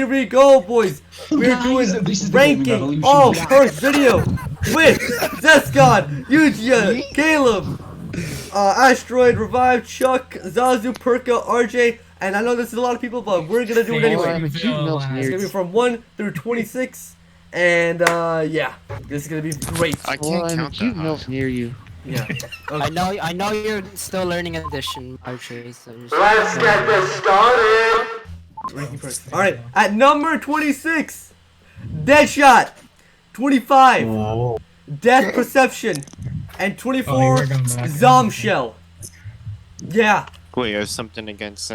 Here we go, boys. We're doing ranking all perks video with Zestboi22, Yuija, Caleb, Asteroid, Revive, Chuck, Zazu, Perka, RJ, and I know this is a lot of people, but we're gonna do it anyway. It's gonna be from 1 through 26, and yeah, this is gonna be great. I can't count that high. Near you. Yeah. Okay. I know you're still learning addition, Archery. So Let's get this started. Alright, at number 26, Deadshot, 25, Death Perception, and 24, Zombshell. Yeah. Wait, there's something against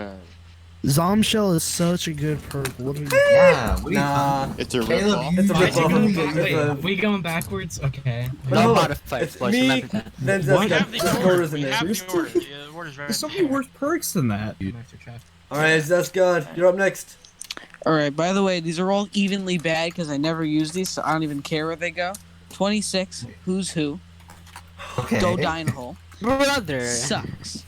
Zombshell is such a good perk. What are you? Yeah, Nah. it's a rip-off. It's a Wait, rip-off. we going backwards? Okay. no modifier. It's me, then Zestboi22. The order's in there. There's so many worse perks than that. Alright, Zestboi22, you're up next. Alright, by the way, these are all evenly bad because I never use these, so I don't even care where they go. 26, Who's Who. Okay. Go die in a hole. Brother. Sucks.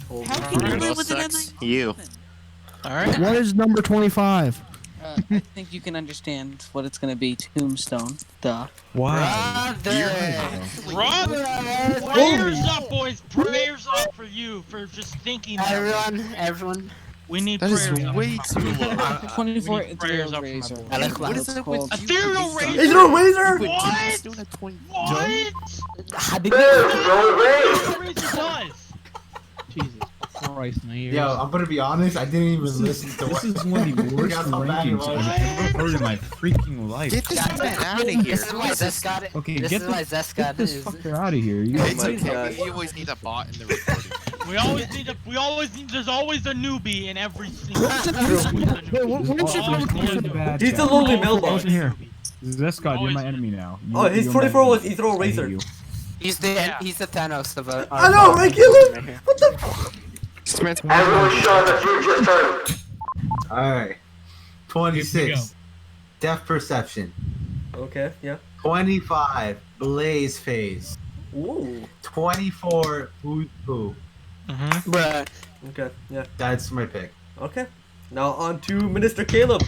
How can you live with an You. Alright. What is number 25? I think you can understand what it's gonna be. Tombstone. Duh. Wow. Prayers up, boys! Prayers up for you for just thinking that. Everyone. We need That prayers is up. way too low. 24, prayers Ethereal up for Razor. my boy. I like What is it with Ethereal Razor? Is there a Razor? What? Still at 20. What? How did Ethereal Razor does? Jesus Christ, my ears. Yo, I'm gonna be honest. I didn't even listen to what. This is one of the worst rankings I've ever heard in my freaking life. Get this man out of here. This is why Zest got it. Okay, This get is why Zest got this it. fucker out of here. You It's my okay, God. we always need a bot in the recording. There's always a newbie in every single. He's the lonely mailbox. Over here. Zestboi22, you're my enemy now. Oh, his 24 was Ethereal Razor. He's the Thanos of a. I know, right, Caleb? What the fuck? Everyone show that you just heard. Alright. 26. Death Perception. Okay, yeah. 25. Blaze Phase. Ooh. 24. Who. Bruh. Okay, yeah. That's my pick. Okay. Now on to Minister Caleb.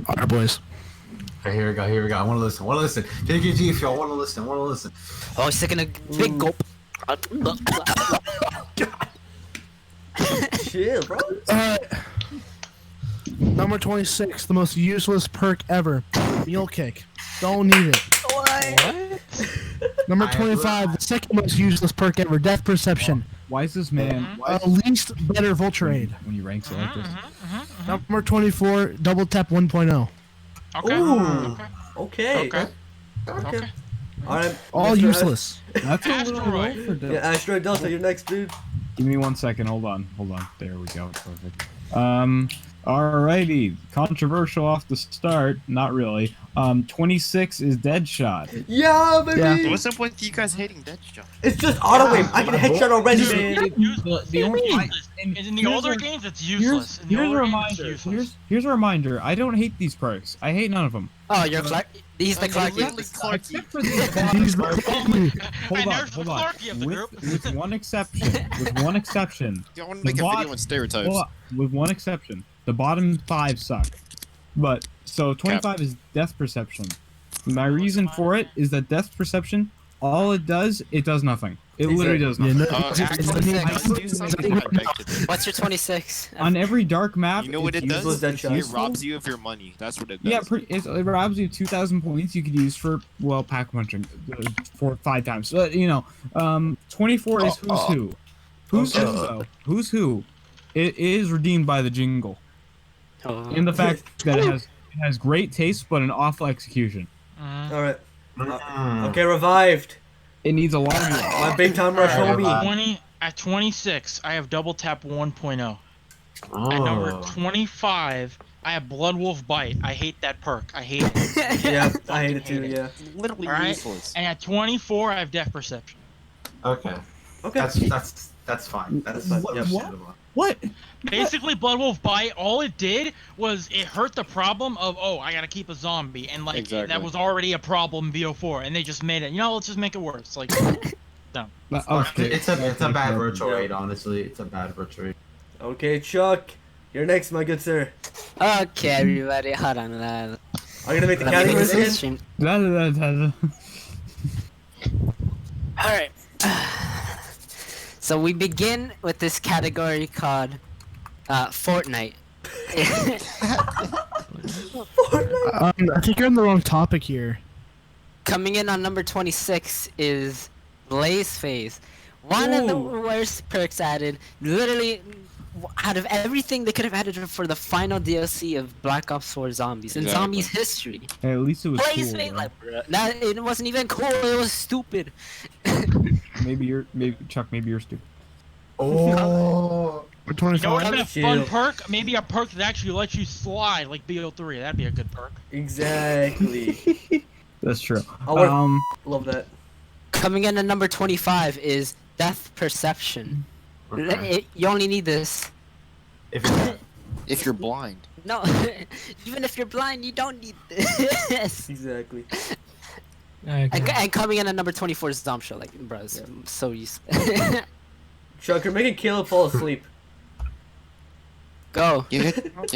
Alright, boys. Okay, here we go. I wanna listen. JGG if y'all wanna listen. Oh, he's taking a big gulp. Chill, bro. Alright. Number 26, the most useless perk ever. Mule Kick. Don't need it. What? Number 25, the second most useless perk ever. Death Perception. Why is this man Least better Vulture Aid. when you rank it like this? Number 24, Double Tap 1.0. Okay. Ooh. Okay. Okay. Okay. Alright. All Mr. useless. That's a little low Asteroid. for Del. Yeah, Asteroid Delta, you're next, dude. Give me 1 second. Hold on. There we go. Perfect. Alrighty. Controversial off the start. Not really. 26 is Deadshot. Yeah, baby. Yeah. What's up with you guys hating Deadshot? It's just auto aim. I can headshot already, man. The only In the older games, it's useless. In the Here's a older games, it's reminder. useless. Here's a reminder. I don't hate these perks. I hate none of them. Oh, you're Clark. He's the Clark. Except for these He's bottom the Hold on. Clarky of the group. with one exception. You want to make a video on stereotypes. Hold on. With one exception. The bottom 5 suck. But so 25 is Death Perception. My reason for it is that Death Perception, all it does nothing. It literally does nothing. What's your 26? On every dark map, You know what it does? useless Deadshot. It robs you of your money. That's what it does. Yeah, it robs you 2,000 points you could use for, well, pack punching 5 times. 24 is Who's Who. Who's Who, though? Who's Who? It is redeemed by the jingle. In the fact that it has great taste, but an awful execution. Alright. Okay, revived. It needs a lot of My big time rush homie. At 26, I have Double Tap 1.0. Oh. At number 25, I have Bloodwolf Bite. I hate that perk. I hate it. Yeah, I hate it too, yeah. Literally Alright? useless. And at 24, I have Death Perception. Okay. Okay. That's fine. That's Yep. understandable. What? Basically, Bloodwolf Bite, all it did was it hurt the problem of, oh, I gotta keep a zombie. And, like, Exactly. that was already a problem in VO4. And they just made it, let's just make it worse. Like, dumb. Okay. It's a bad virtual rate, honestly. It's a bad virtual rate. Okay, Chuck. You're next, my good sir. Okay, everybody, hold on. Are you gonna make the Let me categories make this again? stream. La, la, la, la, la. Alright. So we begin with this category called Fortnite. I think you're on the wrong topic here. Coming in on number 26 is Blaze Phase. One of the worst perks added. Literally, out of everything they could have added for the final DLC of Black Ops 4 Zombies in Zombies history. Hey, at least it was Blaze cool. Phase, Bro. like, bro, it wasn't even cool. It was stupid. Maybe Chuck. Maybe you're stupid. Oh. You know what's 25. been a fun perk? Maybe a perk that actually lets you slide, like BO3. That'd be a good perk. Exactly. That's true. Love that. Coming in at number 25 is Death Perception. Okay. You only need this. If you're blind. No, even if you're blind, you don't need this. Exactly. And coming in at number 24 is Zombshell. Like, bro, it's so useless. Chuck, you're making Caleb fall asleep. Go. Yeah,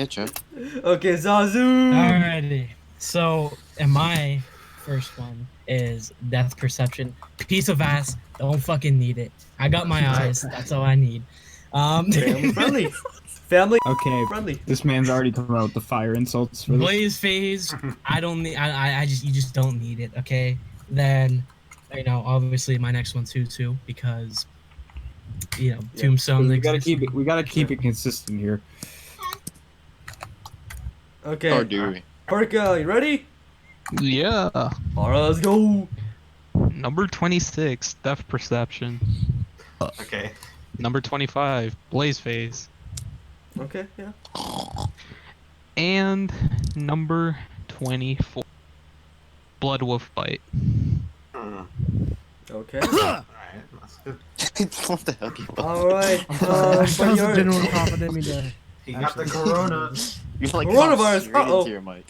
Chuck. Okay, Zazu. Alrighty. So, and my first one is Death Perception. Piece of ass. Don't fucking need it. I got my eyes. That's all I need. Family friendly. Family Okay, friendly. this man's already coming out with the fire insults for this. Blaze Phase. I don't need. You just don't need it. Okay. Then, obviously my next one's too because, Tombstone. We gotta keep it. We gotta keep it consistent here. Okay. Or do we? Perka, you ready? Yeah. Alright, let's go. Number 26, Depth Perception. Okay. Number 25, Blaze Phase. Okay, yeah. And number 24, Bloodwolf Bite. Okay. Alright, that's good. What the hell? You Alright. Sounds Buddy, genuine confident me to. He got the corona. You're like Coronavirus, straight into uh-oh. your mic.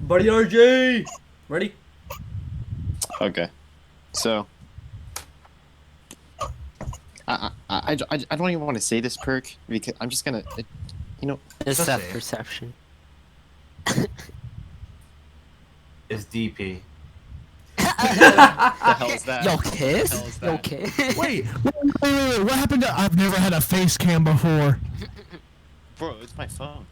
Buddy RJ. Ready? Okay. So. I don't even want to say this perk because I'm just gonna, It's Just Death say it. Perception. It's DP. the hell is that? Yo, Kiss? hell is Yo, that? Kiss? Wait, what happened to? I've never had a face cam before. Bro, it's my phone.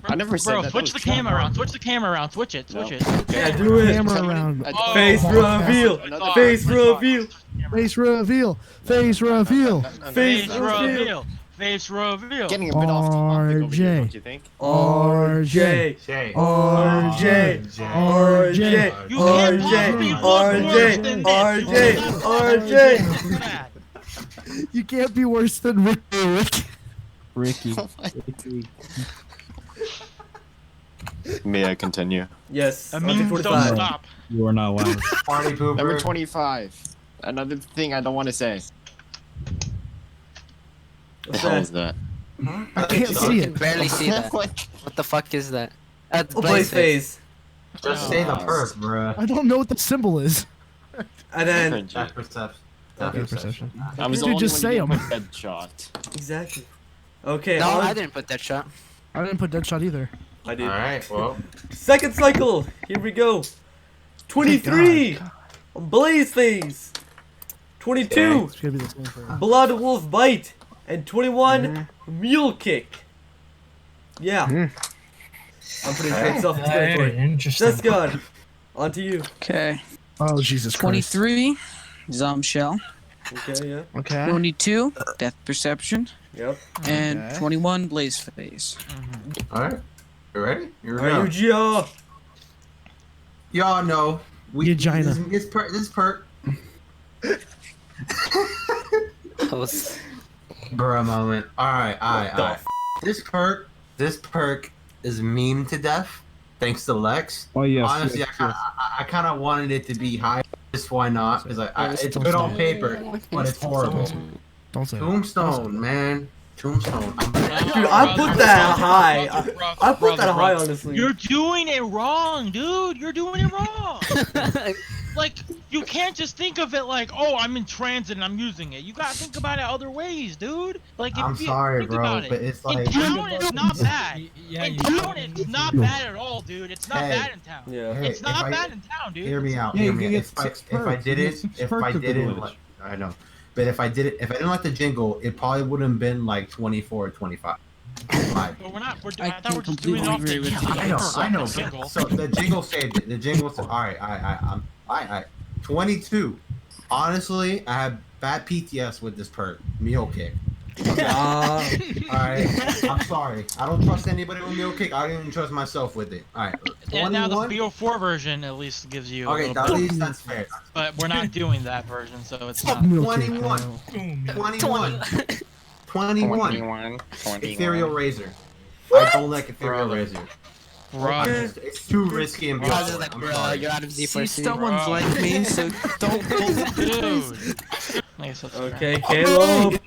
I never said Bro, that. switch the camera around. Switch the camera around. Switch it. Switch No. it. Yeah, do it. Camera around. Oh, Face reveal. Another- Face reveal. Face reveal. Face reveal. Face Face reveal. Face reveal. Getting a bit off topic over here, RJ. don't you think? RJ. Jay. RJ. RJ. You can't possibly look worse than this. RJ. You can't be worse than Rick. Ricky. May I continue? Yes. I Okay, mean, don't 45. stop. You are not allowed. Party pooper. Number 25. Another thing I don't want to say. The What's hell that? is that? I can't see I can it. barely see that. Like, What the fuck is that? It's Oh, Blaze Phase. Just say the perk, bruh. I don't know what the symbol is. And then, different. Depth perception. Okay. Depth perception. I was the Dude, only just one say who 'em. put Deadshot. exactly. Okay, No, on- I didn't put that shot. I didn't put Deadshot either. I did. Alright, well. Second cycle. Here we go. 23. Blaze Phase. 22. It's gonna be the same for. Bloodwolf Bite. And 21. Mule Kick. Yeah. I'm pretty sure it's self-explanatory. Interesting. Zestboi22, on to you. Okay. Oh Jesus Christ. 23, Zombshell. Okay, yeah. Okay. 22, Death Perception. Yep. And Okay. 21, Blaze Phase. Alright. You ready? Here we Alright, go. Yuija. Y'all know. Vagina. This perk. Was Bruh moment. Alright. This perk is meme to death. Thanks to Lex. Oh yes. Honestly, yes, I kind of wanted it to be high. Just why not? Because it's good on paper, but it's horrible. Don't say that. Tombstone, man. Tombstone. I'm gonna Dude, I put that high. I put that high, honestly. You're doing it wrong, dude. You're doing it wrong. Like, you can't just think of it like, oh, I'm in transit and I'm using it. You gotta think about it other ways, dude. Like, if I'm you sorry, think bro, about it. but it's like... In town, it's not bad. Yeah, In town, it's not bad at all, dude. It's not Hey. bad in town. Yeah. Hey, It's not bad in town, dude. Hear me out. Yeah, Hear you me can out. get If I didn't, privilege. I know. But if I didn't like the jingle, it probably wouldn't have been like 24 or 25. Like, But we're not. I I thought we're can just doing it off completely the agree with you. I know. Jingle. So the jingle saved it. The jingle said, all right. 22. Honestly, I have bad PTS with this perk. Mule Kick. Alright, I'm sorry. I don't trust anybody with Mule Kick. I don't even trust myself with it. Alright, And now the 21. BO4 version at least gives you. Okay, a little bit. that's fair. But we're not doing that version, so it's not. 21. 21. Ethereal Razor. I don't like Ethereal Razor. Right. It's too risky and Bro, beautiful. like, I'm bro, sorry. you're out of See, D4C. someone's like me, so don't Dude. Okay, Caleb.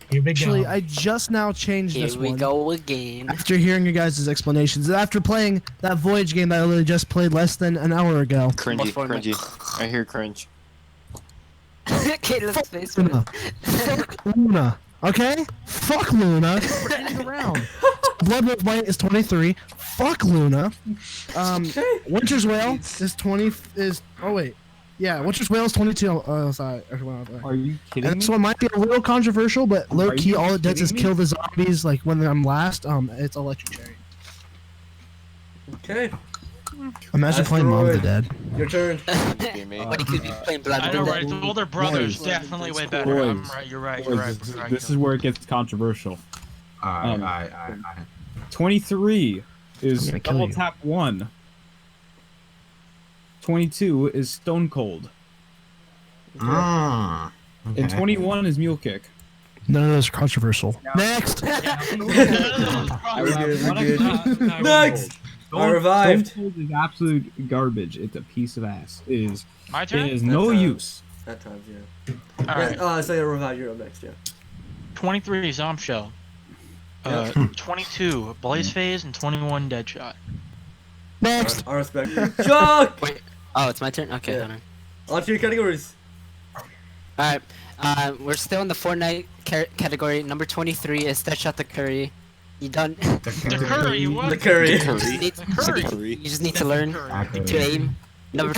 Here we Actually, go. I just now changed Here this we one. go again. After hearing your guys' explanations, after playing that Voyage game that I literally just played less than an hour ago. Cringy. I hear cringe. Caleb's face. Luna. Fuck Luna. Okay? Fuck Luna. We're ending around. Bloodwolf White is 23. Fuck Luna. Winter's Wail is 20. Oh wait. Yeah, Winter's Wail is 22. Oh, sorry. Are you kidding And me? this one might be a little controversial, but low Are key, you all it does is kidding me? kill the zombies. Like when I'm last, it's electric cherry. Okay, Imagine playing Mom of the Dead. your turn. What he could be playing Blood I know, with right? it. The older brother's Boys. definitely way better. I'm Boys. right. You're right. This is where it gets controversial. Alright. 23 is I'm gonna kill double you. tap 1. 22 is Stone Cold. Mm. And 21 is Mule Kick. None of those are controversial. Next. We're good. Next. I revived. Stone Cold is absolute garbage. It's a piece of ass. My It turn. is no That's, use. At times, yeah. All right. So you revive. You're up next, yeah. 23 Zombshell. 22 Blaze Phase and 21 Deadshot. Next. I respect you. Chuck. Wait. Oh, it's my turn? Okay, Yeah. hold on. On to your categories. Alright, we're still in the Fortnite category. Number 23 is Deadshot Daquiri. You done? The curry, what? The curry. The curry. You just need to learn to aim. Number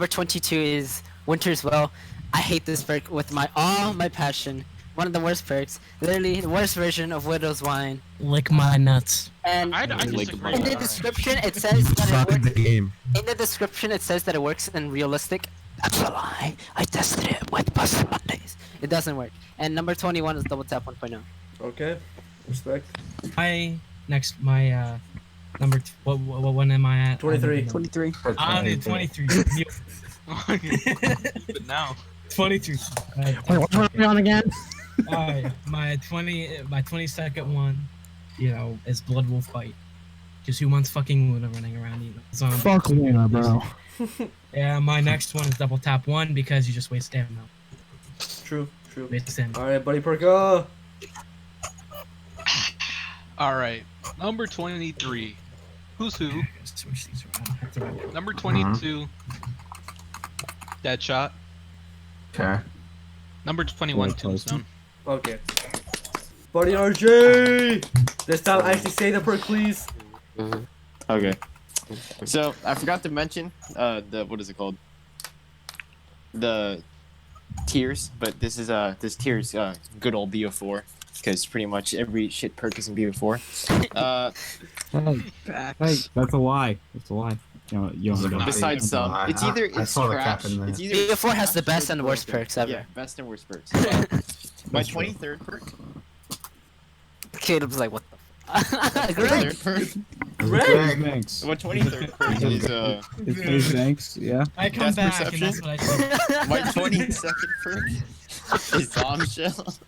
22 is Winter's Well. I hate this perk with all my passion. One of the worst perks. Literally the worst version of Widow's Wine. Lick my nuts. And I disagree. in the description it says that it works. In the description it says that it works in realistic. That's a lie. I tested it with Buster Mondays. It doesn't work. And number 21 is Double Tap 1.0. Okay. Respect. My number. What one am I at? 23. 23. I'm in 23. But now. 23. Wait, what's going on again? Alright, my 22nd one, is Bloodwolf Fight. Just who wants fucking Luna running around eating zombies? Fuck Luna, bro. Yeah, my next one is Double Tap 1 because you just waste ammo. True. Waste stamina. All right, buddy Perka. All right. Number 23. Who's who? Switch these around. Number 22. Deadshot. Okay. Number 21. Tombstone. Okay. Buddy RJ. This time, actually say the perk, please. Okay. So I forgot to mention what is it called? The tiers, but this tier's good old BO4 because pretty much every shit perk is in BO4. Hey, that's a lie. That's a lie. You don't know. Besides some, it's either I it's saw the trash. cap in there. It's either BO4 has the best and worst perks ever. Yeah, best and worst perks. My 23rd perk. Caleb's like, what the My Greg. 23rd perk. Greg. Thanks. My 23rd perk is It's thanks. Yeah. I come Best back perception? and that's what I said. my 22nd perk is Zombshell.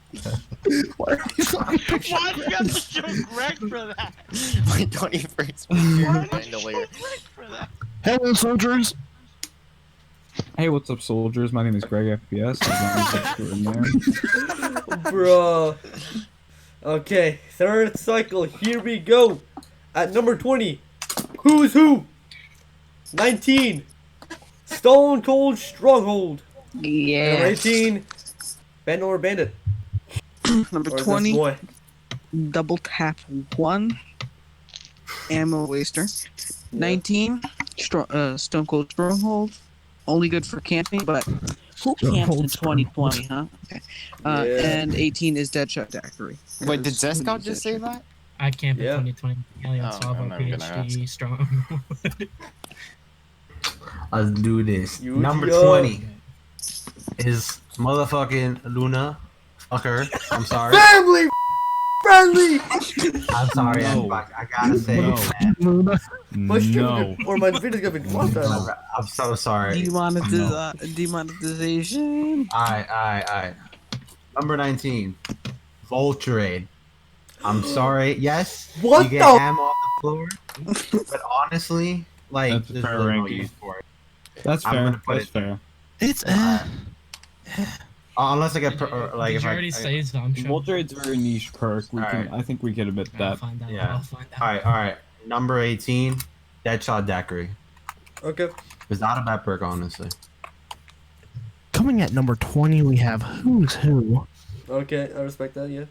Why do you have to show Greg for that? My 21st perk is Bandolier. For that? Hello, soldiers. Hey, what's up, soldiers? My name is Greg FPS. As long as it's in there. Bruh. Okay, third cycle. Here we go. At number 20, Who's Who? 19, Stone Cold Stronghold. Yeah. Number 18, Bandolier Bandit. Number Or 20, Zestboi. double tap 1, ammo waster. 19, Stone Cold Stronghold, only good for camping, but who camps in 2020, huh? Okay. And 18 is Deadshot Daquiri. Wait, did Zescott just say that? I camp in Yeah. 2020. Aliens Oh, solve I'm our never gonna PhD strong. Let's do this. Yuija. Number 20 is motherfucking Luna. Fuck her. I'm sorry. Family friendly. I'm sorry. No. I gotta say No. it, man. Luna. My stream No. or my video's gonna be lost. I'm so sorry. Demonetization. Alright. Number 19, Vulture. I'm sorry. Yes, What you get the- ham off the floor, but honestly, like, That's there's fair really no ranking. use for it. That's I'm fair. gonna put That's it- fair. It's Unless I get, like, Did if you I. already say Zombshell? Vulture's a very niche perk. Alright. I think we can admit I'll that. find out. Yeah. I'll find out. Alright. Number 18, Deadshot Daquiri. Okay. It's not a bad perk, honestly. coming at number 20. We have Who's Who. Okay, I respect that. Yeah.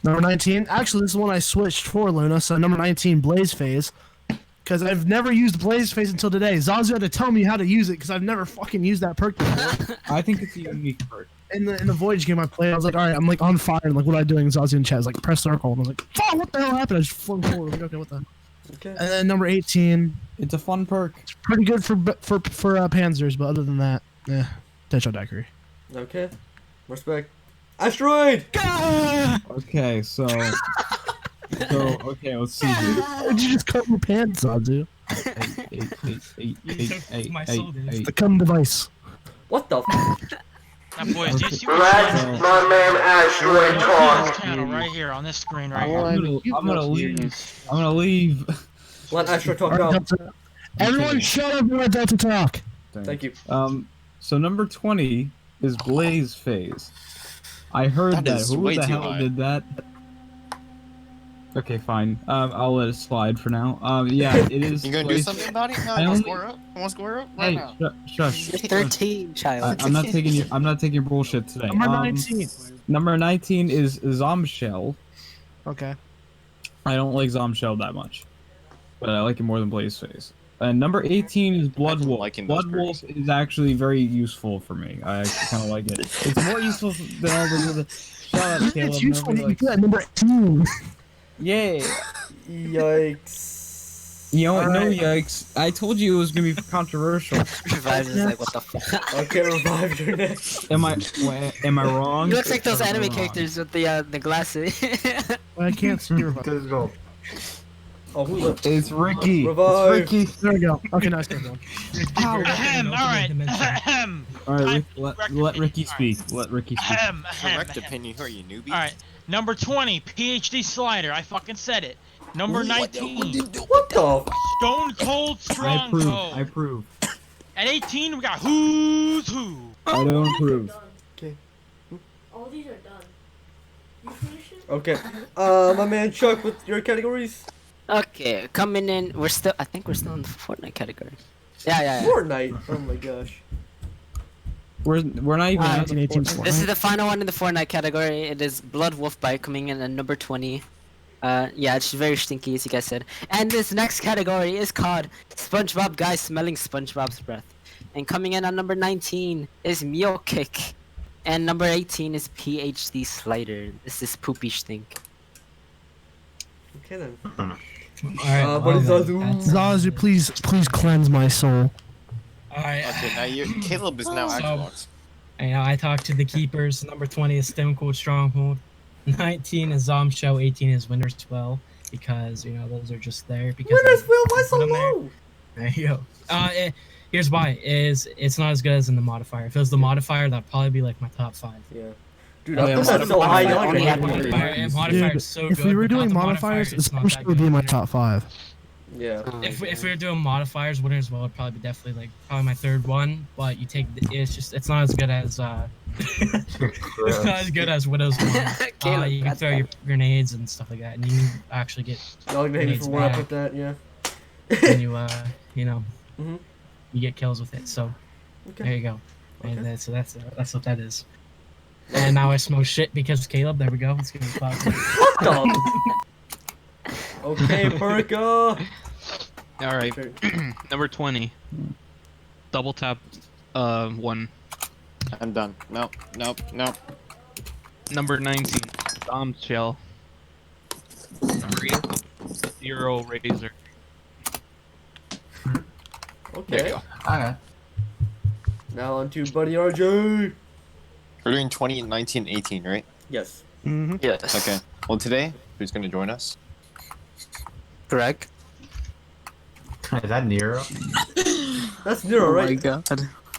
Number 19. Actually, this is one I switched for Luna. So number 19, Blaze Phase. Because I've never used Blaze Phase until today. Zazu had to tell me how to use it because I've never fucking used that perk before. I think it's a unique perk. in the Voyage game I played, I was like, alright, I'm like on fire. And like, what am I doing? Zazu in chat was like, press circle. And I was like, fuck, what the hell happened? I just flung forward. Like, okay, what the? Okay. And then number 18. It's a fun perk. It's pretty good for Panzers, but other than that, Deadshot Daquiri. Okay. Respect. Asteroid! Okay, so okay, let's see here. Did you just cut your pants, Zazu? You took my soul, dude. It's the cum device. What the f? Now, boys, do you see what Let my man Asteroid this talk. channel right here on this screen right here? I'm gonna leave. I'm gonna leave. Let Asteroid talk Alright, now. Delta. Everyone shut up and let Delta talk. Thank you. So number 20 is Blaze Phase. I heard That that. is Who way the too hell high. did that? Okay, fine. I'll let it slide for now. Yeah, it is. You gonna do Blaze- something about it? No, I you want only- square up? You want square up? Right Hey, now. shush. You're 13, child. I'm not taking your. I'm not taking your bullshit today. Number 19. Number 19 is Zombshell. Okay. I don't like Zombshell that much, but I like it more than Blaze Phase. And number 18 is Bloodwolf. liking those Bloodwolf is actually very useful for me. I actually kind of like it. It's more useful than all the other. Shout out, Caleb. It's useful Nobody to likes- get number 18. Yeah. Yikes. You know what? No Alright. yikes. I told you it was gonna be controversial. Revives is like, what the fuck? Okay, revive your next. Am I wrong? He looks like those Am I anime wrong? characters with the glasses. I can't see your revive. Let's go. Oh, who left? It's Ricky. Revive. It's Ricky. There we go. Okay, nice going. Ahem, alright. Ahem. All right, Correct let opinion. Ricky speak. Let Ricky speak. Ahem. Ahem. Correct ahem. opinion. Who are you, newbie? Alright. Number 20, PhD Slider. I fucking said it. Number 19, What the f? Stone Cold I approve. Stronghold. I approve. At 18, we got Who's Who. I don't approve. All these are done. You finished it? Okay. My man Chuck with your categories. Okay, coming in, I think we're still in the Fortnite category. Yeah. Fortnite. Oh my gosh. We're not even. 1918 This is the final one in the Fortnite category. It is Bloodwolf Bite coming in at number 20. Yeah, it's very stinky, as you guys said. And this next category is called SpongeBob Guy Smelling SpongeBob's Breath. And coming in at number 19 is Mule Kick. And number 18 is PhD Slider. This is poopy stink. Okay then. Alright. What is Zazu? Zazu, please cleanse my soul. Alright. Okay, now Caleb is now So- Xbox. I talked to the keepers. Number 20 is Stone Cold Stronghold. 19 is Zombshell. 18 is Winter's Well. Because, those are just there. Because Winner's Will, why so put 'em there. low? There you go. Here's why. It's not as good as in the modifier. If it was the modifier, that'd probably be like my top 5. Yeah. Dude, Oh, I yeah, put that so high. modifier only had Like, one. Modifier Dude, is so if good. we were Without doing the modifiers, it's not that especially would be in my good. top 5. yeah. If we were doing modifiers, Winter's Well would probably be definitely probably my third one. But it's not as good as It's not as good as Widow's Wine. You can throw your grenades and stuff like that, and you actually get Y'all gonna hate me grenades for where I back. put that, yeah. And you know, Mhm. you get kills with it. So Okay. there you go. Okay. And so that's what that is. And now I smoke shit because of Caleb. There we go. Let's give him a clap. Okay, Perka. All right. Number 20. Double tap. 1. I'm done. Nope. Number 19. Zombshell. Number 8. Ethereal Razor. Okay. There you go. Alright. Now on to Buddy RJ. We're doing 20, 19, 18, right? Yes. Mm-hmm. Yes. Okay. Well, today, who's gonna join us? Correct. Is that Nero? That's Nero, Oh right? my god.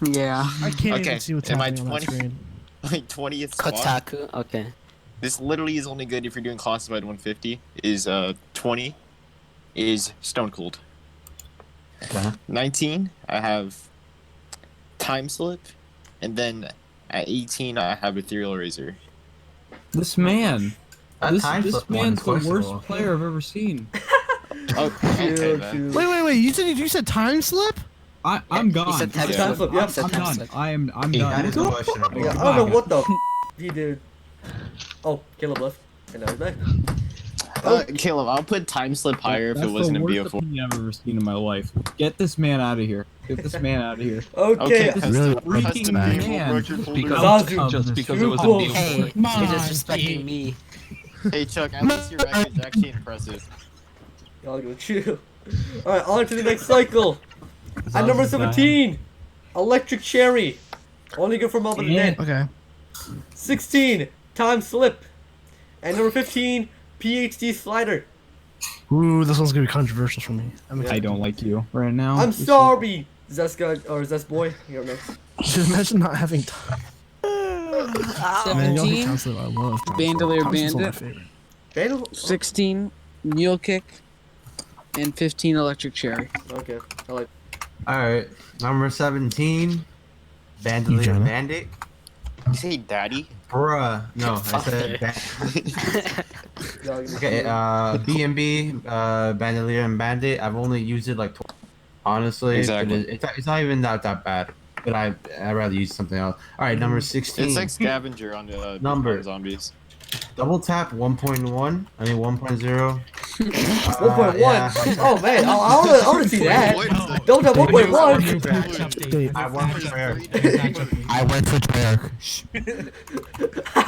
Yeah. I can't Okay, even see what's am I happening on that 20? screen. My 20th spot. Kotaku. Okay. This literally is only good if you're doing classified 150. Is 20 is Stone Cold. Okay. 19 I have Timeslip, and then at 18 I have Ethereal Razor. This man. That This Timeslip man's the one's worst questionable. player I've ever seen. Okay, Chill, then. chill. Wait. You said time slip? I'm gone. He said Time time slip, slip. yep. He said I'm time done. slip. I'm That is done. questionable. Yeah, I don't know what the he did. Oh, Caleb left. And now he's back. Caleb, I'll put Timeslip higher if That's it wasn't a the worst BO4. opinion I've ever seen in my life. Get this man out of here. Get this man out of here. Okay. This Really? freaking man. Just Zazu. just because it was a Two BO4. Hey, you're disrespecting me. Hey Chuck, at least your record's actually impressive. Y'all gonna chill. Alright, on to the next cycle. At number 17, Electric Cherry. Only good for Melvin and Ned. Okay. 16, Time Slip. And number 15, PhD Slider. Ooh, this one's gonna be controversial for me. I don't like you right now. I'm sorry, Zestboy. You're next. Just imagine not having time. Man, y'all hate 17, time slip. I love time Bandolier slip. Time slip's one of my Bandit. favorite. Vandal? 16, Mule Kick, and 15, Electric Cherry. Okay, I like. Alright, number 17, Bandolier Yuija. Bandit. You say daddy? Bruh, no, I said Y'all gonna Okay, chill. B&B, Bandolier and Bandit. I've only used it like twice. Honestly, Exactly. it's not even that bad. But I'd rather use something else. Alright, number 16. It's like Scavenger on the Number. Zombies. Double tap 1.1. I mean 1.0. 1.1. Yeah. Oh man, I wanna see that. Don't have 1.1. I want to fair. I went for Derek.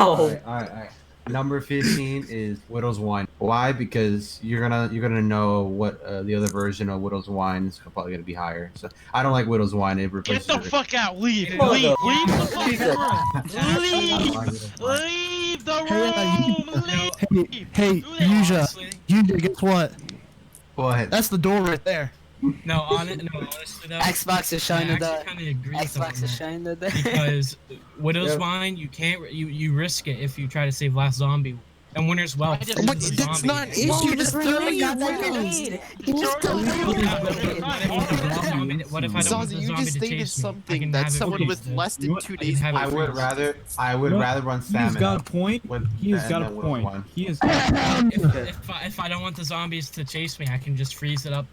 Ow. Alright. Number 15 is Widow's Wine. Why? Because you're gonna know what the other version of Widow's Wine is probably gonna be higher. So I don't like Widow's Wine. It Get replaces the it. fuck out! Leave! Come on, Leave! though. Leave the fucking room! Leave! Widow's Wine. Leave the Hey, room! Leave! Hey, Yuija, guess what? What? That's the door right there. No, honestly though. Xbox is showing I the actually kind of agree with him on Xbox is that. showing the Because Widow's Yeah. Wine, you can't you risk it if you try to save last zombie. And Winter's Well. I just- saves But the that's zombie. not issue. Just grenade, got that grenade. What if I don't want Zazu, the you zombie just to stated chase me? I something can that have it someone freeze, with dude. less than You know 2 I can days have it I would freeze. rather No, run He's Stamin. got a point. He has got a Widow's point. Wine. He is. If I don't want the zombies to chase me, I can just freeze it up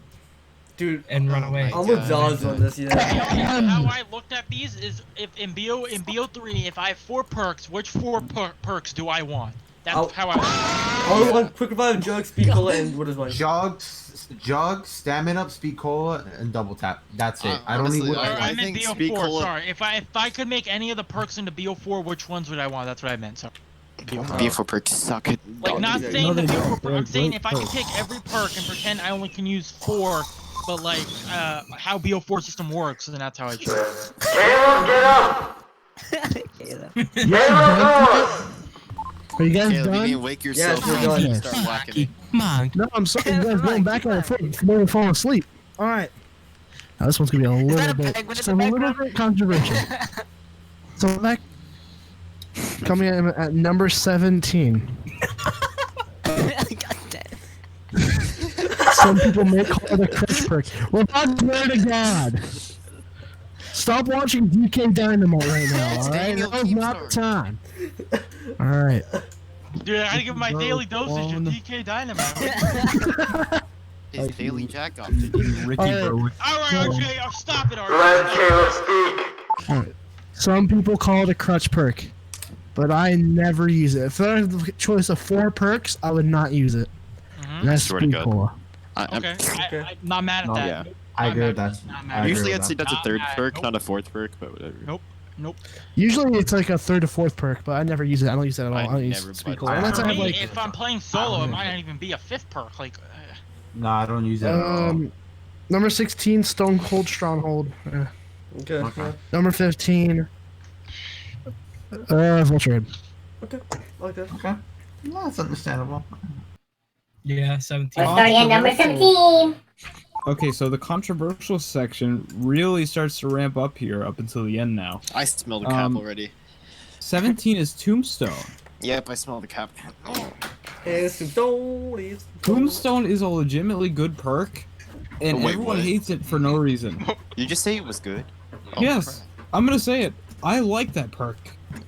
Dude, and run away. I'm with Zazu on this, yeah. How I looked at these is if in BO3, if I have 4 perks, which 4 perks do I want? That's how I. I only want Quick Revive, Jug, Speed Cola, and what is one? Jog, Stamina, Speed Cola, and Double Tap. That's it. I don't honestly, need. Or I I meant think Speed BO4. Cola- Sorry, if I could make any of the perks into BO4, which ones would I want? That's what I meant. Sorry. BO4 perks suck it. Like not No, saying the they BO4 don't. perk. I'm They're saying great if I could perks. pick every perk and pretend I only can use 4, but like how BO4 system works, then that's how I choose. Are you guys Caleb, you done? need to wake yourself Yes, we're up done. and start whacking me. Come on. No, I'm sorry. You guys going back at it before you fall asleep. All right. Now this one's gonna be a little that a bit, penguin in just the a little background? bit controversial. So back coming in at number 17. God damn. Some people may call it a crutch perk. Well, I swear to God. Stop watching DK Dynamite right now, alright? Daniel Now's not the time. Alright. Dude, I gotta get my daily dosage of DK Dynamite. His daily jack off. Alright, okay, I'll stop it already. Alright. Some people call it a crutch perk, but I never use it. If I had the choice of 4 perks, I would not use it. And that's Swear to God. Cola. Okay, I'm not mad at that. Yeah. I agree with that. Usually I'd say that's a 3rd perk, not a 4th perk, but whatever. Nope. Usually it's like a 3rd or 4th perk, but I never use it. I don't use it at all. I don't use never Sweet played Cola. it. Unless I have like If I'm playing solo, it might not even be a 5th perk. Like, No, I don't use it at all. number 16, Stone Cold Stronghold. Okay. Yeah. Number 15, Vulture. Okay. I like that. Okay. No, that's understandable. Yeah, 17. Starting at number 17. Okay, so the controversial section really starts to ramp up here up until the end now. I smell the cap already. 17 is Tombstone. Yep, I smell the cap. Tombstone is a legitimately good perk, and Wait, everyone what? hates it for no reason. You just say it was good? Oh, Yes, I'm gonna say it. I like that perk.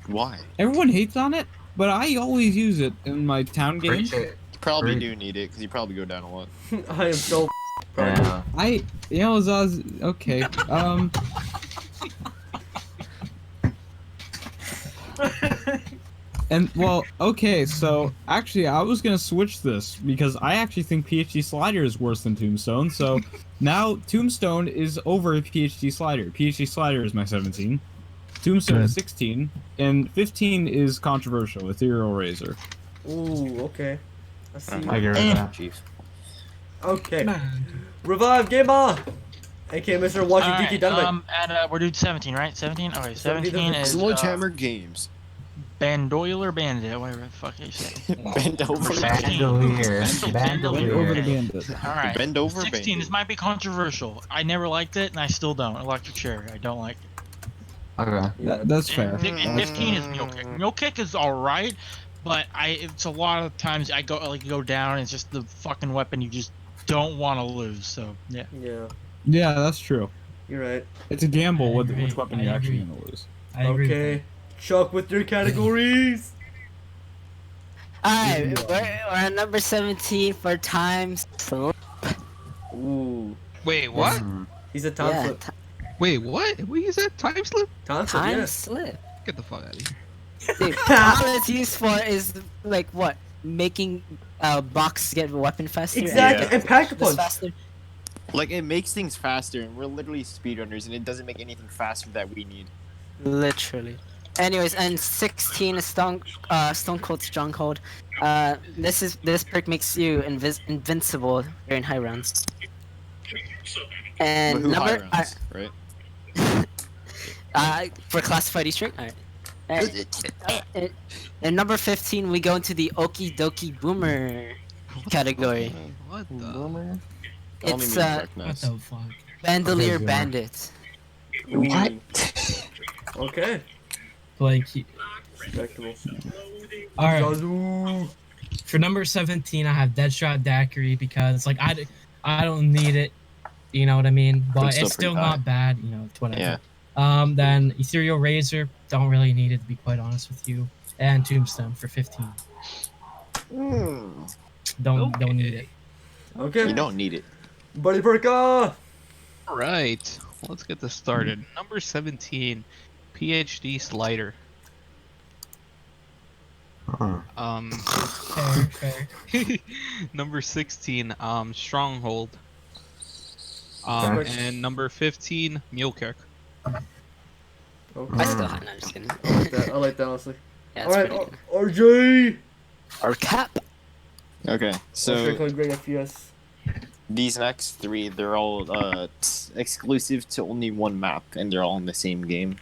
Why? Everyone hates on it, but I always use it in my town games. You probably do need it, because you probably go down a lot. I am so. Yeah. Zaz, okay. And well, okay, so actually I was gonna switch this because I actually think PhD Slider is worse than Tombstone, so now Tombstone is over PhD Slider. PhD Slider is my 17. Tombstone is 16, and 15 is controversial, Ethereal Razor. Ooh, okay. I see. I agree with that. Chief. Okay. Revive Gamer! AK Mr. Watching DK Dynamite. we're doing 17, right? 17? Okay, 17 is Sledgehammer Games. Bandolier Bandit, whatever the fuck you say. Bend over. Bandolier. Over the Bandolier. bandit. Alright. Bend over, 16, bandit. this might be controversial. I never liked it, and I still don't. Electric Chair, I don't like it. Okay. That's fair. And 15 is Mule Kick. Mule Kick is alright, but it's a lot of times I go down, and it's just the fucking weapon you just don't want to lose, so, yeah. Yeah, Yeah, that's true. you're right. It's a gamble I with agree. which weapon I you're actually agree. gonna lose. I agree with Okay. Chuck with your categories. Alright, we're on number 17 for Timeslip. Ooh. Wait, what? He's a time Yeah, slip. Wait, what? What is that? Time slip? Time slip, yeah. Timeslip. Get the fuck out of here. Dude, all it's used for is like what? Making box get weapon faster. Exactly, Yeah. and pack a This punch. faster. Like, it makes things faster, and we're literally speedrunners, and it doesn't make anything faster that we need. Literally. Anyways, and 16 is Stone Cold Stronghold. This perk makes you invincible during high rounds. But And who high number rounds, right? for classified Easter egg. Alright. And number 15, we go into the Okie Dokie Boomer category. What the? Only It's me What recognize. the fuck? Bandolier Okay, Bandit. What? Okay. Like, Respectable. alright. Zazu. For number 17, I have Deadshot Daquiri because, like, I don't need it. You know what I mean? But still it's still pretty high. not bad. You know, it's whatever. Yeah. Then Ethereal Razor, don't really need it to be quite honest with you. And Tombstone for 15. Don't need it. Okay. You don't need it. Buddy Perka. Alright, let's get this started. Number 17, PhD Slider. Fair. Number 16, Stronghold. Okay. And number 15, Mule Kick. Okay. I still have no, I'm just kidding. I like that honestly. Yeah, it's Alright, pretty good. RJ. Or cap. Okay, so Great FPS. these next 3, they're all exclusive to only one map, and they're all in the same game.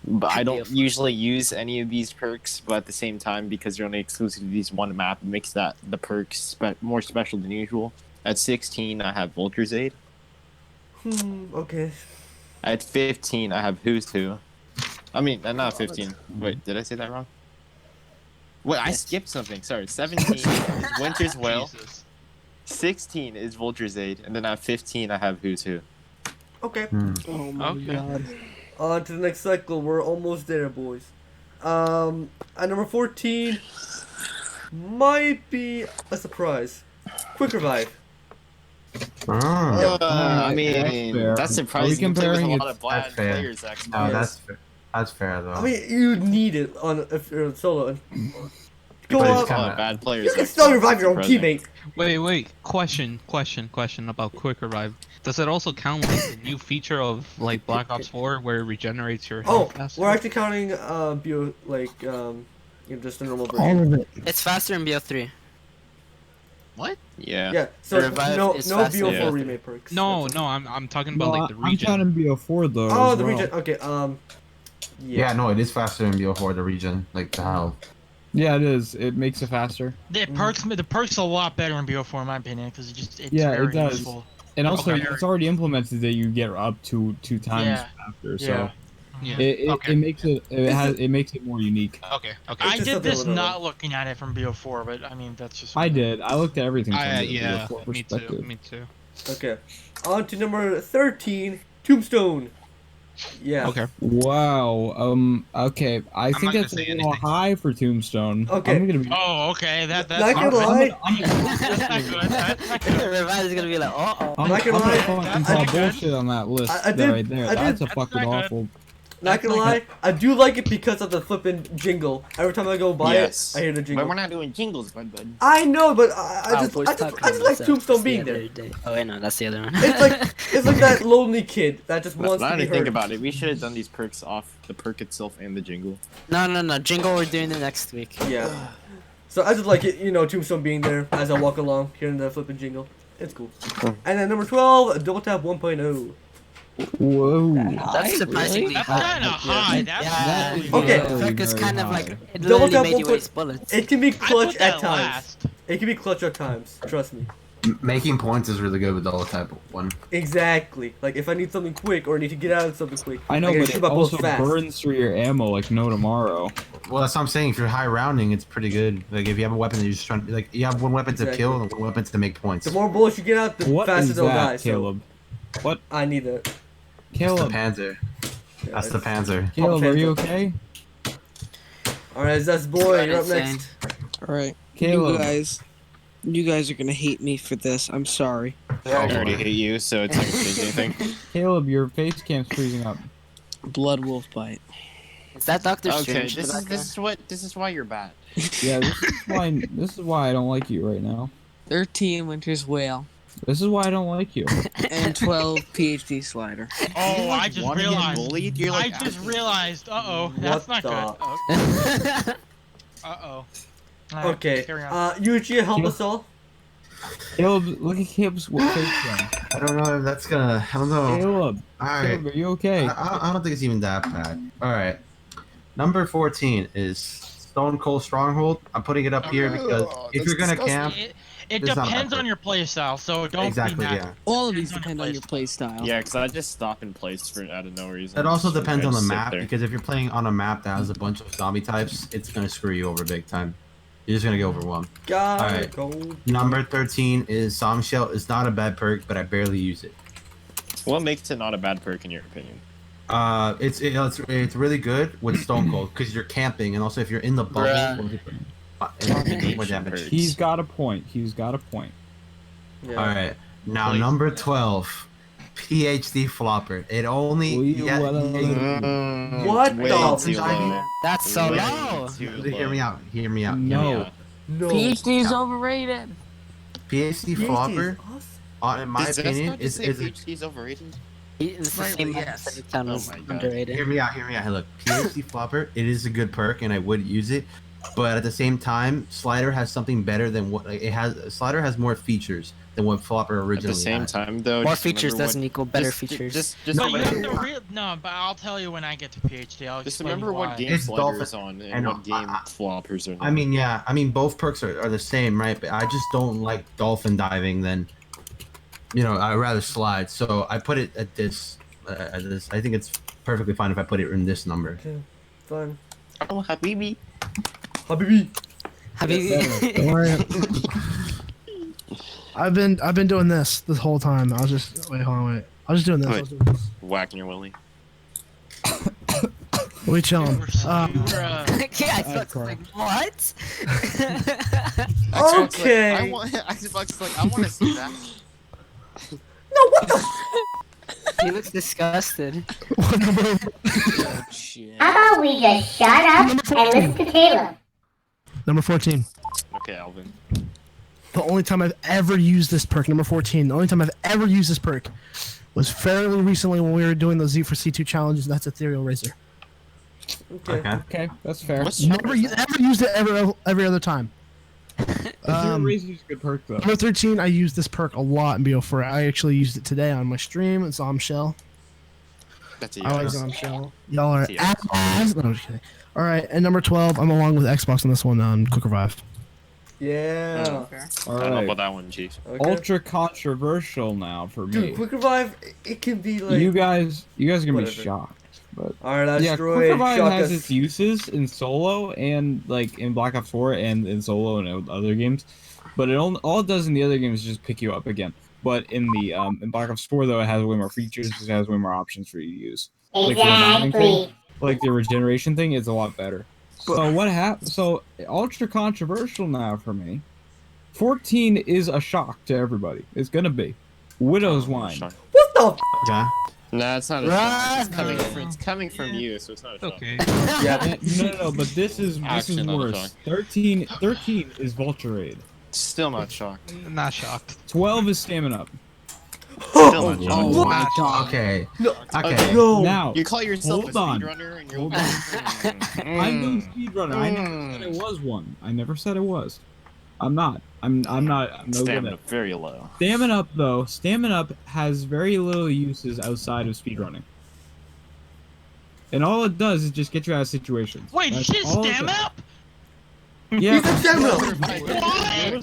But I don't usually use any of these perks, but at the same time, because they're only exclusive to these one map, it makes the perks more special than usual. At 16, I have Vulture's Aid. Okay. At 15, I have Who's Who. I mean, not 15. Wait, did I say that wrong? Wait, I skipped something. Sorry. 17 is Winter's Wail. Jesus. 16 is Vulture's Aid. And then at 15, I have Who's Who. Okay. Oh my god. On to the next cycle. We're almost there, boys. At number 14 might be a surprise. Quick revive. I mean, fair. that's Are we surprising. You play with a comparing lot of bad That's fair. players, actually. No, that's fair though. I mean, you need it on if you're solo. Go But it's up. A lot kinda- of bad players. You can that's still revive your own surprising. teammate. Wait. Question about quick revive. Does it also count like the new feature of like Black Ops 4 where it regenerates your Oh, health faster? we're actually counting bio just a normal version. All of it. It's faster in BO3. What? Yeah. Yeah. So The revive no is no faster. BO4 Yeah. remake perks. No, That's no, I'm talking No, about like the I'm regen. counting BO4 though. Oh, as the well. region. Okay. Yeah, no, it is faster in BO4 the region, like the health. Yeah, it is. It makes it faster. The perks are a lot better in BO4 in my opinion because it's Yeah, it very does. useful. And also, Okay. it's already implemented that you get up to 2 times Yeah. after. So Yeah. Yeah. it makes it makes it more unique. Okay. I just did something this a little- not looking at it from BO4, but I mean that's just. I did. I looked at everything from the Yeah. BO4 Me too. perspective. Me too. Okay. On to number 13, Tombstone. Yeah. Okay. Wow. Okay. I think not gonna that's a say little anything. high for Tombstone. Okay. I'm gonna be. Oh, okay. That's Not gonna lie. that's not good. That's not good. Revive is gonna be like, oh. I'm not gonna gonna lie, fucking that's call not good. bullshit on that list. I did- right there. I did- That's a That's fucking not good. awful. Not gonna lie, I do like it because of the flippin' jingle. Every time I go buy Yes. it, I hear the But jingle. we're not doing jingles, bud. I know, but I just like Tombstone being there. Oh wait, no, that's the other one. It's like that lonely kid that just Now wants to that be I think heard. about it, we should have done these perks off the perk itself and the jingle. No. Jingle, we're doing it next week. Yeah. So I just like it, Tombstone being there as I walk along, hearing the flippin' jingle. It's cool. And then number 12, Double Tap 1.0. Whoa. That's surprisingly That's high. kind of high. That's Yeah. really Okay. high. Perk is Very kind of high. like it Double literally tap made you 1.0. waste bullets. It can be I clutch put at that times. last. It can be clutch at times. Trust me. Making points is really good with the type one. Exactly. Like if I need something quick or need to get out of something quick, I know, can but shoot it my bullets also fast. burns through your ammo like no tomorrow. Well, that's what I'm saying. If you're high rounding, it's pretty good. Like if you have a weapon that you're just trying, like you have one weapon to Exactly. kill and one weapon to make points. The more bullets you get out, the What faster is they'll that, die. Caleb? So I need that. That's the Caleb, Panzer. Yeah, That's the it's- Panzer. Caleb, are you okay? All right, Zestboi, you're up Insane. next. Alright. Caleb. You guys are gonna hate me for this. I'm sorry. I already hate you, so it's not gonna change anything. Caleb, your face cam's freezing up. Bloodwolf bite. Is that Doctor Okay, Strange? this is why you're bad. Yeah, this is why I don't like you right now. 13 Winter's Wail. This is why I don't like you. And 12 PhD Slider. Oh, I just wanna get realized. bullied? You're I like just asking. realized. That's not What good. Uh-oh. Okay. Carry on. Yuija, help us all. Caleb, look at Caleb's face cam. I don't know if that's gonna. I don't know. Caleb, All right. Caleb, are you okay? I don't think it's even that bad. All right. Number 14 is Stone Cold Stronghold. I'm putting it up here because if you're gonna camp, It It's not a depends bad on your playstyle, so don't exactly, be mad. yeah. All of these Depends on depend on your your playstyle. Yeah, because I just stop in place for out of no reason. It also Just depends on the sit map there. because if you're playing on a map that has a bunch of zombie types, it's gonna screw you over big time. You're just gonna get overwhelmed. Got Alright. it. Go. Number 13 is Zombshell. It's not a bad perk, but I barely use it. What makes it not a bad perk in your opinion? It's really good with Stone Cold because you're camping, and also if you're in the bubble, it'll do more damage. He's got a point. He's got a point. Yeah. All right, now number 12, PhD Flopper. It only What Way the too low. That's so Way low. too Hear low. me out. Hear me out. No. No. PhD is overrated. PhD PhD Flopper, is awesome. in my Does opinion, Zestboi just say is PhD's overrated? It's the same yes. as the town Oh was my God. underrated. Hear me out. Hey, look, PhD Flopper. It is a good perk, and I would use it. But at the same time, Slider has something better than what it has. Slider has more features than what Flopper At originally the same had. time, though, More just features remember doesn't what- equal better just- features. Just But you have remember, to no, but I'll tell you when I get to PhD. I'll just explain remember what why. game It's Slider is Dolphin- on I and know, what game floppers are. I mean, yeah. I mean, both perks are the same, right? But I just don't like dolphin diving. Then, I'd rather slide. So I put it at this. I think it's perfectly fine if I put it in this number. Fun. Oh, Habibi. Habibi. Don't worry. I've been doing this whole time. I'll just wait. Hold on, wait. I was just doing this. I was doing this. Whacking your willy. We chilling. Yeah, I thought like, what? Okay. I want Xbox like I want to see that. No, what the? He looks disgusted. Oh, shit. How about we just shut up and listen to Caleb? Number 14. Okay, Alvin. The only time I've ever used this perk, number 14, the only time I've ever used this perk was fairly recently when we were doing those Z4C2 challenges, and that's Ethereal Razor. Okay, that's fair. Never ever used it every other time. Razor's a good perk though. Number 13, I used this perk a lot in BO4. I actually used it today on my stream. It's Zombshell. That's a I like yes. Zombshell. Y'all are That's a ass. No, I'm just kidding. All right, and number 12, I'm along with Xbox on this one on Quick Revive. Yeah. I don't know Alright. about that one, Chief. Okay. Ultra controversial now for me. Dude, Quick Revive, it can be like. You guys are gonna be Whatever. shocked. But Alright, yeah, Asteroid, Quick Revive shock has us. its uses in solo and like in Black Ops 4 and in solo and other games. But all it does in the other games is just pick you up again. But in the in Black Ops 4 though, it has way more features. It has way more options for you to use. Exactly. Like the regeneration thing is a lot better. So what happened? So ultra controversial now for me. 14 is a shock to everybody. It's gonna be Widow's Wine. What the? Yeah. Nah, it's not a shock. It's coming from you, so it's not a shock. Okay. Yeah. No, but this is Actually, not a worse. shock. 13 is Vulture Raid. Still not shocked. Not shocked. 12 is Stamina Up. Still not shocked. Oh my God. Okay. No. Okay. No. Now You call yourself Hold a on. speedrunner and you're Hold I'm no speedrunner. I never said it was one. I never said it was. I'm not. I'm no good Stamina at very low. Stamina Up though. Stamina Up has very little uses outside of speedrunning. And all it does is just get you out of situations. Wait, That's shit, all it stamina does. up? Yeah. He's a stamina.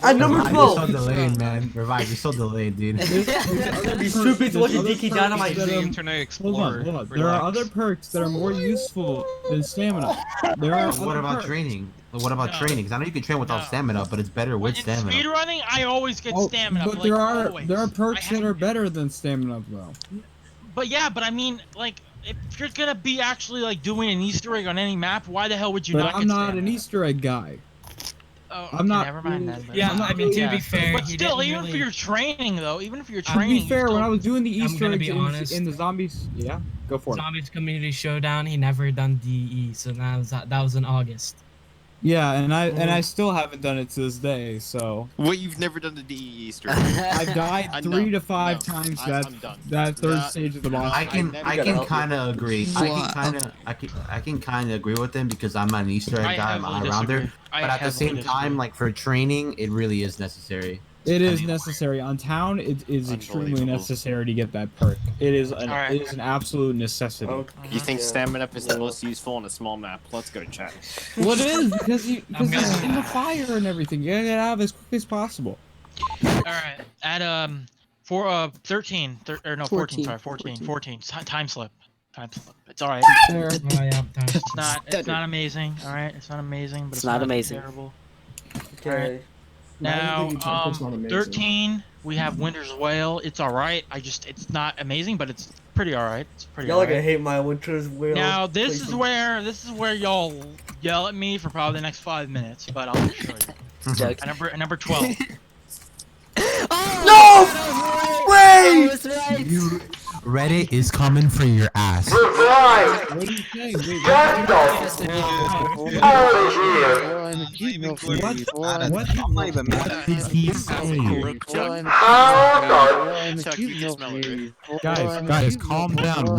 At number Revive, 12. You're so delayed, man. Revive, you're so delayed, dude. Be stupid to watch a Dicky Dynamite The stream. Internet Hold Explorer. on. There are other perks that are more useful than stamina. There are What other about perks. training? What about No. training? Because I know you can train without No. stamina, but it's better with In stamina. speedrunning, I always get stamina. But like, there are always. perks I that have- are better than stamina up though. But yeah, but I mean, like, if you're gonna be actually like doing an Easter egg on any map, why the hell would you But not I'm get not stamina? an Easter egg guy. Oh, I'm okay, not- Never mind then. Yeah, I'm not I mean, to really- be fair, But he still, didn't even really... for your training though, even for your To training. be fair, you when I still- was doing the Easter gonna eggs be honest. in the zombies, yeah, go for it. Zombies Community Showdown, he never done DE, so that was in August. Yeah, and I still haven't done it to this day. So What, you've never done the DE Easter? I've died I 3 know, to 5 no, times I'm done. that third That- stage of the boss. I can never- kind of agree. I can kind of agree with him because I'm not an Easter egg I guy. I'm heavily around there. disagree. I But at the heavily same time, disagree. like for training, it really is necessary. It is necessary on town. It is extremely Unbelievable. necessary to get that perk. It is Alright. it is an absolute necessity. Okay. You think stamina up is the most useful on a small map? Let's go, chat. Well, it is because it's in the gonna- fire and everything. You gotta get out of it as quick as possible. All right, at 13, or no 14, 14, sorry 14, time slip. It's all right. There. Oh, yeah, time. It's not amazing. All right, it's not amazing, but It's not amazing. Terrible. Okay. Now, It's not amazing. 13, we have Winter's Wail. It's all right. It's not amazing, but it's pretty all right. It's pretty Y'all all are gonna right. hate my Winter's Wail. Now this is where y'all yell at me for probably the next 5 minutes, but I'll show you. Jug. At number 12. No! Wait! was right. Reddit is coming for your ass. What are you saying? Wait, What is he saying? Chuck, you can smell it, right? Guys, calm down. What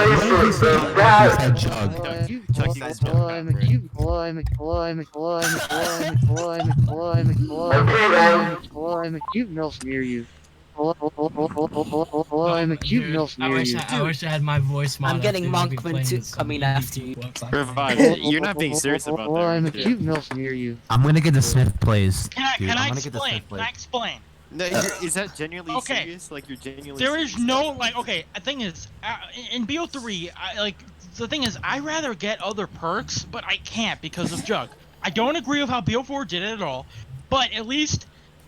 did he say? He said Jug. Chuck, you can smell it, right? I wish I had my voice mod. I'm getting up, dude. I'd be Monkman playing too some coming after you. clips on Revive, you're not being serious about that. I'm gonna get the Smith plays. Can I, Dude, can I I'm gonna get the explain? Smith Can I plays. explain? No, is that genuinely Okay. serious? Like you're genuinely There is serious? no like. Okay, the thing is, in BO3, the thing is, I rather get other perks, but I can't because of Jug. I don't agree with how BO4 did it at all, but at least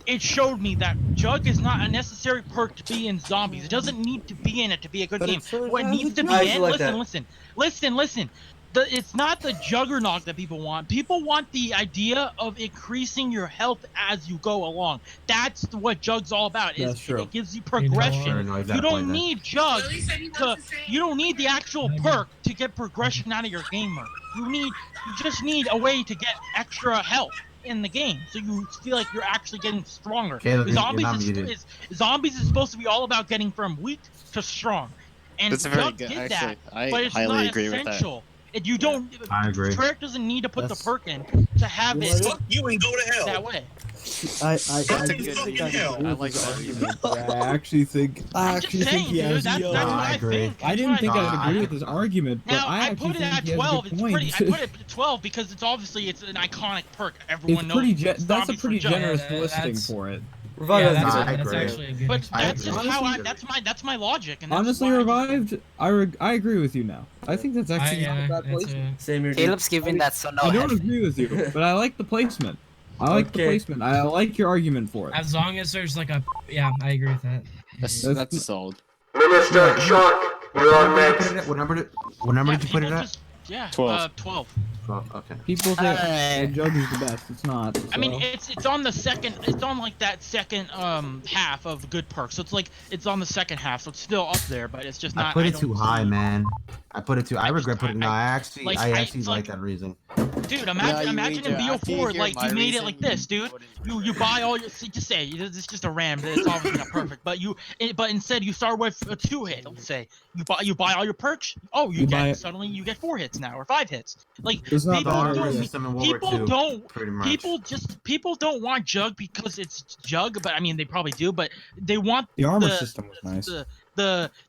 it showed me that Jug is not a necessary perk to be in Zombies. It doesn't need to be in it to be a good game. What needs to be in, listen. It's not the Juggernog that people want. People want the idea of increasing your health as you go along. That's what Jug's all about. It gives you progression. You don't need Jug you don't need the actual perk to get progression out of your gamer. You just need a way to get extra health in the game, so you feel like you're actually getting stronger. Zombies is supposed to be all about getting from weak to strong, and Jug did that, but it's not essential. You don't. I agree. Treyarch doesn't need to put the perk in to have it. Fuck you and go to hell. That way. I like that argument. I actually think he has. I didn't think I'd agree with his argument, but now, I put it at 12. I put it at 12 because it's an iconic perk. Everyone knows. That's a pretty generous listing for it. Revived, that's actually a good. But that's just how that's my logic. And that's honestly, Revived, I agree with you now. I think that's actually not a bad placement. Same here. Caleb's giving that so no. I don't agree with you, but I like the placement. I like the placement. I like your argument for it. As long as there's like a I agree with that. That's sold. Minister Shark, you're on next. What number did you put it at? 12. 12. Okay. People say Jug is the best. It's not. So. I mean, it's on the second. It's on like that second half of good perks. So it's like it's on the second half. So it's still up there, but it's just not. I put it too high, man. I put it too. I regret putting. No, I actually like that reason. Dude, imagine in BO4, like you made it like this, dude. You buy all your. Just say it's just a ram. It's obviously not perfect, but instead you start with a 2-hit. Let's say you buy all your perks. Oh, suddenly you get 4 hits now or 5 hits. Like people don't want Jug because it's Jug, but I mean they probably do, but they want the armor system was nice.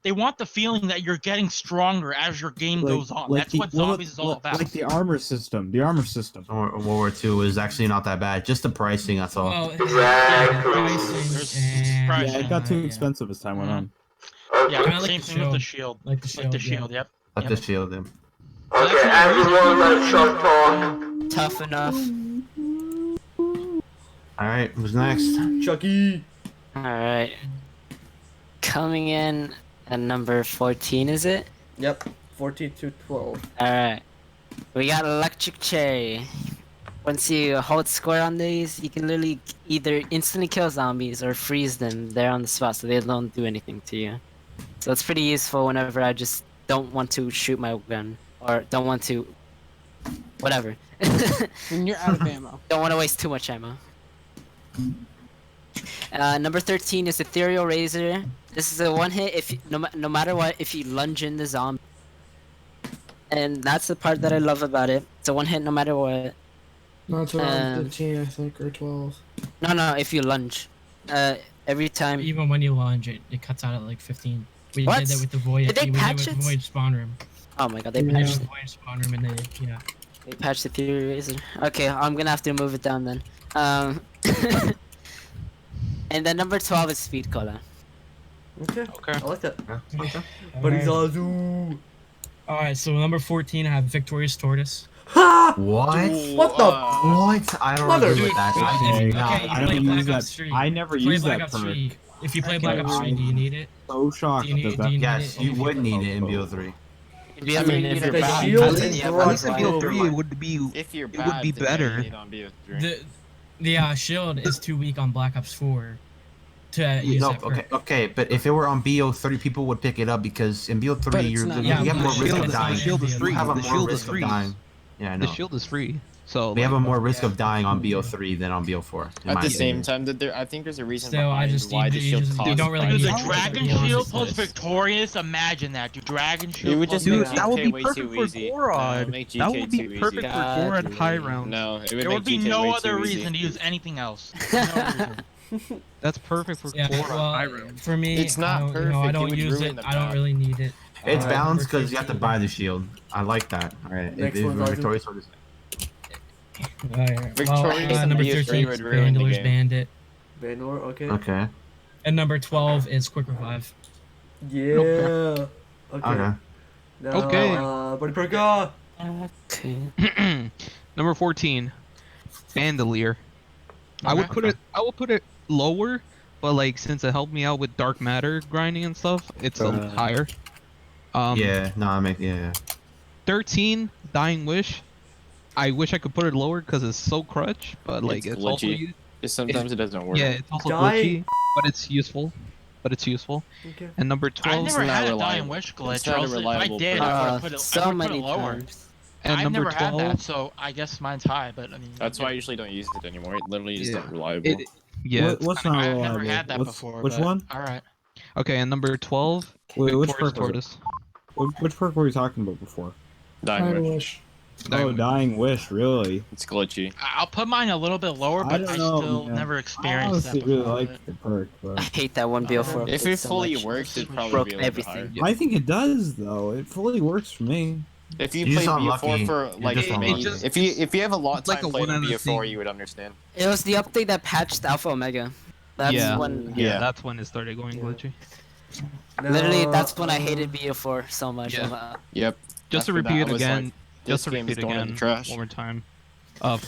They want the feeling that you're getting stronger as your game goes on. That's what Zombies is all about. Like the armor system. The armor system. World War II is actually not that bad. Just the pricing, that's all. Well, yeah, it got too expensive as time went on. Yeah, same thing with the shield. Like the shield, yep. Like the shield, yeah. Okay, everyone let Shark talk. Tough enough. Alright, who's next? Chucky. Alright. Coming in at number 14, is it? Yep. 14 to 12. Alright. We got Electric Cherry. Once you hold square on these, you can literally either instantly kill zombies or freeze them there on the spot so they don't do anything to you. So it's pretty useful whenever I just don't want to shoot my gun. Or don't want to... whatever. When you're out of ammo. Don't want to waste too much ammo. Number 13 is Ethereal Razor. This is a one-hit if no matter what, if you lunge in the zombie. And that's the part that I love about it. It's a one-hit no matter what. No, it's around 15, I think, or 12. No, if you lunge. Every time... Even when you lunge, it cuts out at like 15. We What? did that with the Void. Did they patch it? With Void spawn room. Oh my god, they They patched did it. Void spawn room and They patched the Ethereal Razor. Okay, I'm gonna have to move it down then. And then number 12 is Speed Cola. Okay. I like that. Okay. Buddy Zazu. Alright, so number 14 I have Victorious Tortoise. Ha! What? What the? What? I don't agree with that. I don't use that. I never use that perk. If you play Black Ops 3, do you need it? So shocked. Yes, you would need it in BO3. I mean, if you're the bad, shield then is you have broad. a At least in BO3 it would be better. The shield is too weak on Black Ops 4 to use that perk. Okay, but if it were on BO3, people would pick it up because in BO3 you have more risk of dying. The shield is free. You have a The more shield is risk of free. dying. Yeah, I know. The shield is free. So we have a more risk of dying on BO3 than on BO4. At the same time, I think there's a reason Still, behind why the shield costs. Dude, the Dragon Shield plus Victorious, imagine that, dude. Dragon Shield. It would just Dude, make that would GK be way perfect too for easy. Gorod. Make That GK would be too perfect easy. for Gorod high round. No, it would There make would be GK no way other too reason easy. to use anything else. No reason. That's perfect for Gorod high round. For me, It's not perfect. I It don't would use ruin it. the I don't map. really need it. It's balanced because you have to buy the shield. I like that. Alright, Next one, Zazu. Victorious Sword is Victorious and number BO3 13 would is ruin the Bandolier's game. Bandit. Bandor, okay. okay. And number 12 is Quick Revive. Yeah. Okay. Okay. Now, Okay. Buddy Perka. Okay. Number 14, Bandolier. I will put it lower, but like since it helped me out with dark matter grinding and stuff, it's higher. Yeah, no, I make 13 Dying Wish. I wish I could put it lower because it's so crutch, but like it's also glitchy. Sometimes it doesn't work. Yeah, it's also glitchy, but it's useful. Okay. And number I 12 never is had a reliable. Dying Wish glitch. It's not Or a else if I reliable did, perk. I would put it, So I would put many it lower. times. And I've number never 12, had that, so I guess mine's high. But I mean, That's why I usually don't use it anymore. It literally is not reliable. yeah. What's not I've reliable? never had that before. Which but, one? All right. Okay, and number 12, Wait, which Victorious perk was it? Tortoise. Which perk were we talking about before? Dying Wish. Oh, Dying Wish, really? It's glitchy. I'll put mine a little bit lower, but I, still never I experienced that honestly really before. like the perk, I but hate that one BO4. If it fully worked, it'd probably broke be a little bit everything. higher. I think it does though. It fully works for me. If you You're play just BO4 unlucky. for You're like just maybe, unlucky. if you have a lot of like time a playing one on out of BO4, thing. you would understand. It was the update that patched Alpha Omega. That's when. Yeah, that's when it started going glitchy. Literally, that's when I hated BO4 so much. Yeah. Yep. Just to After that, repeat I it was again, like, just to this game's repeat going in again the trash. one more time.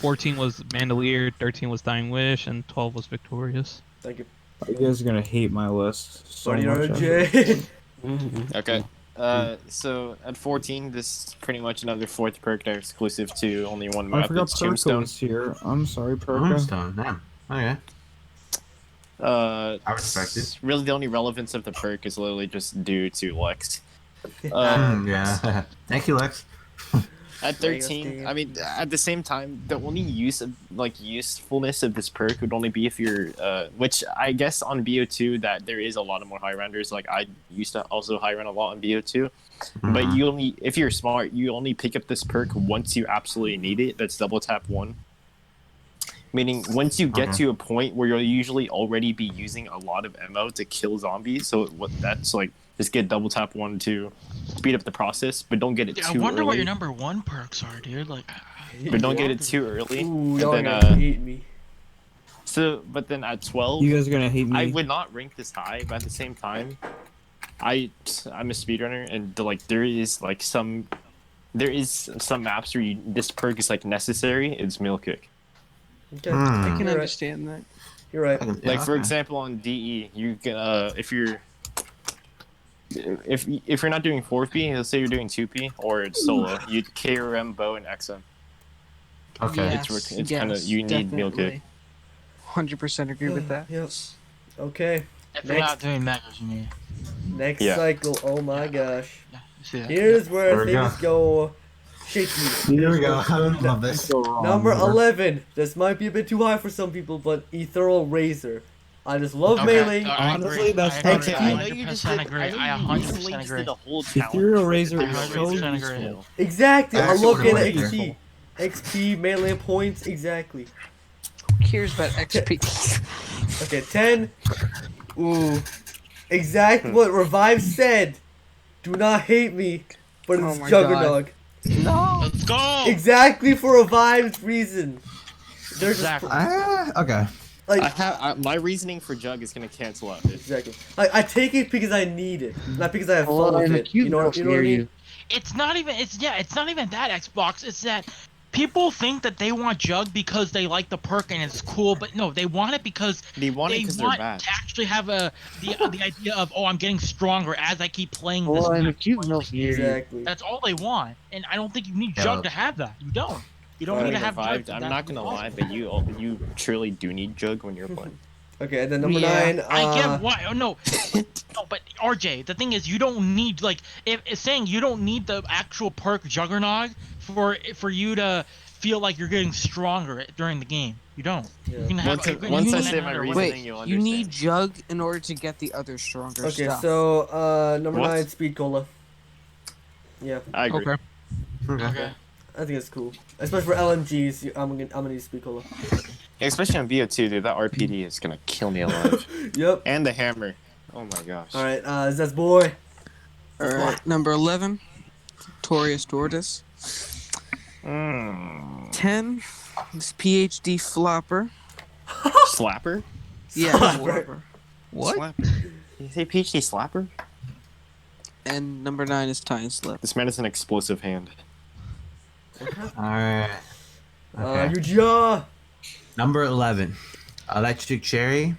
14 was Bandolier, 13 was Dying Wish, and 12 was Victorious. Thank you. You guys are gonna hate my list so Buddy much. RJ. Okay. So at 14, this is pretty much another fourth perk that's exclusive to only one I map. forgot It's Perka Tombstone. was here. I'm sorry, Perka. Tombstone, damn. Okay. I respect it. Really, the only relevance of the perk is literally just due to Lex. Yeah. Thank you, Lex. At 13, I mean, at the same time, the only usefulness of this perk would only be if you're, which I guess on BO2 that there is a lot of more high rounders. Like I used to also high run a lot on BO2, but you only, if you're smart, you only pick up this perk once you absolutely need it. That's double tap 1. Meaning, once you get to a point where you'll usually already be using a lot of ammo to kill zombies, so that's like, just get double tap 1 to speed up the process, but don't get it too early. I wonder what your number 1 perks are, dude. Like, but don't get it too early. Ooh, and y'all then, gonna hate me. So, but then at 12, You guys are gonna hate me. I would not rank this high, but at the same time, I'm a speedrunner, and there is some maps where this perk is like necessary. It's Mule Kick. Okay. I can You're understand that. You're right. Like for example, on DE, you can if you're not doing 4P, let's say you're doing 2P or it's solo, you'd KRM, bow, and XM. Okay. It's kind of you need Mule Kick. 100% agree with that. Yes. Okay. if you're not doing megas, you mean. Next Yeah. cycle. Oh my gosh. See that? Here's where There we things go shaky. Here we go. I love this. Number 11. This might be a bit too high for some people, but Ethereal Razor. I just love melee. Honestly, that's I not agree. bad. I 100% agree. I 100% agree. Ethereal Razor I is so 100% agree. useful. Exactly. I Actually, love getting right XP. here. XP, melee points, exactly. Who cares about XP? Okay, 10. Ooh. Exactly what Revive said. Do not hate me, but it's Oh my Juggernog. No. Let's go! Exactly for Revive's reason. There's Exactly. Okay. like my reasoning for Jug is gonna cancel out this. exactly. Like I take it because I need it, not because I have Hold fun on, with a it. cute You know girl what I near mean? you. It's not even that Xbox. It's that people think that they want Jug because they like the perk and it's cool, but no, they want it because They want it because they're bad. to actually have the idea of, oh, I'm getting stronger as I keep playing this. Hold on, a map. cute girl near you. Exactly. That's all they want, and I don't think you need Yeah. Jug to have that. You don't. You don't need to have Revived. Jug. I'm not gonna lie, but you truly do need Jug when you're playing. Okay, and then number Yeah. 9. I get why. Oh, no, no, but RJ, the thing is, you don't need if it's saying you don't need the actual perk Juggernog for you to feel like you're getting stronger during the game. You don't. Yeah. You can have, Once I say my reasoning, Wait, you'll you understand. need Jug in order to get the other stronger Okay, stuff. so number What? 9, Speed Cola. Yeah, I agree. Okay. Okay. I think it's cool, especially for LMGs. I'm gonna need Speed Cola. Yeah, especially on BO2, dude. That RPD is gonna kill me alive. Yep. And the hammer. Oh my gosh. All right, Zestboi. Alright, number 11, Victorious Tortoise. 10, this PhD Flopper. Slapper? Yeah, Flopper. What? Slapper. You say PhD Slapper? And number 9 is Timeslip. This man is an explosive hand. Alright. Okay. Yuija. Number 11. Electric Cherry.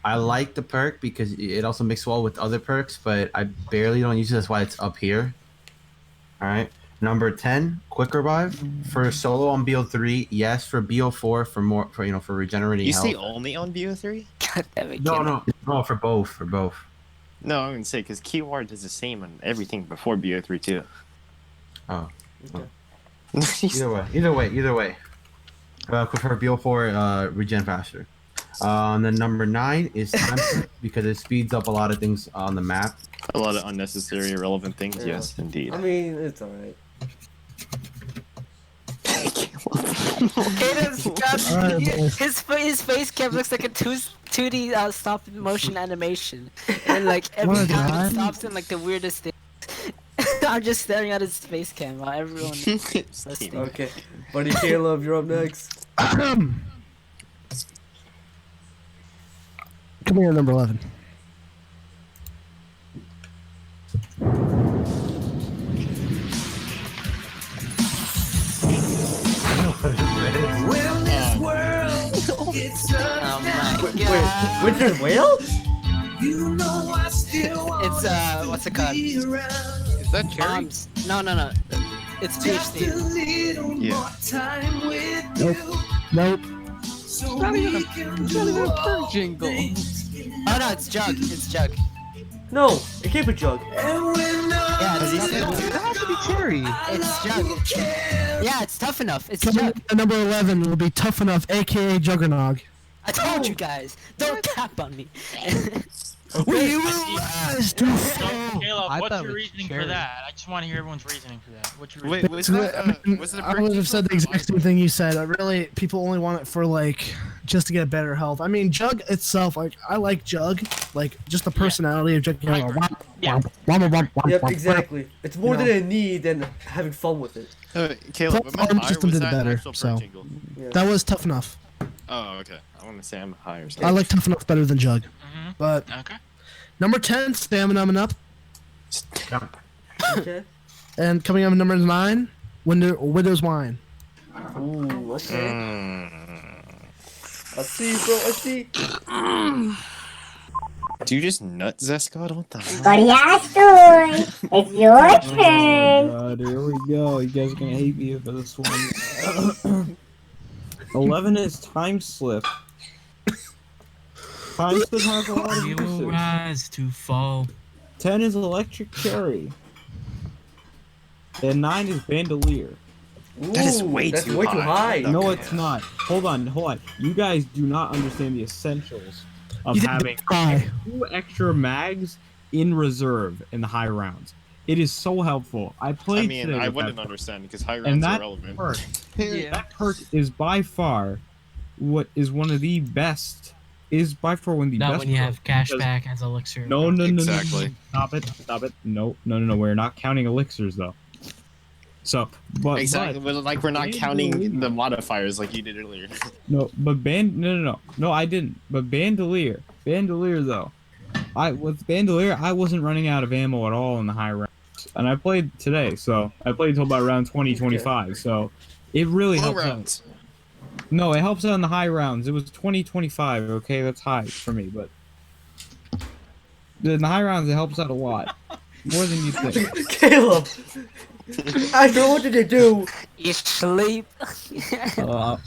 I like the perk because it also mixes well with other perks, but I barely don't use it. That's why it's up here. All right. Number 10, Quick Revive for solo on BO3. Yes, for BO4 for regenerating You health. say only on BO3? No, for both. No, I'm gonna say because keyword does the same on everything before BO3 too. Oh. Either way. For BO4, regen faster. And then number 9 is Timeslip because it speeds up a lot of things on the map. A lot of unnecessary irrelevant things. Yeah. Yes, indeed. I mean, it's alright. His face cam looks like a 2D stop motion animation, and like every time it stops in like the weirdest thing. I'm just staring at his face cam while everyone is listening. Okay, buddy Caleb, you're up next. Come here, number 11. Wait, Winter's Wail? It's what's it called? Is that Cherry? No. It's PhD. Nope. It's not even a bird jingle. Oh no, it's Jug. It's Jug. No, it can't be Jug. Yeah, It has to be Cherry. it's Jug. Yeah, it's tough enough. It's Coming Jug. in at number 11 will be Tough Enough, aka Juggernog. I told you guys. Don't tap on me. We will rise to fall. Caleb, I what's thought it your was reasoning cherry. for that? I just want to hear everyone's reasoning for that. What's your reasoning? Wait, was that was it a I would have said the exact same thing you said. Really, people only want it for like just to get better health. I mean, Jug itself, like I like Jug, like just the personality of Jug. Yeah. Yep, exactly. It's more than a need than having fun with it. Caleb, Plus, am I Arm higher? system Was did that it an better, actual so bird jingle? Yeah. that was Tough Enough. Oh, okay. I want to say I'm higher. I like Tough Enough better than Jug. But Okay. number 10, Stamin up. Okay. And coming up at number 9, Widow's Wine. Ooh, okay. I see, bro. I see. Do you just nut Zestboi? What the hell? Buddy Asteroid, it's your turn. God, here we go. You guys are gonna hate me for this one. 11 is Timeslip. Timeslip has a lot of You will uses. rise to fall. 10 is Electric Cherry. And 9 is Bandolier. That is way That's too way too high. high. No, it's not. Hold on. You guys do not understand the essentials of You think having it's high. 2 extra mags in reserve in the high rounds. It is so helpful. I played I mean, today I with wouldn't that understand because high and rounds are that relevant. perk, that perk is by far what is one of the best. Is by far one of the Not best. when you have perks because- cashback as elixir. No. Exactly. Stop it. No. We're not counting elixirs though. So, but Exactly, but like we're not counting the modifiers like you did earlier. No, but no, I didn't. But Bandolier though, with Bandolier I wasn't running out of ammo at all in the high rounds, and I played today, so I played until about round 20-25. So it really Low helps rounds. out. No, it helps out in the high rounds. It was 20-25. Okay, that's high for me, but in the high rounds it helps out a lot, more than you think. Caleb! After what did you do? You sleep. Alright,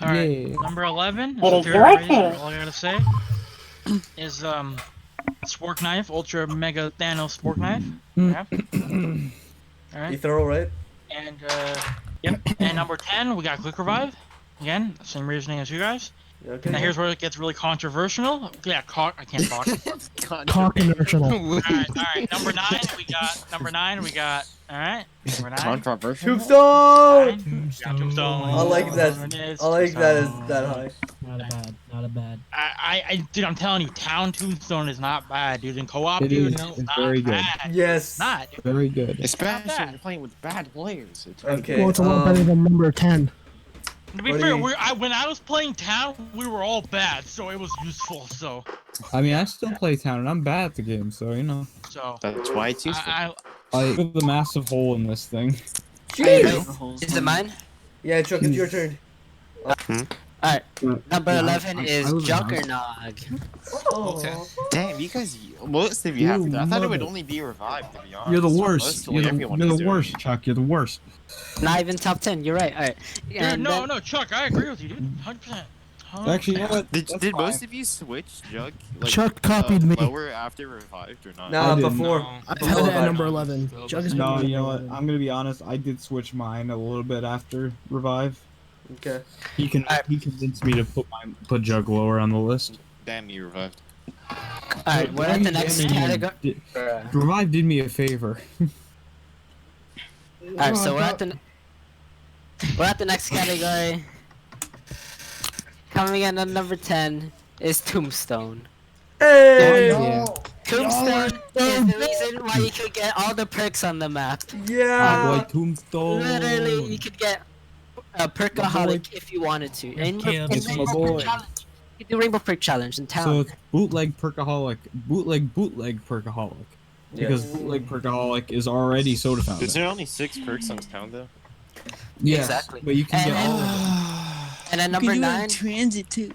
Yeah. number 11 It is Ethereal your Razor, turn. all I gotta say is Spork Knife, Ultra Mega Thanos Spork Knife. Yeah. Alright. Ethereal, right? And yep. And number 10 we got Quick Revive. Again, same reasoning as you guys. Okay. Now here's where it gets really controversial. Yeah, I can't talk. Controversial. Alright, number 9 we got alright. Number 9. Controversial. Tombstone! We got Tombstone. I like that. I like that as that high. Not a bad. Dude, I'm telling you, Town Tombstone is not bad, dude. In co-op, It dude, is. it's It's not very good. bad. Yes. It's not, dude. Very good. Especially when you're playing with bad players. It's really Okay. Well, it's a lot better than number 10. To be fair, when I was playing Town, we were all bad, so it was useful. So I mean, I still play Town, and I'm bad at the game, so you know. That's why it's useful. I put the massive hole in this thing. Jeez! Is it mine? Yeah, Chuck, it's your turn. Alright, number 11 is Juggernog. Okay. Damn, you guys, most of you have that. I thought it would only be revived, to be honest. You're the worst. Mostly everyone is You're the doing worst, Chuck. You're the worst. Not even top 10. You're right. Alright. Dude, no, Chuck, I agree with you, dude. 100%. Actually, you know what? Did most of you switch Jug? Like, Chuck copied me. Lower after revived or not? Nah, before. I had it at number 11. Jug is No, number you know what? 11. I'm gonna be honest. I did switch mine a little bit after revive. Okay. He convinced me to put Jug lower on the list. Damn, you revived. Alright, we're at the next category. Revive did me a favor. Alright, so we're at the next category. Coming in at number 10 is Tombstone. Hey! Tombstone is the reason why you could get all the perks on the map. Yeah! Boy, Tombstone. Literally, you could get a Perkaholic if you wanted to. And my boy. you do Rainbow Perk Challenge in town. So it's bootleg Perkaholic, bootleg Perkaholic, because bootleg Perkaholic is already soda fountain. Is there only 6 perks on town though? Yes, Exactly. but you can get all of them. And then number 9. Transit too.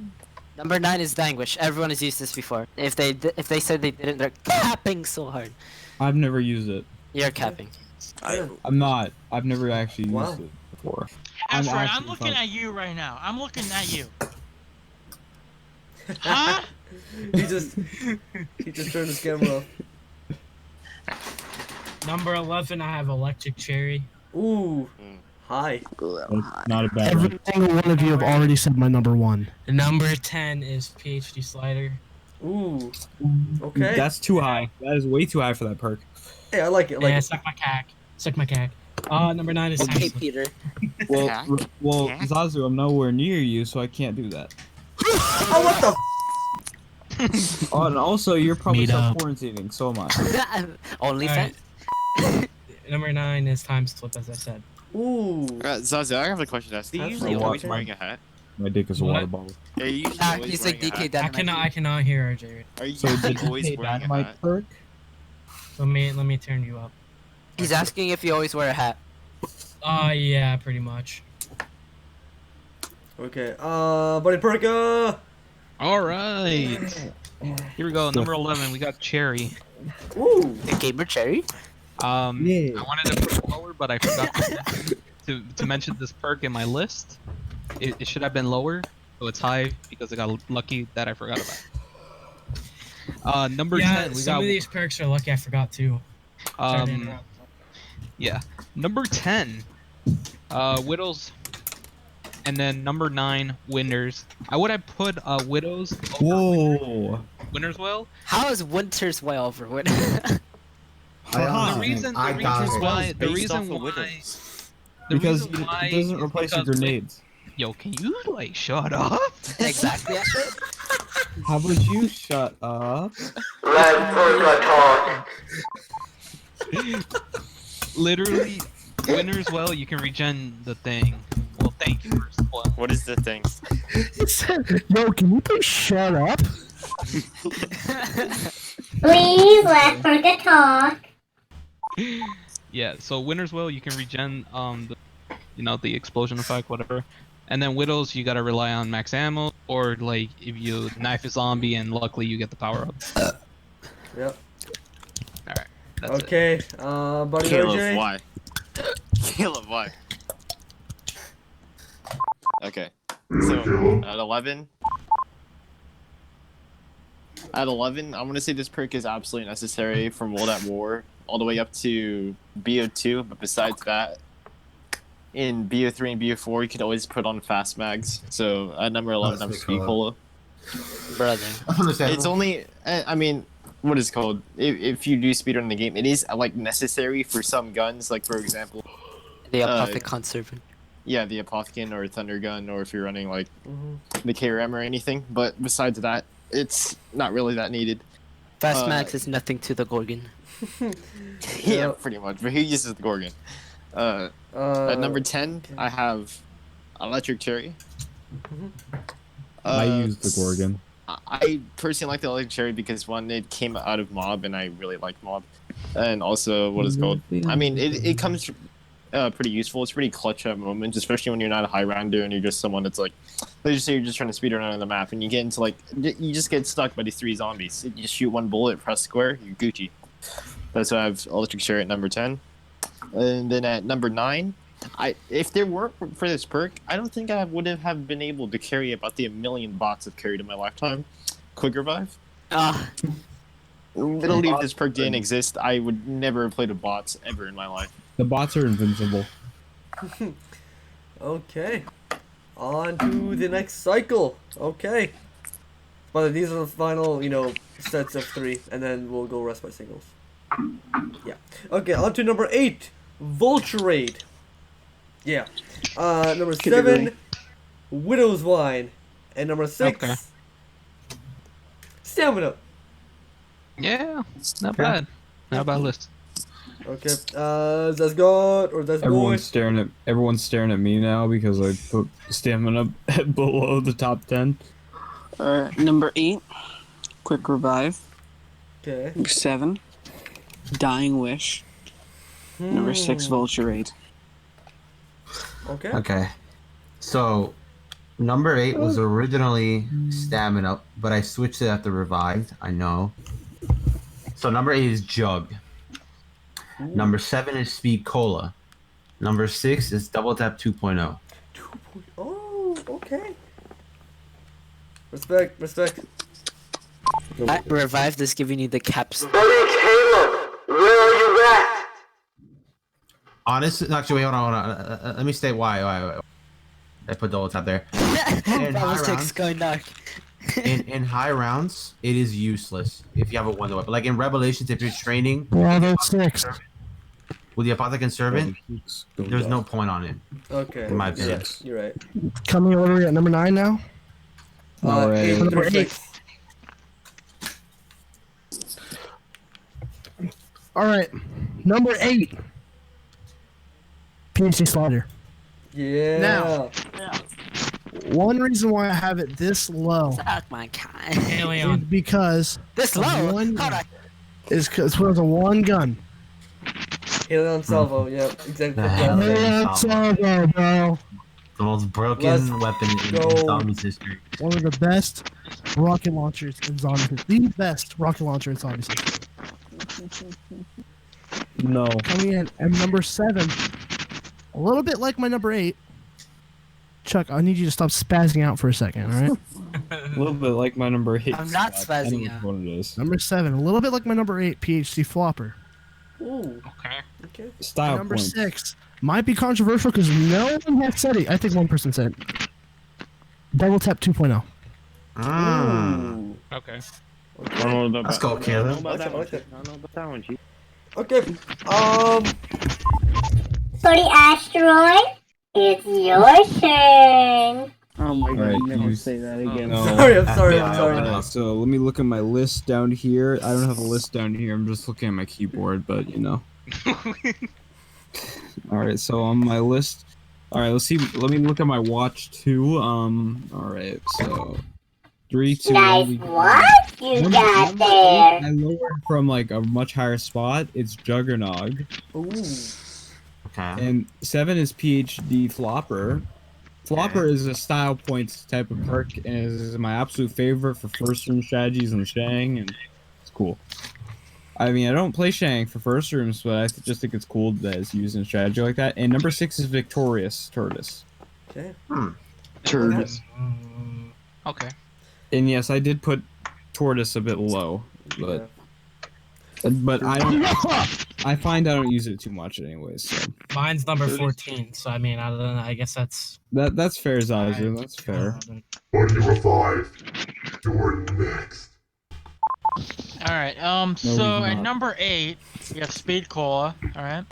Number 9 is Vanquish. Everyone has used this before. If they said they didn't, they're capping so hard. I've never used it. You're capping. I'm not. I've never actually used it before. Asteroid, I'm looking at you right now. I'm looking at you. Huh? he just turned his camera off. Number 11, I have Electric Cherry. Ooh. Hi. Not a bad Every one. single one of you have already said my number 1. Number 10 is PhD Slider. Ooh. Okay. That's too high. That is way too high for that perk. Hey, I like it. Yeah, suck my cack. Suck my cack. Number 9 is Okay, Timeslip. Peter. Well, Zazu, I'm nowhere near you, so I can't do that. Oh, what the Oh, and also, you're probably Meet up. self-quarantining, so am I. OnlyFans. Number 9 is Timeslip, as I said. Ooh. Zazu, I have a question to ask. Do you usually always wearing a hat? My dick is a water bottle. Are you usually Nah, always he's like wearing a DK hat? Dynamite. I cannot hear her, Jared. Are you So did you always pay wearing a Dynamite hat? perk? Let me turn you up. He's asking if you always wear a hat. Yeah, pretty much. Okay. Buddy Perka. All right. Here we go. Number 11, we got Cherry. Ooh. The Gamer Cherry. I wanted to put it lower, but I forgot to mention this perk in my list. It should have been lower, so it's high because I got lucky that I forgot about. Number 10, we some got. of these perks are lucky I forgot too. Yeah. Number 10, Widows. And then number 9, Winters. I would have put Widows over Whoa. Winters Wail. How is Winter's way over Winter? The reason why Because it doesn't replace your grenades. Yo, can you like shut up? Exactly. How about you shut up? Let Perka talk. Literally, Winners Well, you can regen the thing. Well, thank you first of all. What is the thing? Yo, can you please shut up? Please let Perka talk. Yeah, so Winners Well, you can regen the explosion effect, whatever. And then Widows, you gotta rely on max ammo, or like if you knife a zombie and luckily you get the power up. Yep. Alright, that's okay, buddy Caleb, RJ. why? Caleb, why? Okay, so at 11, I'm gonna say this perk is absolutely necessary from World at War all the way up to BO2, but besides that, in BO3 and BO4, you can always put on fast mags. So at number 11, I'm Speed Cola. Brother. It's only, I mean, what is it called? If you do speedrun the game, it is like necessary for some guns, like for example, the Apothicon servant. Yeah, the Apothicon or Thunder Gun, or if you're running like the KRM or anything. But besides that, it's not really that needed. Fast max is nothing to the Gorgon. Yeah, pretty much. But who uses the Gorgon? At number 10, I have Electric Cherry. I use the Gorgon. I personally like the Electric Cherry because one, it came out of Mob, and I really like Mob. And also, what is it called? I mean, it comes pretty useful. It's pretty clutch at moments, especially when you're not a high rounder and you're just someone that's like, let's just say you're just trying to speed around the map and you get into like, you just get stuck by these 3 zombies. You just shoot 1 bullet, press square, you're Gucci. That's why I have Electric Share at number 10. And then at number 9, if there weren't for this perk, I don't think I would have been able to carry about the 1 million bots I've carried in my lifetime. Quick Revive. Literally, if this perk didn't exist, I would never have played with bots ever in my life. The bots are invincible. Okay. On to the next cycle. Okay. But these are the final, sets of 3, and then we'll go rest by singles. Yeah. Okay, on to number 8. Vulture Raid. Yeah. Number 7. Widow's Wine. And number 6. Stamina. Yeah, it's not bad. Not a bad list. Okay, Zestboi or Zestboi. Everyone's staring at me now because I put stamina below the top 10. Number 8, Quick Revive. Okay. Number 7, Dying Wish. Number 6, Vulture Raid. Okay. Okay. So, number 8 was originally Stamina, but I switched it after Revived. I know. So number 8 is Jug. Number 7 is Speed Cola. Number 6 is Double Tap 2.0. Oh, okay. Respect. Revived is giving you the caps. Buddy Caleb, where are you at? Honestly, actually, wait, hold on. Let me state why. I put Double Tap there. Going dark. In high rounds, it is useless if you have a wonder weapon. Like in Revelations, if you're training Level 6 with the Apothecary Servant, there's no point on it. Okay. In my opinion. Yes, you're right. Coming over at number 9 now. Number 8. All right, number 8. PhD Slaughter. Yeah. Now, one reason why I have it this low is because this low is because it was a 1 gun. Helion Salvo, yeah, exactly. Helion Salvo, bro. The most broken weapon in Zombies history. One of the best rocket launchers in Zombies history. The best rocket launcher in Zombies history. No. Coming in at number 7. A little bit like my number 8. Chuck, I need you to stop spazzing out for a second, alright? A little bit like my number 8. I'm not spazzing out. What it is. Number 7. A little bit like my number 8, PhD Flopper. Ooh. Okay. Style number points. 6 might be controversial because no one has said it. I think one person said it. Double Tap 2.0. Okay. Let's go, Caleb. I don't know about that one, Chief. Okay. For the asteroid, it's your turn. Oh my god, Alright, never you- say that again. No. I'm sorry. So let me look at my list down here. I don't have a list down here. I'm just looking at my keyboard, but Alright, so on my list. Alright, let's see. Let me look at my watch too. Alright, so 3, 2, Nice what you got there. I lowered from like a much higher spot. It's Juggernog. Ooh. Okay. And 7 is PhD Flopper. Flopper is a style points type of perk, and is my absolute favorite for first room strategies and Shang, and it's cool. I mean, I don't play Shang for first rooms, but I just think it's cool that it's used in strategy like that. And number 6 is Victorious Tortoise. Okay. Tortoise. Okay. And yes, I did put Tortoise a bit low, but I don't. I find I don't use it too much anyways. So. Mine's number 14, so I mean, I don't know. I guess that's That's fair, Zazu. That's fair. Buddy revived. You're next. Alright, so at number 8, we have Speed Cola, alright?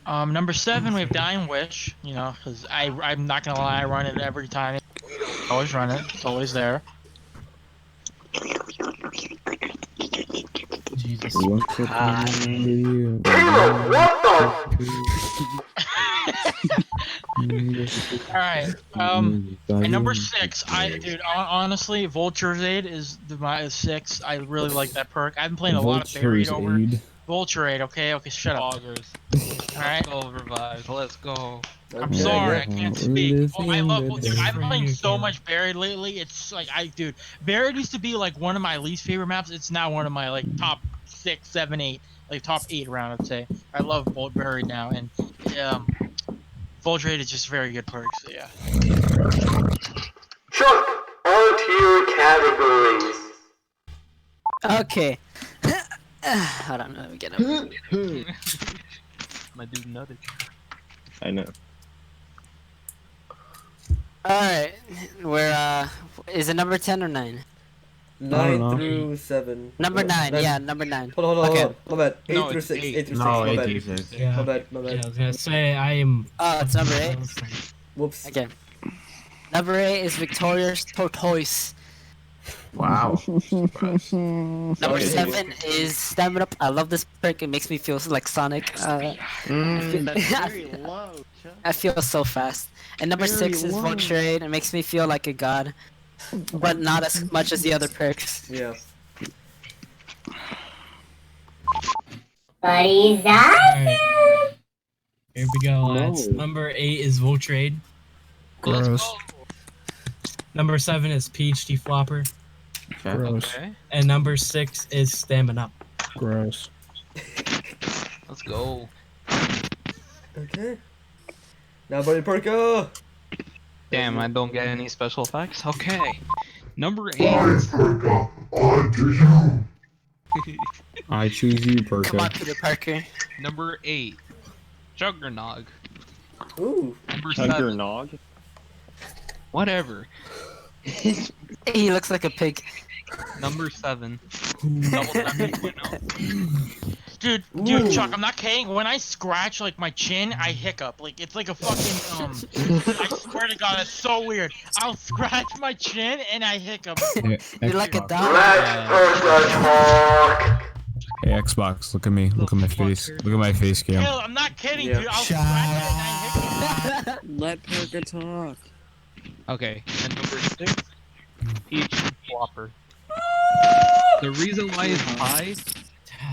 Number 7, we have Dying Wish, because I'm not gonna lie, I run it every time. Always run it, it's always there. Jesus. Alright, and number 6, honestly, Vulture's Aid is my 6. I really like that perk. I've been playing a lot of Buried over. Vulture Aid, okay, shut up. Alright. Let's go, Revive. Let's go. I'm sorry, I can't speak. Oh, I love. Well, dude, I'm playing so much Buried lately. It's like dude, Buried used to be like one of my least favorite maps. It's now one of my like top 6, 7, 8, like top 8 around. I'd say. I love Buried now, and Vulture is just very good perks. So yeah. Chuck, onto your categories. Okay. Hold on, let me get up. My dude nutted. I know. Alright, we're is it number 10 or 9? 9 through 7. Number 9, yeah, number 9. Hold on, okay. hold on. My bad. 8 No, through it's 6. 8. 8 through 6. No, My 8 bad. through 6. Yeah. My bad. Yeah, I was gonna say I am. Oh, it's number 8. Whoops. Okay. Number 8 is Victorious Tortoise. Wow. Number 7 is Stamin Up. I love this perk. It makes me feel like Sonic. That's very low. Chuck. I feel so fast. And number 6 is Vulture. It makes me feel like a god, but not as much as the other perks. Yeah. Buddy Zazu! Here we go, lads. Number 8 is Vulture. Gross. Number 7 is PhD Flopper. Gross. Okay. And number 6 is Stamin Up. Gross. Let's go. Okay. Now, buddy Perka. Damn, I don't get any special effects. Okay. Number 8. Perka, onto you. I choose you, Come on, Perka. Peter Parker. Number 8. Juggernog. Ooh. Number 7. Juggernog. Whatever. He looks like a pig. Number 7. Double 7.0. Dude, Chuck, I'm not kidding. When I scratch like my chin, I hiccup. Like it's like a fucking I swear to God, it's so weird. I'll scratch my chin and I hiccup. You're like a dog. Let Perka talk. Hey Xbox, look at me. Look at my face. Look at my face cam. Hell, I'm not kidding, Yeah. dude. I'll scratch it and I hiccup. Let Perka talk. Okay, and number 6, Peach Flopper. The reason why it's high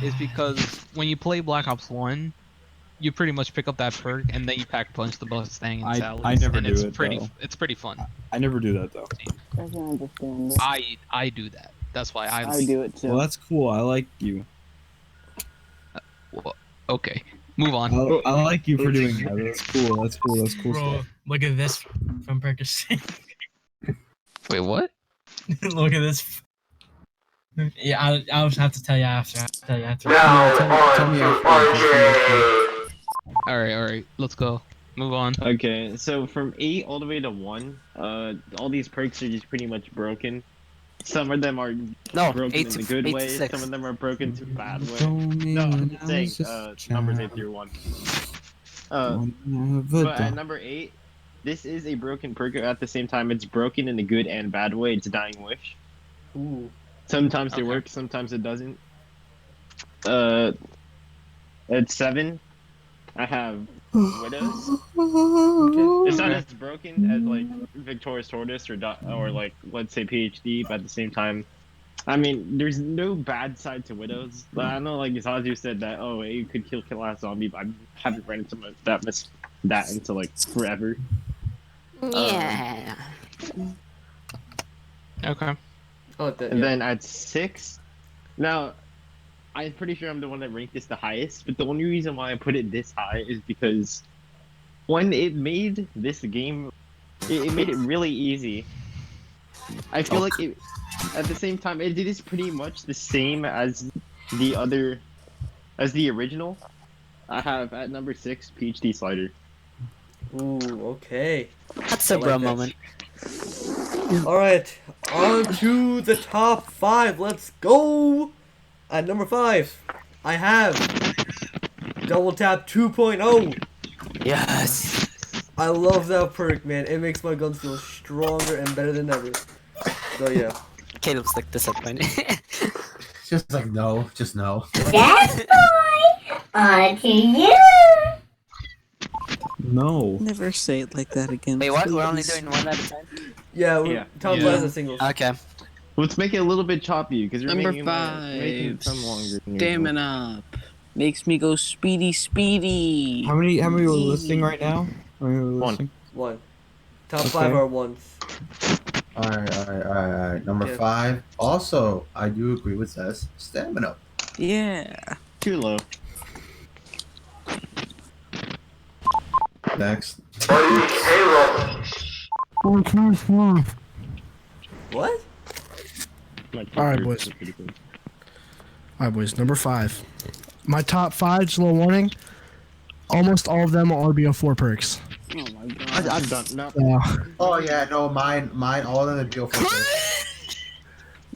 is because when you play Black Ops 1, you pretty much pick up that perk and then you pack punch the Mustang and Sally's. I never and do it's it, pretty though. it's pretty fun. I never do that though. I do that. That's why I do it too. Well, that's cool. I like you. Well, okay, move on. I like you for doing that. That's cool. That's cool. That's cool Bro, stuff. look at this from Percocet. Wait, what? Look at this. Yeah, I'll just have to tell you after. Now, tell me onto after. RJ. Alright, let's go. Move on. Okay, so from 8 all the way to 1, all these perks are just pretty much broken. Some of them are No, broken 8 in to a good 8 to way, 6. some of them are broken to a bad way. No, I'm just saying, numbers 8 through 1. But at number 8, this is a broken perk. At the same time, it's broken in a good and bad way. It's Dying Wish. Ooh. Sometimes it works, sometimes it doesn't. At 7, I have Widows. It's not as broken as like Victorious Tortoise or like let's say PhD, but at the same time, I mean, there's no bad side to Widows. But I know like Zazu said that you could kill last zombie, but I haven't run into that into like forever. Yeah. Okay. I like that, And yeah. then at 6, now I'm pretty sure I'm the one that ranked this the highest, but the only reason why I put it this high is because when it made this game, it made it really easy. I feel like it, at the same time, it is pretty much the same as the original. I have at number 6 PhD Slider. Ooh, okay. That's a bro moment. Alright, on to the top 5. Let's go! At number 5, I have Double Tap 2.0. Yes! I love that perk, man. It makes my guns feel stronger and better than ever. So, yeah. Caleb's like disappointed. Just like no, just no. Zestboi, on to you. No. Never say it like that again. Wait, what? We're only please. doing one at a time? Yeah, Tom Plaza singles. Okay. Let's make it a little bit choppy because we're Number making 5, making some longer. than usual. Stamin Up. Makes me go speedy. How many are we listing right now? How many are we listing? One. Top 5 are ones. Alright. Number Yeah. 5. Also, I do agree with Zest. Stamina. Yeah. Too low. Next. What? Alright, boys. Alright, boys. Number 5. My top 5, just a little warning. Almost all of them are RBO4 perks. Oh my god. I'm done. No. Oh yeah, no, mine, all of them are BO4.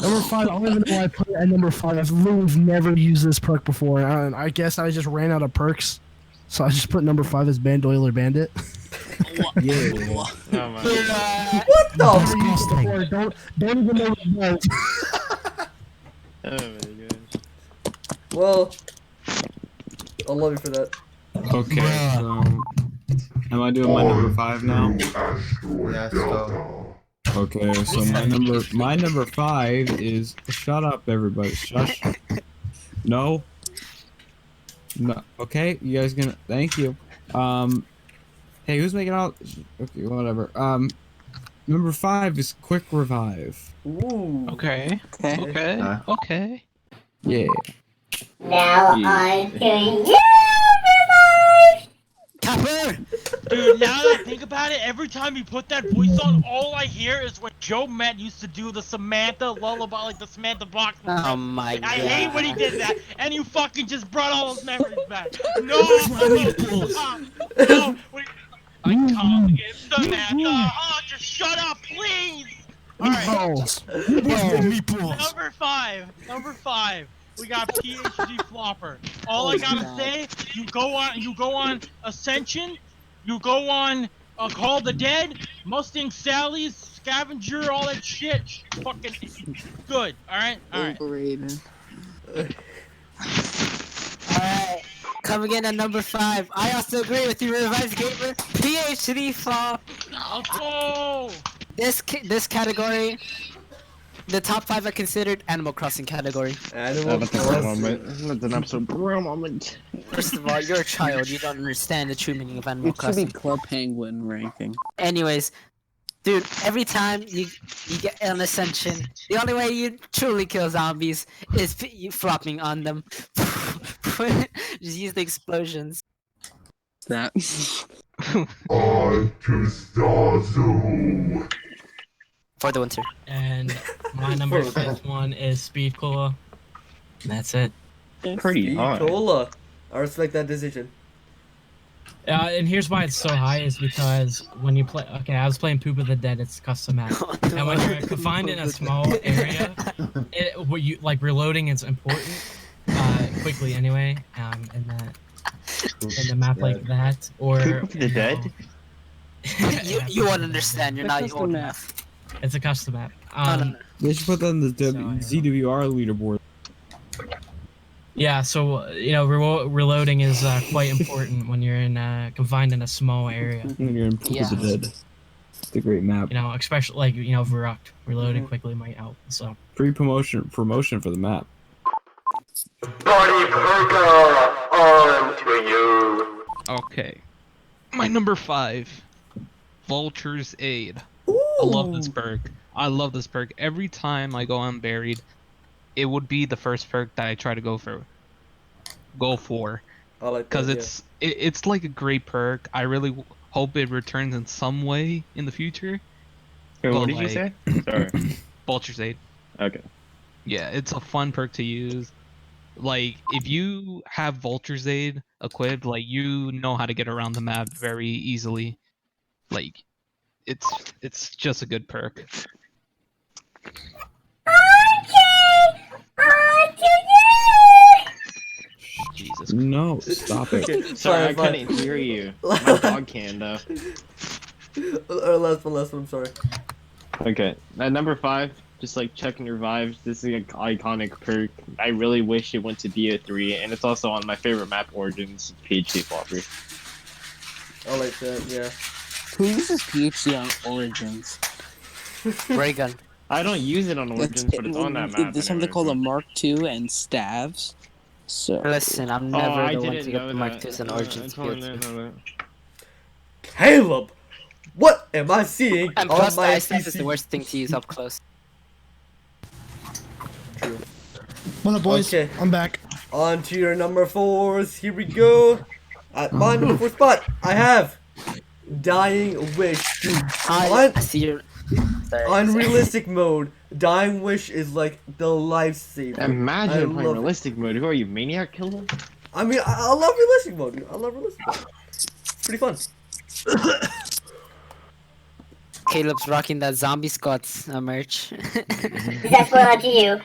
Number 5, I don't even know why I put it at number 5. I've literally never used this perk before. I guess I just ran out of perks. So I just put number 5 as Bandolier Bandit. Yeah. Oh my What the? Don't even know what it was. Oh my god. Well, I'll love you for that. Okay, so am I doing my number 5 now? Yes, go. Okay, so my number 5 is shut up, everybody. Shush. No. Okay, you guys gonna thank you. Hey, who's making out? Okay, whatever. Number 5 is Quick Revive. Ooh. Okay. Okay. Yeah. Now on to you, Capper! Dude, now that I think about it, every time you put that voice on, all I hear is when Joe Matt used to do the Samantha lullaby, like the Samantha box. Oh my god. I hate when he did that, and you fucking just brought all those memories back. No! No! Wait, I come against Samantha. Oh, just shut up, please! Alright. Number 5. We got PhD Flopper. All I gotta say, you go on Ascension, you go on Call the Dead, Mustang Sally's, Scavenger, all that shit. Fucking good. Alright? Overrated. Alright. Coming in at number 5. I also agree with you, Revive Gamer. PhD Flop. Oh! This category, the top 5 are considered Animal Crossing category. Animal Crossing. That's an absolute bro moment. First of all, you're a child. You don't understand the true meaning of Animal It should be Crossing. Club Penguin ranking. Anyways, dude, every time you get an Ascension, the only way you truly kill zombies is you flopping on them. Just use the explosions. That. On to Zazu. For the winter. And my number 5th one is Speed Cola. That's it. Pretty high. Cola. I respect that decision. And here's why it's so high is because when you play, okay, I was playing Poop of the Dead, it's custom map, and when you're confined in a small area, what you like reloading is important, quickly anyway, in the map like that, or Poop of the Dead. You won't understand. You're not old enough. It's a custom map. They should put that on the ZWR leaderboard. Yeah, so reloading is quite important when you're confined in a small area. When you're in Poop of the Dead. It's a great map. Especially like Verruct, reloading quickly might help. So Free promotion for the map. Buddy Perka, on to you. Okay. My number 5, Vulture's Aid. I love this perk. Every time I go unburied, it would be the first perk that I try to go for. I like that, Because it's like a great perk. I really hope it returns in some way in the future. Wait, what did you say? Sorry. Vulture's Aid. Okay. Yeah, it's a fun perk to use. Like, if you have Vulture's Aid equipped, like, you know how to get around the map very easily. Like, it's just a good perk. Jesus. No, stop it. Sorry, I couldn't hear you. My dog can though. Last one, I'm sorry. Okay, at number 5, just like checking revives. This is an iconic perk. I really wish it went to BO3, and it's also on my favorite map, Origins, PhD Flopper. I like that, yeah. Who uses PhD on Origins? Ray gun. I don't use it on Origins, but it's on that map. There's something called a Mark II and staves. So listen, I'm never I the one didn't to get know the Mark that. II and Origins build. Caleb, what am I seeing And on plus, the my ice stuff is the PC? worst thing to use up close. What up, boys? Okay. I'm back. On to your number 4s. Here we go. At my number 4 spot, I have Dying Wish. Dude, I see your. unrealistic mode, Dying Wish is like the lifesaver. Imagine I playing love realistic mode. Who are you, Maniac Killer? I mean, I love realistic mode, dude. I love realistic mode. It's pretty fun. Caleb's rocking that Zombie Squats merch. That's what on to you.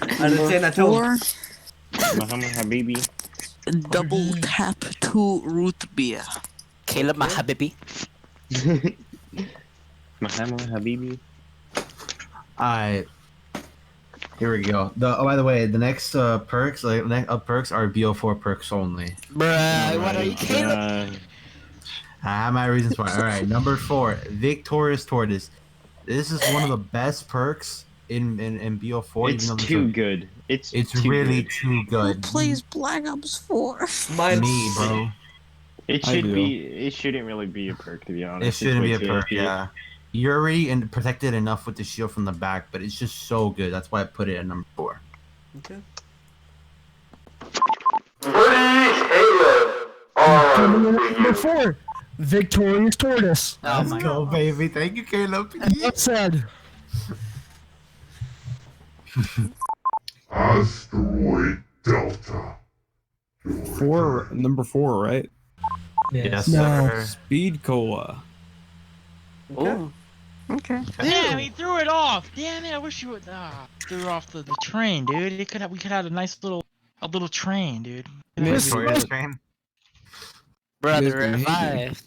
I didn't say that to him. Muhammad Habibi. Double tap 2 root beer. Caleb, my habibi. Muhammad Habibi. Alright. Here we go. By the way, the next perks, perks are BO4 perks only. Bruh, what are you, Caleb? I have my reasons why. Alright, number 4, Victorious Tortoise. This is one of the best perks in BO4. It's too good. It's really too good. Who plays Black Ops 4? Me, bro. It shouldn't really be a perk, to be honest. It shouldn't be a perk, OP. yeah. You're already protected enough with the shield from the back, but it's just so good. That's why I put it at number 4. Okay. Number 4, Victorious Tortoise. Let's go, baby. Thank you, Caleb. That said. Asteroid Delta. Number 4, right? Yes, No. sir. Speed Cola. Oh. Okay. Damn, he threw it off. Damn it! I wish you would threw off the train, dude. We could have a nice little train, dude. Victorious train. Brother, revived.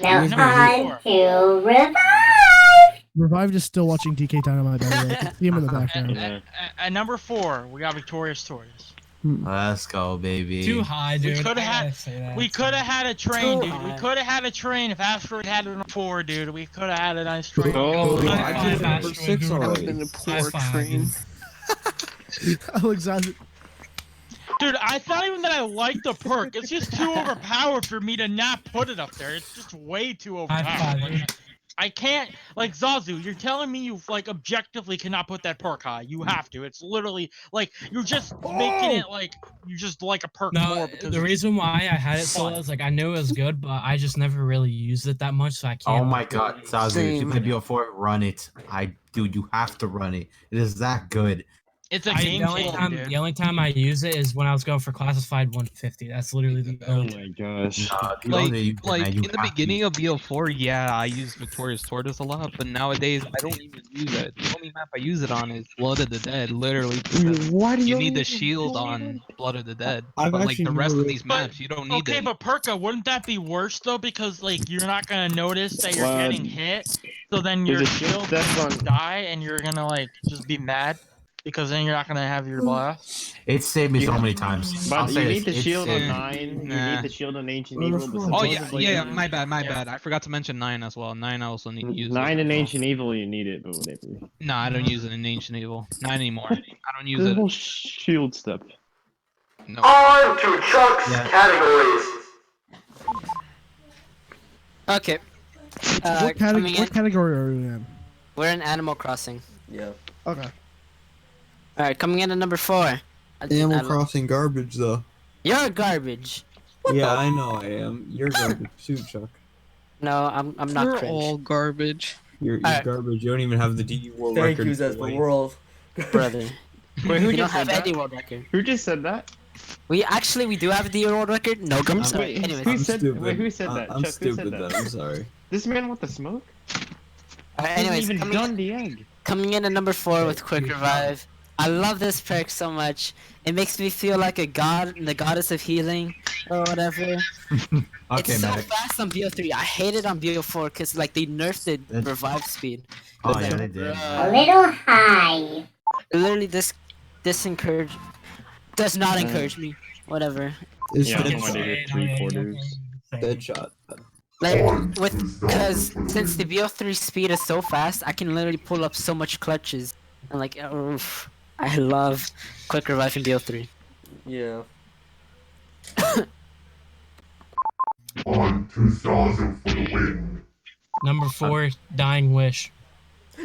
Now Number on 4. to revive. Revived is still watching DK Dynamite, by the way. I can see him in the background. At number 4, we got Victorious Tortoise. Let's go, baby. Too high, dude. We could have had a train, Too dude. We high. could have had a train if Asteroid had it on 4, dude. We could have had a nice train. Oh, High I five, did number Asteroid 6 Dremmurr. already. Been a High poor five, train. Alexander. Dude, it's not even that I like the perk. It's just too overpowered for me to not put it up there. It's just way too overpowered. High five, Like, I can't, like, Zazu, you're telling me you, like, objectively cannot put that perk high. You have to. It's literally, like, you're just making it, like, you just like a perk No, more because the reason why I had it so low is like I knew it was good, but I just never really used it that much, so I can't. Oh my god, Zazu, if you play BO4, run it. Dude, you have to run it. It is that good. it's a game changer, dude. The only time I use it is when I was going for classified 150. That's literally the Oh only. my gosh. You in the have beginning of BO4, yeah, I used Victorious Tortoise a lot, but nowadays I don't even use it. The only map I use it on is Blood of the Dead, literally. Because Why do you need the shield on Blood of the Dead. I've But like actually the rest of never- these maps, you don't need Okay, it. but Perka, wouldn't that be worse though? Because like you're not gonna notice that you're Well, getting hit, so then there's your a shield shield that's gonna on- die, and you're gonna like just be mad because then you're not gonna have your blast. It saved me so many times. I'll But say you this, need the it's shield on saved- 9. You Nah. need the shield on Ancient Evil. But Oh yeah, supposedly- yeah, my bad. I forgot to mention 9 as well. 9 I also need to use. 9 in Ancient Evil, you need it, but whatever. No, I don't use it in Ancient Evil. 9 anymore. I don't use The it. whole shield step. No. On to Chuck's Yeah. categories. Okay. What category are you in? We're in Animal Crossing. Yeah. Okay. Alright, coming in at number 4. Animal Crossing garbage, though. You're garbage. Yeah, I know I am. You're garbage too, Chuck. No, I'm not We're cringe. all garbage. You're Alright. garbage. You don't even have the DE world Thank record. you, Zez, the world. Brother. Wait, who We don't just have said any that? world record. Who just said that? We do have the world record. No, I'm sorry. Wait, Anyways. who I'm said? stupid. Wait, who said that? I'm Chuck, who stupid said that? then. I'm sorry. This man with the smoke? Alright, He hasn't anyways, even coming done in, the egg. coming in at number 4 with Quick Revive. I love this perk so much. It makes me feel like a god, the goddess of healing, or whatever. Okay, It's so medic. fast on BO3. I hate it on BO4 because like they nerfed the revive speed. Oh yeah, they did. A little high. Literally, this does not encourage me. Whatever. It's Yeah, I'm Deadshot. going to hit 3/4. Deadshot. Like because since the BO3 speed is so fast, I can literally pull up so much clutches and like oof. I love quick revive in BO3. Yeah. On to Zazu for the win. Number 4, Dying Wish.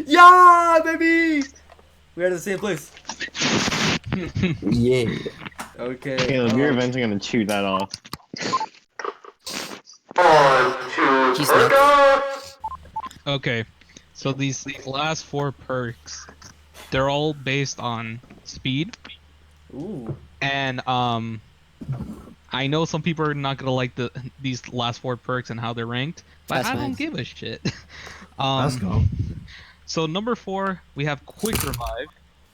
Yeah, baby! We're at the same place. Yeah. Okay. Caleb, you're eventually gonna chew that off. On to Perka. Okay, so these last 4 perks, they're all based on speed. Ooh. And I know some people are not gonna like these last 4 perks and how they're ranked, but That's I don't nice. give a shit. Let's go. So number 4, we have Quick Revive,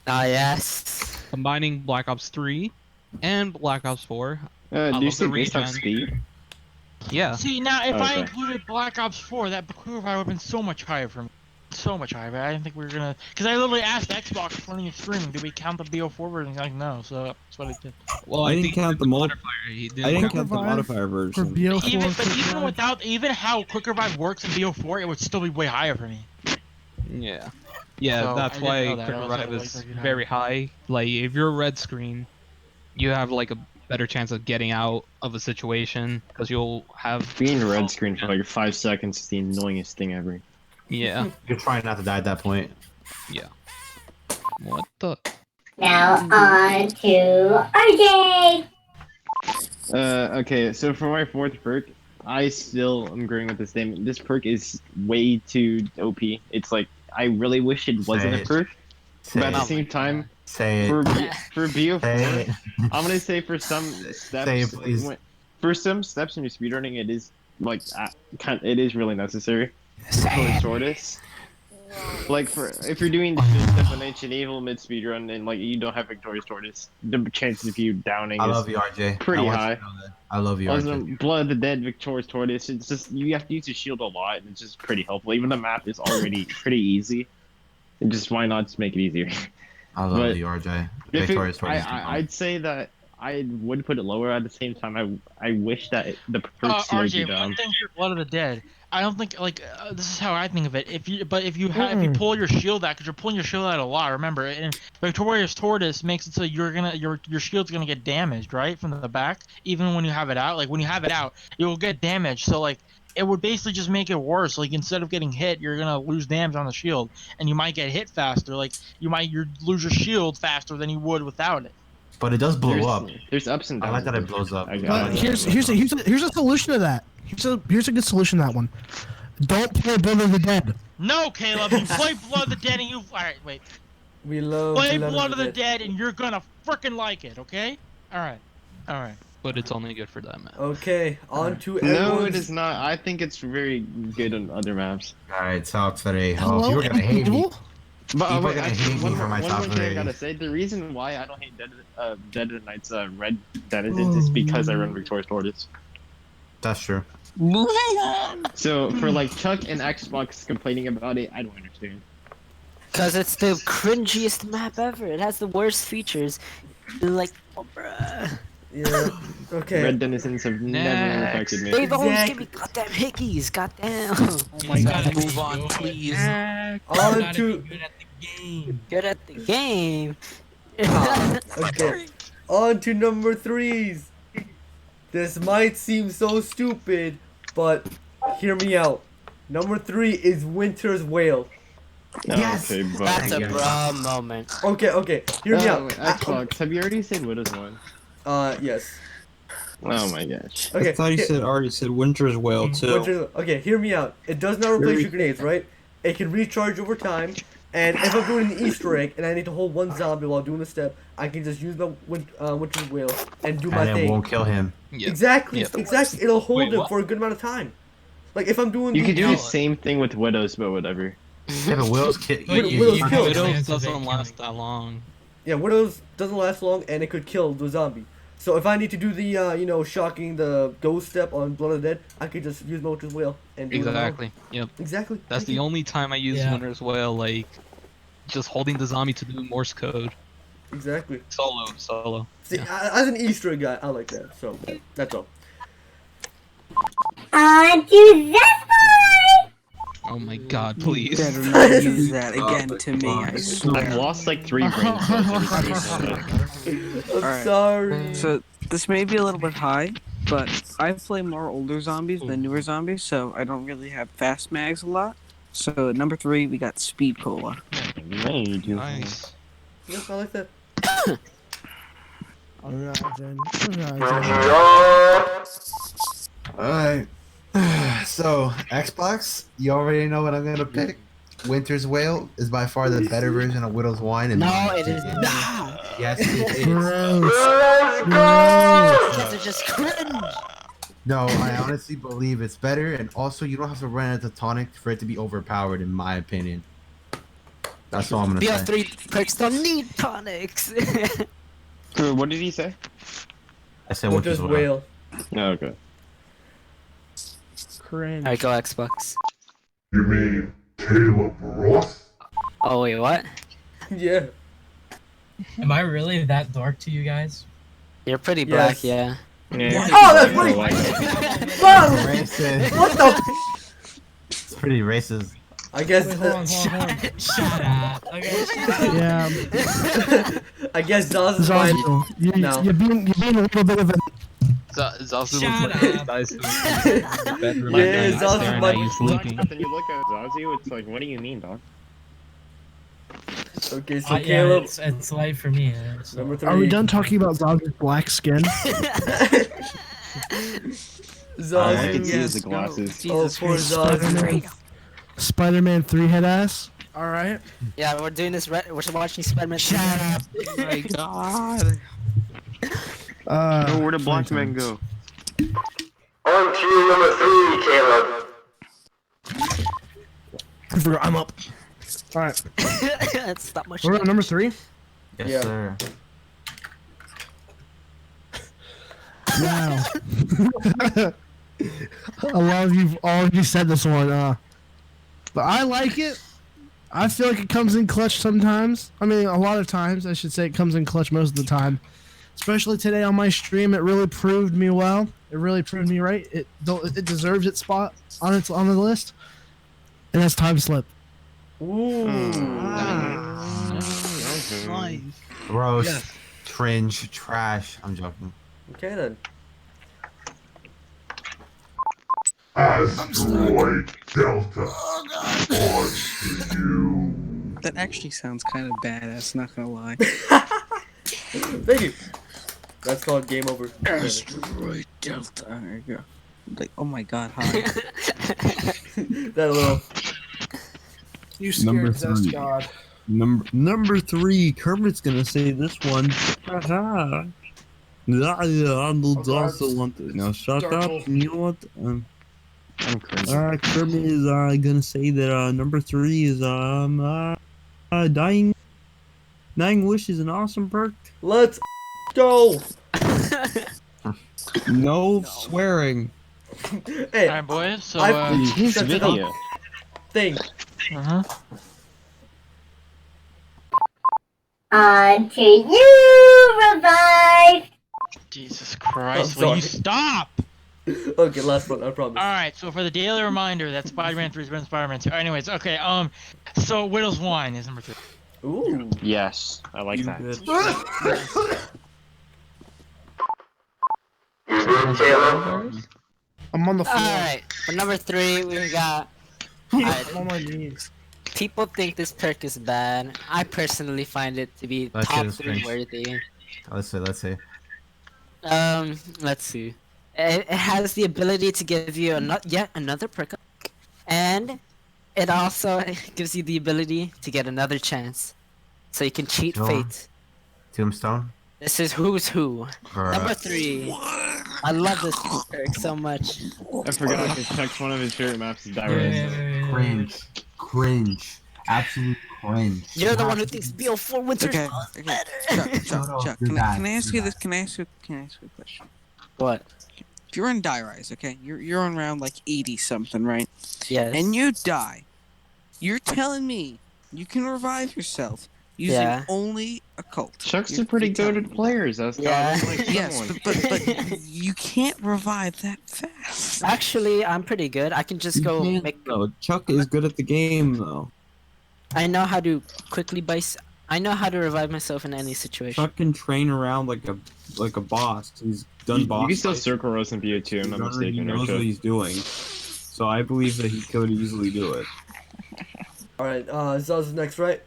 Ah, yes. combining Black Ops 3 and Black Ops 4. Do love you the say based on regen. speed? Yeah. See, now if I Okay. included Black Ops 4, that quick revive would have been so much higher for me. So much higher, but I didn't think we were gonna. Because I literally asked Xbox running a streaming, do we count the BO4 version? He's like, no, so that's what I did. Well, I didn't count the modifier. He I didn't count count the Revive modifier For version. BO4. quick Even revive. without, even how quick revive works in BO4, it would still be way higher for me. Yeah. Yeah, So, I that's didn't why know that. Quick I was Revive like, is like, very high. Like, if you're red screen, you have like a better chance of getting out of a situation because you'll have Being red screen for like 5 seconds is the annoyingest thing ever. Yeah. You're trying not to die at that point. Yeah. What the? Now on to RJ. Okay, so for my 4th perk, I still am agreeing with this statement. This perk is way too OP. It's like, I really wish it wasn't a perk, but at the same time, Say for it. for BO4, Say it. I'm gonna say for some steps, Say it, please. for some steps in your speedrunning, it is like it is really necessary. For shortest, like if you're doing just an Ancient Evil mid speedrun and like you don't have Victorious Tortoise, the chances of you downing I is love you, RJ. pretty I want you high. to know that. I love you, Also, RJ. Blood of the Dead, Victorious Tortoise, it's just, you have to use your shield a lot, and it's just pretty helpful. Even the map is already pretty easy. And just why not just make it easier? I love But you, RJ. If Victorious Tortoise. I'd say that I would put it lower. At the same time, I wish that the perks slowed you RJ, down. one thing for Blood of the Dead, I don't think like this is how I think of it. If you pull your shield out, because you're pulling your shield out a lot. Remember, and Victorious Tortoise makes it so your shield's gonna get damaged, right, from the back. Even when you have it out, like when you have it out, you'll get damaged. So like it would basically just make it worse. Like instead of getting hit, you're gonna lose damage on the shield, and you might get hit faster. Like you lose your shield faster than you would without it. But it does blow up. There's ups and downs. I like that it blows up. Here's a solution to that. Here's a good solution to that one. Don't play Blood of the Dead. No, Caleb, you play Blood of the Dead and you. Alright, wait. We love Play Blood of the Dead and you're gonna frickin' like it, okay? Alright. Alright. But it's only good for that map. Okay, on to No, everyone's... it is not. I think it's very good on other maps. Alright, top 3. Oh, Hello, people are gonna hate me. But People are wait, gonna actually, hate me for my one top more thing I 3. gotta say, the reason why I don't hate Dead of the Night's Red Denizens is because I run Victorious Tortoise. That's true. Moving on. So for like Chuck and Xbox complaining about it, I don't understand. Cause it's the cringiest map ever. It has the worst features. Like, oh, bruh. Yeah. Okay. Red Denizens have never affected me. They've always given me goddamn hickeys. Goddamn. Oh my god, Move on, please. On to... Good at the game. Good at the game. Okay. On to number 3s. This might seem so stupid, but hear me out. Number 3 is Winter's Wail. Yes, Okay, but that's a bra moment. Okay, hear me out. wait, Xbox, have you already said Widow's one? Yes. Oh my gosh. Okay. I thought he already said Winter's Wail too. Okay, hear me out. It does not replace your grenades, right? It can recharge over time, and if I'm doing an Easter egg and I need to hold one zombie while doing a step, I can just use the Winter's Wail and do my And it thing. won't kill him. Yep. Exactly, Yep. exactly. It'll hold Wait, him what? for a good amount of time. Like if I'm doing You the can do the same thing with Widows, but whatever. Yeah, but Will's Widow's kill. Widows doesn't last that long. Yeah, Widows doesn't last long, and it could kill the zombie. So if I need to do the, shocking the ghost step on Blood of the Dead, I could just use Vulture's Wail and do Exactly. it. Yep. Exactly. That's the only time I use Winter's Wail, like just holding the zombie to do Morse code. Exactly. Solo. See, as an Easter egg guy, I like that. So that's all. On to Zestboi! Oh my god, please. Better not use that again to me, I swear. I've lost like 3 brain cells every time I'm sorry. So this may be a little bit high, but I play more older zombies than newer zombies, so I don't really have fast mags a lot. So number 3, we got Speed Cola. Nice. Yes, I like that. Alright. So, Xbox, you already know what I'm gonna pick. Winter's Wail is by far the better version of Widow's Wine. No, it is not. Yes, it is. These are just cringe. No, I honestly believe it's better, and also you don't have to run into tonic for it to be overpowered, in my opinion. That's all I'm gonna say. BO3 perks don't need tonics. What did he say? I said Winter's Wail. Oh, okay. Cringe. Alright, go Xbox. You mean Caleb Ross? Oh wait, what? Yeah. Am I really that dark to you guys? You're pretty black, yeah. Oh, that's pretty. Racist. What the? It's pretty racist. I guess. Wait, hold on. Shut up. Okay, shut up. Yeah. I guess Zaz is fine. No. You're being a little bit of a. Zazu Shut looks like up. nice in the bedroom Yeah, at night, Zazu's staring like- at you sleeping. Then you look at Zazu, it's like, what do you mean, dog? Okay, so Yeah, Caleb. it's light for me. So. Number 3. Are we done talking about Zazu's black skin? Zaz, can see yes. the glasses. Oh, poor Zaz. Spider-Man 3 head ass. All right. Yeah, we're doing this. We're watching Spider-Man. Shut up. Oh my god. Oh, where did Black Man go? On to number 3, Caleb. I forgot. I'm up. All right. That's not much. We're at number 3. Yes, Yeah. sir. Now, a lot of you already said this one, but I like it. I feel like it comes in clutch sometimes. I mean, a lot of times, I should say it comes in clutch most of the time. Especially today on my stream, it really proved me well. It really proved me right. It deserves its spot on the list, and that's Timeslip. Ooh. Nice. Gross. Yeah. Cringe. Trash. I'm joking. Okay then. Asteroid Delta. On to you. That actually sounds kind of badass, not gonna lie. Thank you. That's called game over. Asteroid Delta. There you go. Like, oh my god, hi. That little. You Number scared 3. God. Number 3. Kermit's gonna say this one. Haha. Donald's also wanted. Now shut up. You know what? I'm crazy. Kermit is gonna say that number 3 is dying. Dying Wish is an awesome perk. Let's go. No swearing. Hey, Alright, boys, so, His shut it video. up. Thing. On to you, Revive. Jesus Christ, I'm will you sorry. stop? Okay, last one, I promise. Alright, so for the daily reminder that Spider-Man 3 is better than Spider-Man 2. Anyways, okay, so Widow's Wine is number 3. Ooh. Yes, I like that. I'm on the floor. Alright, for number 3, we got. I'm on my knees. People think this perk is bad. I personally find it to be Let's top get 3 it worthy. Let's see. Let's see. It has the ability to give you yet another perk, and it also gives you the ability to get another chance, so you can cheat Sure. fate. Tombstone. This is who's who. Bruh. Number 3. I love this perk so much. I forgot to check one of his favorite maps is Direct. Cringe. Absolute cringe. You're the one who thinks BO4 Winter's Okay, better. Chuck, can I ask you this? Can I ask you a question? What? If you're in Die Rise, okay, you're on round like 80 something, right? Yes. And you die. You're telling me you can revive yourself using Yeah. only occult. Chuck's a pretty goated player, Zestboi. Yeah. Yes, but you can't revive that fast. Actually, I'm pretty good. I can just go make. No, Chuck is good at the game though. I know how to quickly I know how to revive myself in any situation. Chuck can train around like a boss. He's done boss. You can still fights. circle roast in BO2, I'm not mistaken. He right, knows Chuck? what he's doing. So I believe that he could easily do it. Alright, Zazu's next, right?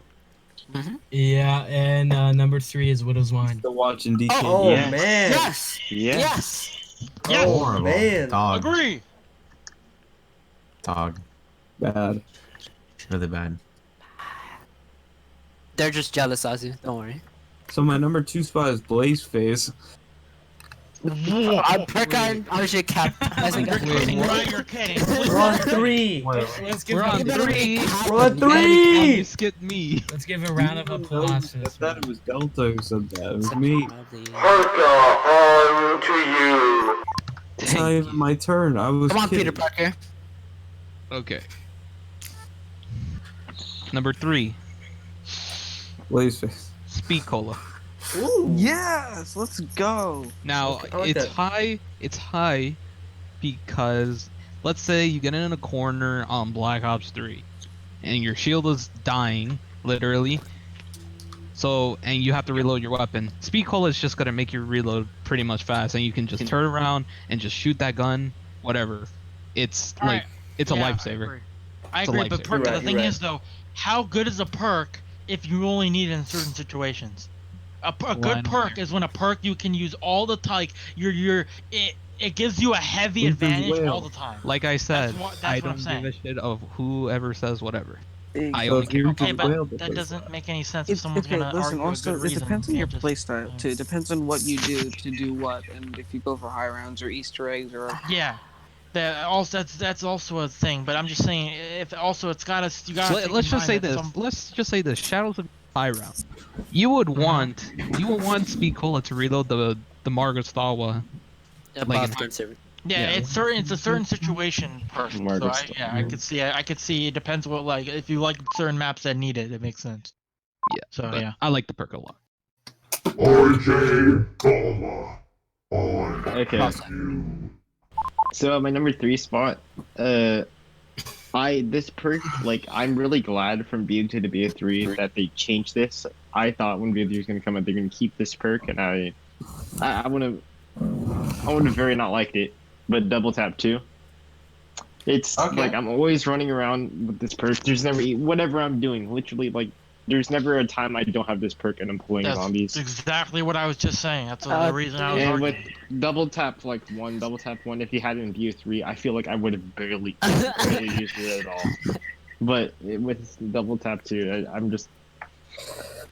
Yeah, and number 3 is Widow's Wine. Still watching DK. Oh, Yes. man. Yes. Yeah. Yes. Oh, Horrible. man. Dog. Agree. Dog. Bad. Really bad. They're just jealous, Zazu. Don't worry. So my number 2 spot is Blaze Phase. I'm Perka and RJ cap. As a Right, you're kidding. We're on 3. Let's give We're on him- 3. We're on 3. You skipped me. Let's give a round of applause for I this. thought it was Delta who said that. It was me. Perka, on to you. It's not even my turn. I was Come on, kidding. Peter Parker. Okay. Number 3, Blaze Phase. Speed Cola. Ooh. Yes, let's go. Now Okay, I like it's that. high. It's high because let's say you get in a corner on Black Ops 3, and your shield is dying, literally. So and you have to reload your weapon. Speed Cola is just gonna make you reload pretty much fast, and you can just turn around and just shoot that gun, whatever. It's All like right. it's a Yeah, lifesaver. I It's a agree, but lifesaver. Perka, You're right, the thing you're is though, how good is a perk if you only need it in certain situations? A I good don't perk is when a perk you can use all the time. It gives you a heavy Who's the advantage whale? all the time. Like I said, that's I what I'm don't saying. give a shit of whoever says whatever. I So only if you care. Okay, the whale but that does doesn't make any sense if It's someone's okay. gonna Listen, argue a also good it reason. depends on You your can't just- playstyle too. It depends on what you do to do what, and if you go for high rounds or Easter eggs or. Yeah, that's also a thing. But I'm just saying, if also it's gotta you gotta. So take let's in just mind say that this. some- Let's just say this. Shadows of high round. You would want Speed Cola to reload the Margaret Thawa. Above in- conservative. Yeah, Yeah. it's a certain situation perk. So Margaret I, yeah, I could see. I could see. It depends what like if you like certain maps that need it. It makes sense. Yeah. So but yeah. I like the perk a lot. RJ Gala, on Okay. you. So at my number 3 spot, this perk, like, I'm really glad from BO2 to BO3 that they changed this. I thought when BO3 was gonna come out, they're gonna keep this perk, and I would have very not liked it. But double tap 2. It's like I'm always running around with this perk. There's never whatever I'm doing, literally like. There's never a time I don't have this perk and I'm pulling That's zombies. exactly what I was just saying. That's the reason I was And arguing. with double tap 1, if you had it in BO3, I feel like I would have barely used it at all. But with double tap 2, I'm just.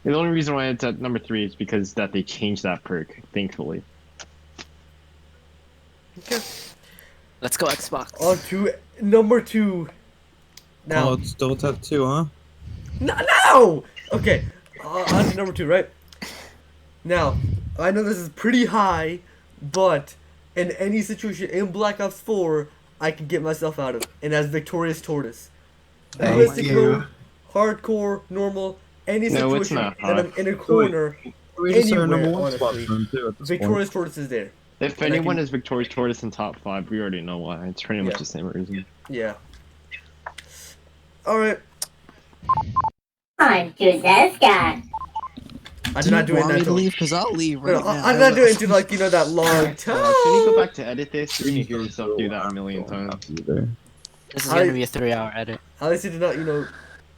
The only reason why it's at number 3 is because that they changed that perk, thankfully. Okay. Let's go Xbox. On to number 2. Now. Oh, it's double tap 2, huh? No! Okay, on to number 2, right? Now, I know this is pretty high, but in any situation in Black Ops 4, I can get myself out of, and that's Victorious Tortoise. Realistic mode, hardcore, normal, any No, it's situation not that I'm in a corner, We just our anywhere, number 1 spot honestly, for him too at this Victorious point. Tortoise is there. If And I anyone can- is Victorious Tortoise in top 5, we already know why. It's pretty much Yeah. the same reason. Yeah. Alright, On to Zescott. I did not do it want that me to till- leave? Because I'll leave right No, now. I'm not doing it to like, you know, that long time. Can you go back to edit this? You're gonna hear yourself do that a million times. This is gonna be a 3-hour edit. At least you did not, you know,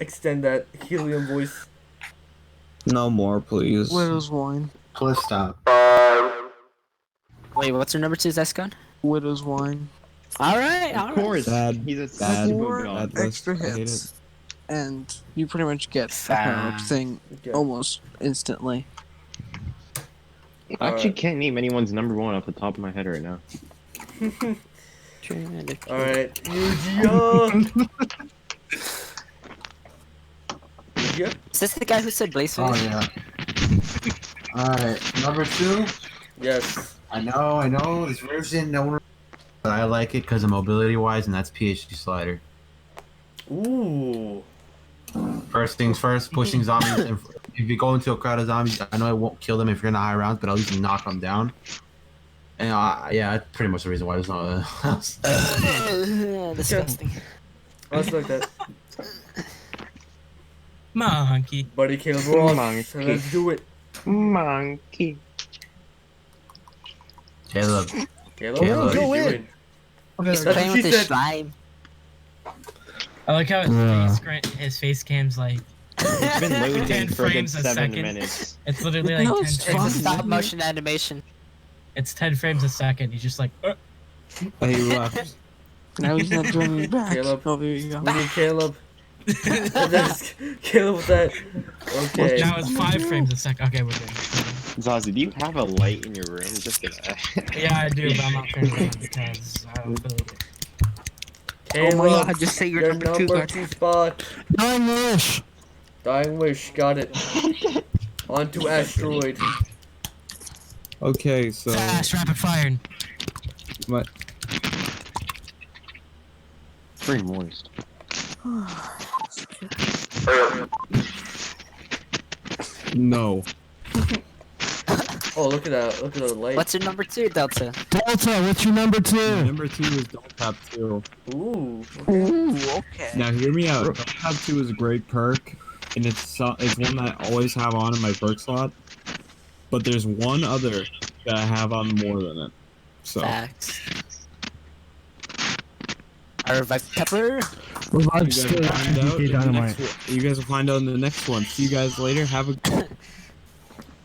extend that helium voice. No more, please. Widow's Wine. Please stop. Wait, what's your number 2, Zescon? Widow's Wine. Alright, Of course, Bad. he's a Bad. super Four god. Bad. extra I hate hits. And you pretty much get the power thing Okay. almost instantly. I actually can't name anyone's number 1 off the top of my head right now. Alright, Yuija! Yuija? Is this the guy who said Blaze Oh Phase? yeah. Alright, number 2. Yes. I know, this version, no one. But I like it because of mobility wise, and that's PhD Slider. Ooh. First things first, pushing zombies in if you go into a crowd of zombies, I know I won't kill them if you're in the high rounds, but at least knock them down. And yeah, that's pretty much the reason why there's no else. Disgusting. Let's look at that. Monkey. Buddy Caleb Ross. So let's do it. Monkey. Caleb. Caleb, what are you doing? He's That's playing what with she his said. slime. I like how his face cam's like It's been loading 10 for a good frames a 7 second. minutes. It's literally like No, 10 it's frames a stop second. motion animation. It's 10 frames a second. He's just like, He left. Now he's not joining back. Caleb. Oh, there you go. We need Caleb. That's Caleb with that. Okay. now it's 5 frames a second. Okay, we're good. Zazu, do you have a light in your room? Just gonna... Yeah, I do, but I'm not turning it on because I don't feel it. Caleb, Oh my god, just say you're your number 2, number guys. 2 spot. Dying Wish. Dying Wish, got it. On to Asteroid. Okay, so Fast, rapid firing. what? Very moist. No. Oh, look at that. Look at the light. What's your number 2, Delta? Delta, what's your number 2? Number 2 is Don't Tap 2. Ooh. Ooh, okay. Now hear me out. Don't Tap 2 is a great perk, and it's one that I always have on in my perk slot. But there's one other that I have on more than it. So Facts. I revive Pepper. Revive you still guys, will find out DK in the Dynamite. next one. You guys will find out in the next one. See you guys later. Have a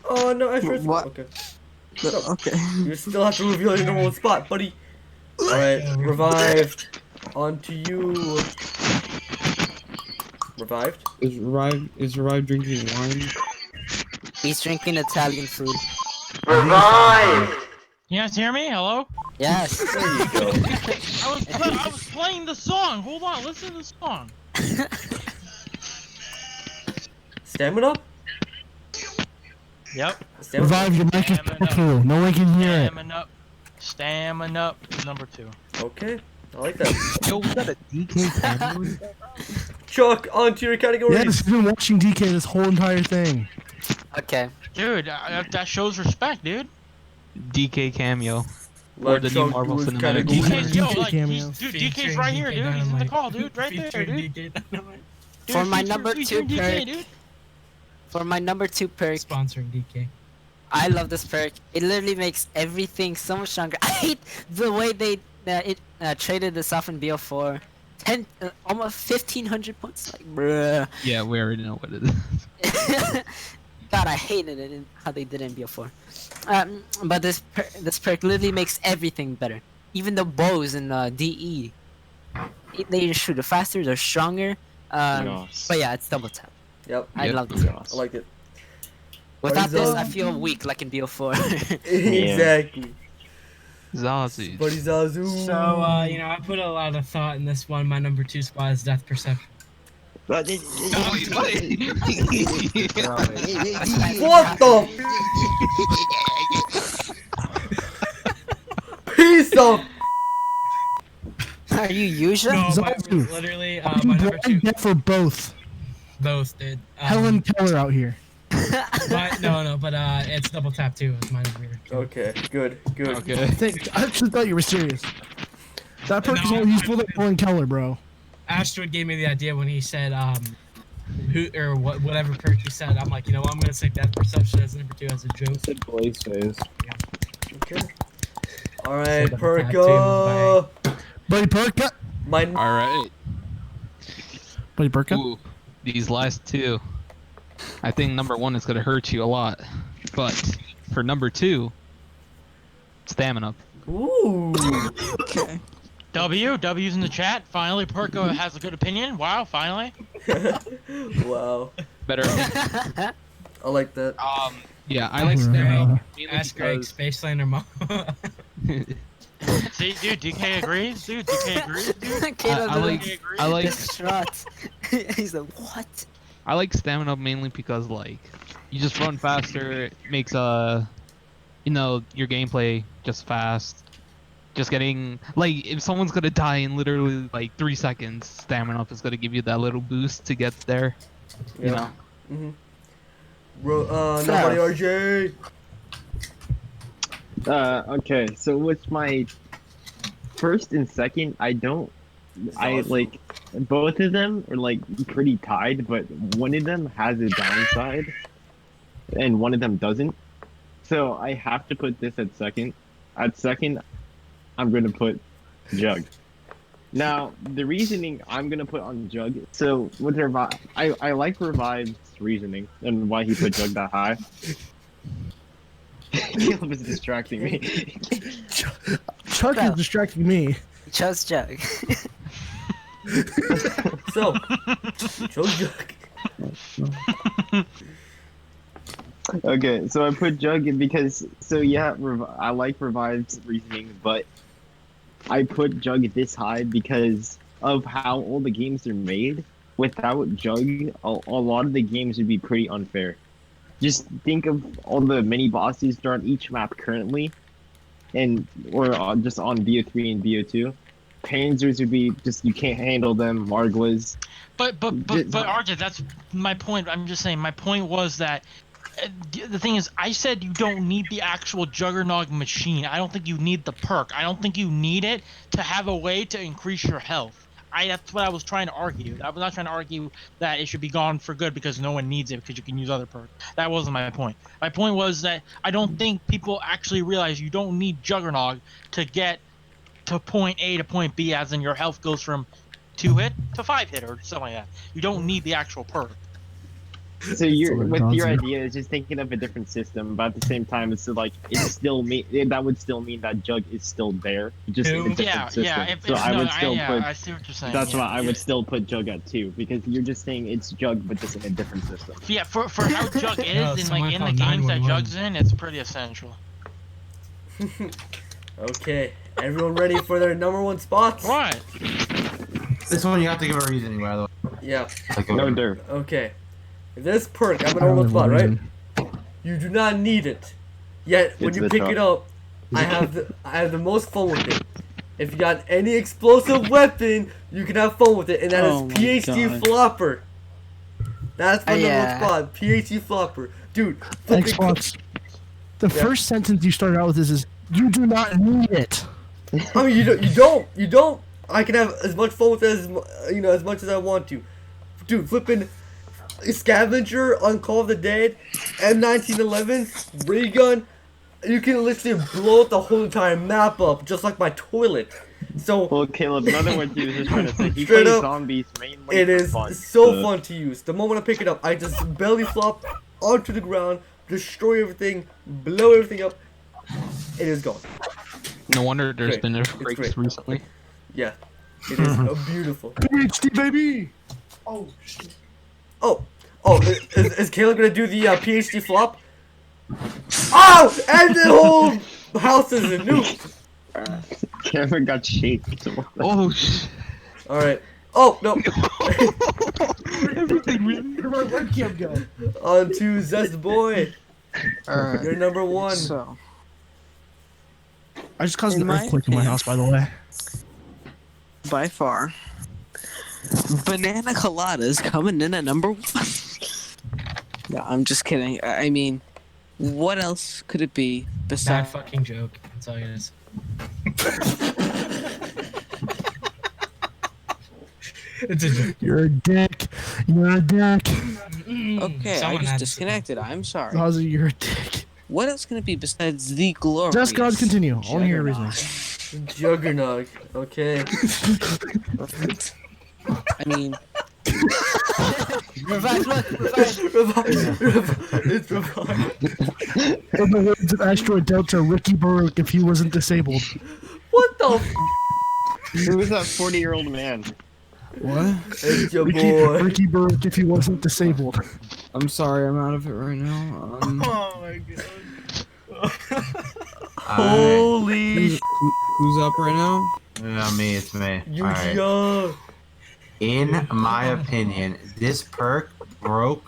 Oh no, Asteroid. What? Okay. Okay. You still have to reveal your number 1 spot, buddy. Alright, revived. On to you. Revived? Is Revive drinking wine? He's drinking Italian food. Revive! You guys hear me? Hello? Yes. There you go. I was playing the song. Hold on, listen to the song. Stamina? Yep. Stamina. Revive your mic is Stamina. through. No one can hear it. Stamina up. Number 2. Okay, I like that. Yo, was that a DK cameo? Chuck, on to your categories. Yes, you've been watching DK this whole entire thing. Okay. Dude, that shows respect, dude. DK cameo. Let Or the new Chuck Marvel do his Cinematic categories. DK's, yo, DK like, cameo. dude, DK's right here, dude. He's in the call, dude. Right there, dude. Dude, For my feature- number 2 featuring DK, perk. dude. For my number 2 perk. Sponsoring DK. I love this perk. It literally makes everything so much stronger. I hate the way they traded this off in BO4. Almost 1,500 points. Like, bruh. Yeah, we already know what it is. God, I hated it in how they did it in BO4. But this perk literally makes everything better. Even the bows in DE. They shoot it faster, they're stronger. Yes. But yeah, it's double tap. Yep. I love this. I like it. Without this, Zazu. I feel weak like in BO4. Exactly. Zazu. Buddy Zazu. So, I put a lot of thought in this one. My number 2 spot is Death Perception. What the? Piece of. Are you Yuija? No, Zazu. literally, my number 2. For both. Both, dude. Helen Keller out here. But it's double tap too. It's my number 2. Okay, good. Okay. I actually thought you were serious. That perk is only useful to Helen Keller, bro. Asteroid gave me the idea when he said, whatever perk he said. I'm like, I'm gonna say Death Perception as number 2 as a joke. Said Blaze Phase. Okay. All right, So Perka. Buddy Perka. All right. Buddy Perka. Ooh, these last 2. I think number 1 is gonna hurt you a lot, but for number 2, stamina. Ooh. Okay. W's in the chat. Finally, Perka has a good opinion. Wow, finally. Wow. Better. I like that. Yeah, I like stamina. mainly Ask Greg, because- Spaceland or Mo. See, dude, DK agrees. Dude, DK agrees. Dude. Caleb I like distraught. He's like, what? I like stamina mainly because like you just run faster. It makes your gameplay just fast. Just getting like if someone's gonna die in literally like 3 seconds, stamina up is gonna give you that little boost to get there. You know. Mhm. Nobody RJ. Okay, so with my first and second, I like both of them are like pretty tied, but one of them has a downside and one of them doesn't. So I have to put this at second. At second, I'm gonna put Jug. Now, the reasoning I'm gonna put on Jug, so with Revive, I like Revive's reasoning and why he put Jug that high. Caleb is distracting me. Chuck is distracting me. Just Jug. So, Jug. Okay, so I put Jug in because, so yeah, I like Revive's reasoning, but I put Jug this high because of how all the games are made. Without Jug, a lot of the games would be pretty unfair. Just think of all the mini bosses that are on each map currently, or just on BO3 and BO2. Panzers would be just, you can't handle them. Marglas. But RJ, that's my point. I'm just saying, my point was that the thing is, I said you don't need the actual Juggernog machine. I don't think you need the perk. I don't think you need it to have a way to increase your health. That's what I was trying to argue. I was not trying to argue that it should be gone for good because no one needs it because you can use other perks. That wasn't my point. My point was that I don't think people actually realize you don't need Juggernog to get to point A to point B, as in your health goes from 2 hit to 5 hit or something like that. You don't need the actual perk. So your idea is just thinking of a different system, but at the same time, it's like that would still mean that Jug is still there, just in a different system. I see what you're saying. That's why I would still put Jug at 2, because you're just saying it's Jug, but just in a different system. Yeah, for how Jug is in the games that Jug's in, it's pretty essential. Okay, everyone ready for their number 1 spots? What? This one you have to give a reasoning, by the way. Yeah. Like no dirt. Okay. This perk, I'm gonna roll spot, right? You do not need it. Yet when you pick it up, I have the most fun with it. If you got any explosive weapon, you can have fun with it, and that is PhD Flopper. That's my number 1 spot. PhD Flopper, dude. Xbox. The first sentence you started out with is you do not need it. I mean, you don't. I can have as much fun with it as much as I want to, dude. Flipping Scavenger on Call of the Dead, M1911, ray gun, you can literally blow the whole entire map up just like my toilet. So, well, Caleb, in other words, he was just trying to say he straight plays up, zombies mainly it for is fun, so fun to use. The moment I pick it up, I just belly flop onto the ground, destroy everything, blow everything up. It is gone. No wonder there's been breaks recently. Yeah, it is beautiful. PhD baby. Oh shit. Oh, is Caleb gonna do the PhD flop? Oh, and the whole house is a nuke. Cameron got shaked. Oh shit. All right. Oh no. Everything where'd Cam go? On to Zestboi. You're number 1. So, I just caused an earthquake in my house, by the way. By far, Banana Colada is coming in at number 1. No, I'm just kidding. I mean, what else could it be besides? Bad fucking joke. That's all it is. It's a joke. You're a dick. You're a dick. Okay, I just disconnected. I'm sorry. Zazu, you're a dick. What else can it be besides the glorious? Just God, continue. I want to hear your reasoning. Juggernog. Okay. I mean, Revive, look, It's Revive. In the words of Asteroid Delta, Ricky Baruch if he wasn't disabled. What the Who is that 40-year-old man? What? It's your boy. Ricky Baruch if he wasn't disabled. I'm sorry, I'm out of it right now. Oh my god. Holy sh**. Who's up right now? Yeah, me, it's me. Yuija. Right. In my opinion, this perk broke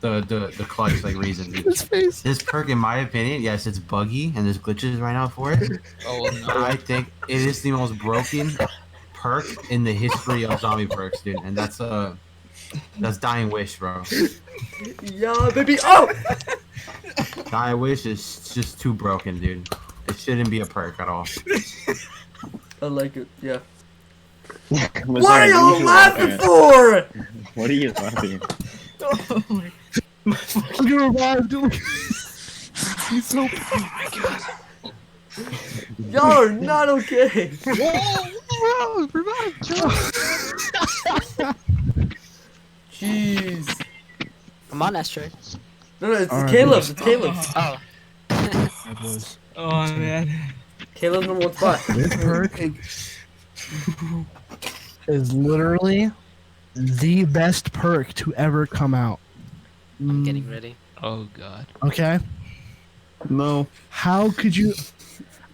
the clutch like reason. This perk, in my opinion, yes, it's buggy and there's glitches right now for it. Oh no. I think it is the most broken perk in the history of zombie perks, dude. And that's That's Dying Wish, bro. Yeah, baby. Oh! Dying Wish is just too broken, dude. It shouldn't be a perk at all. I like it. Yeah. Was What are that y'all unusual? laughing for? What are you laughing at? Oh my. You revived, dude. He's so. Oh my god. Y'all are not okay. Whoa, revive, Joe. Jeez. I'm on Asteroid. No, it's Alright, Caleb's. It's Caleb's. Oh. Oh man. Caleb's number 1 spot. This perk is literally the best perk to ever come out. I'm getting ready. Oh god. Okay? No. How could you...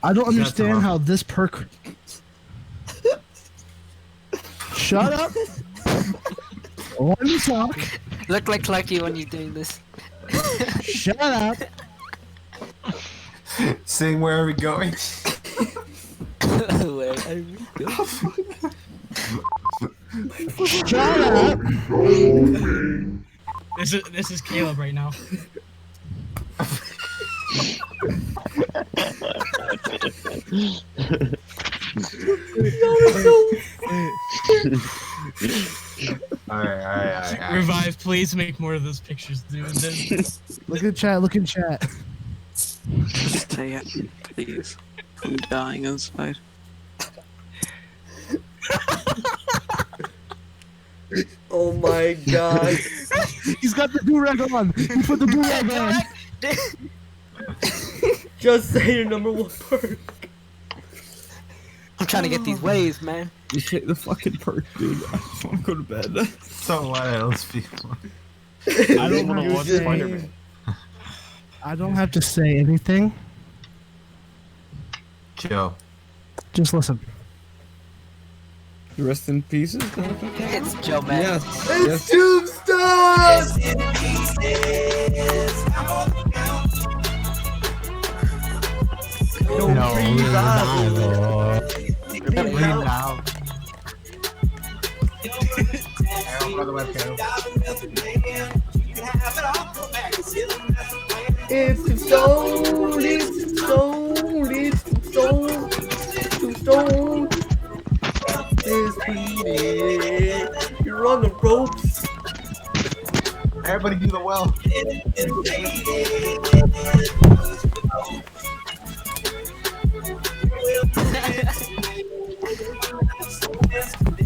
I don't understand hard. how this perk... Shut up! Let me talk. Look like Clucky when you're doing this. Shut up! Sing Where Are We Going? Where are we going? Shut up! This is Caleb right now. Alright. Revive, please make more of those pictures, dude. Look in chat, look in chat. Stay at me, please. I'm dying inside. Oh my god. He's got the do-rag on! He put the do-rag on! Just say your number 1 perk. I'm trying to get these waves, man. Just hit the fucking perk, dude. I just want to go to bed. So what else, people? I don't have to say anything. Joe. Just listen. Rest in pieces. It's Joe, man. Yes. It's Tombstone! No, It's Tombstone! It's Tombstone! It's Tombstone! Tombstone! It's bleeding! You're on the ropes! Everybody do the well.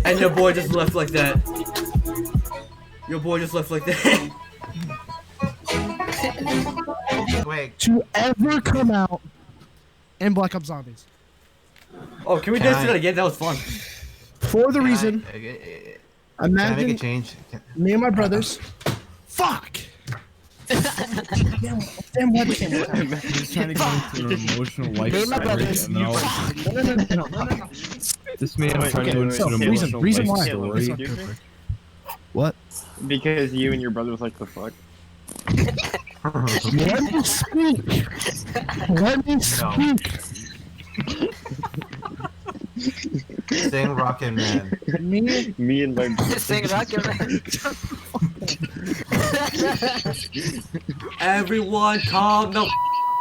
And your boy just left like that. Your boy just left like that. Wait. To ever come out in Black Ops Zombies. Oh, can we dance to that again? That was fun. For the reason, Can I imagine make a change? me and my brothers. Fuck! damn webcam. He's trying to go into an emotional life Me and my story, brothers. and then all No. this man is trying to go into an emotional reason life why. story. What? Because you and your brother was like the fuck. Let me speak. Let me speak. Sing Rocket Man. Me and my Sing Rocket Man. Everyone calm the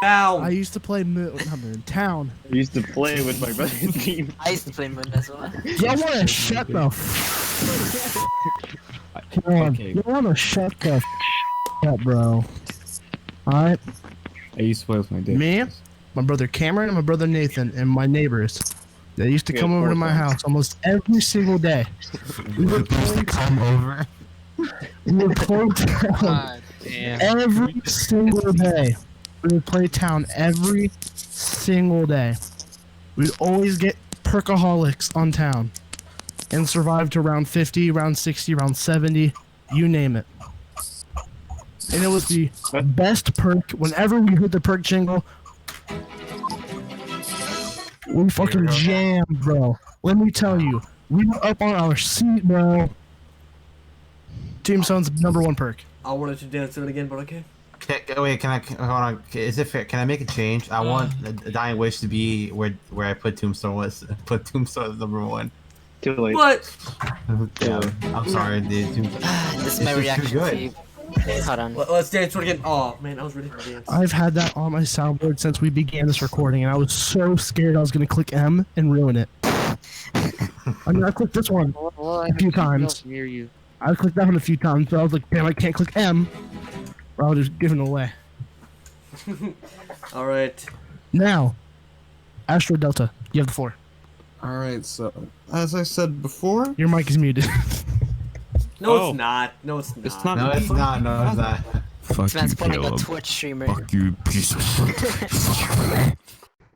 down. I used to play Town. I used to play with my brother's team. I used to play Moon as well. Y'all wanna shut the You wanna shut the up, bro. Alright? I used to play with my dad. Me, my brother Cameron, and my brother Nathan, and my neighbors. They used to come over to my house almost every single day. We would come over. We would play Town every single day. We would play Town every single day. We'd always get perkaholics on Town and survive to round 50, round 60, round 70, you name it. And it was the best perk. Whenever we heard the perk jingle, we fucking jammed, bro. Let me tell you, we were up on our seat, bro. Tombstone's #1 perk. I wanted to dance to it again, but okay. Wait, can I hold on? Is it fair? Can I make a change? I want a Dying Wish to be where I put Tombstone was. Put Tombstone as #1. Too late. But Yeah, I'm sorry, dude. This is my reaction feed. Hold on. Let's dance for it again. Oh man, I was ready to dance. I've had that on my soundboard since we began this recording, and I was so scared I was gonna click M and ruin it. I mean, I clicked this one a few times. Near you. I clicked that one a few times, but I was like, damn, I can't click M, or I'll just give it away. All right. Now, Asteroid Delta, you have the floor. Alright, so, as I said before... Your mic is muted. No, it's not. No, it's not. It's not. No, it's not. No, it's not. This man's pulling a Twitch streamer. Fuck you, piece of shit.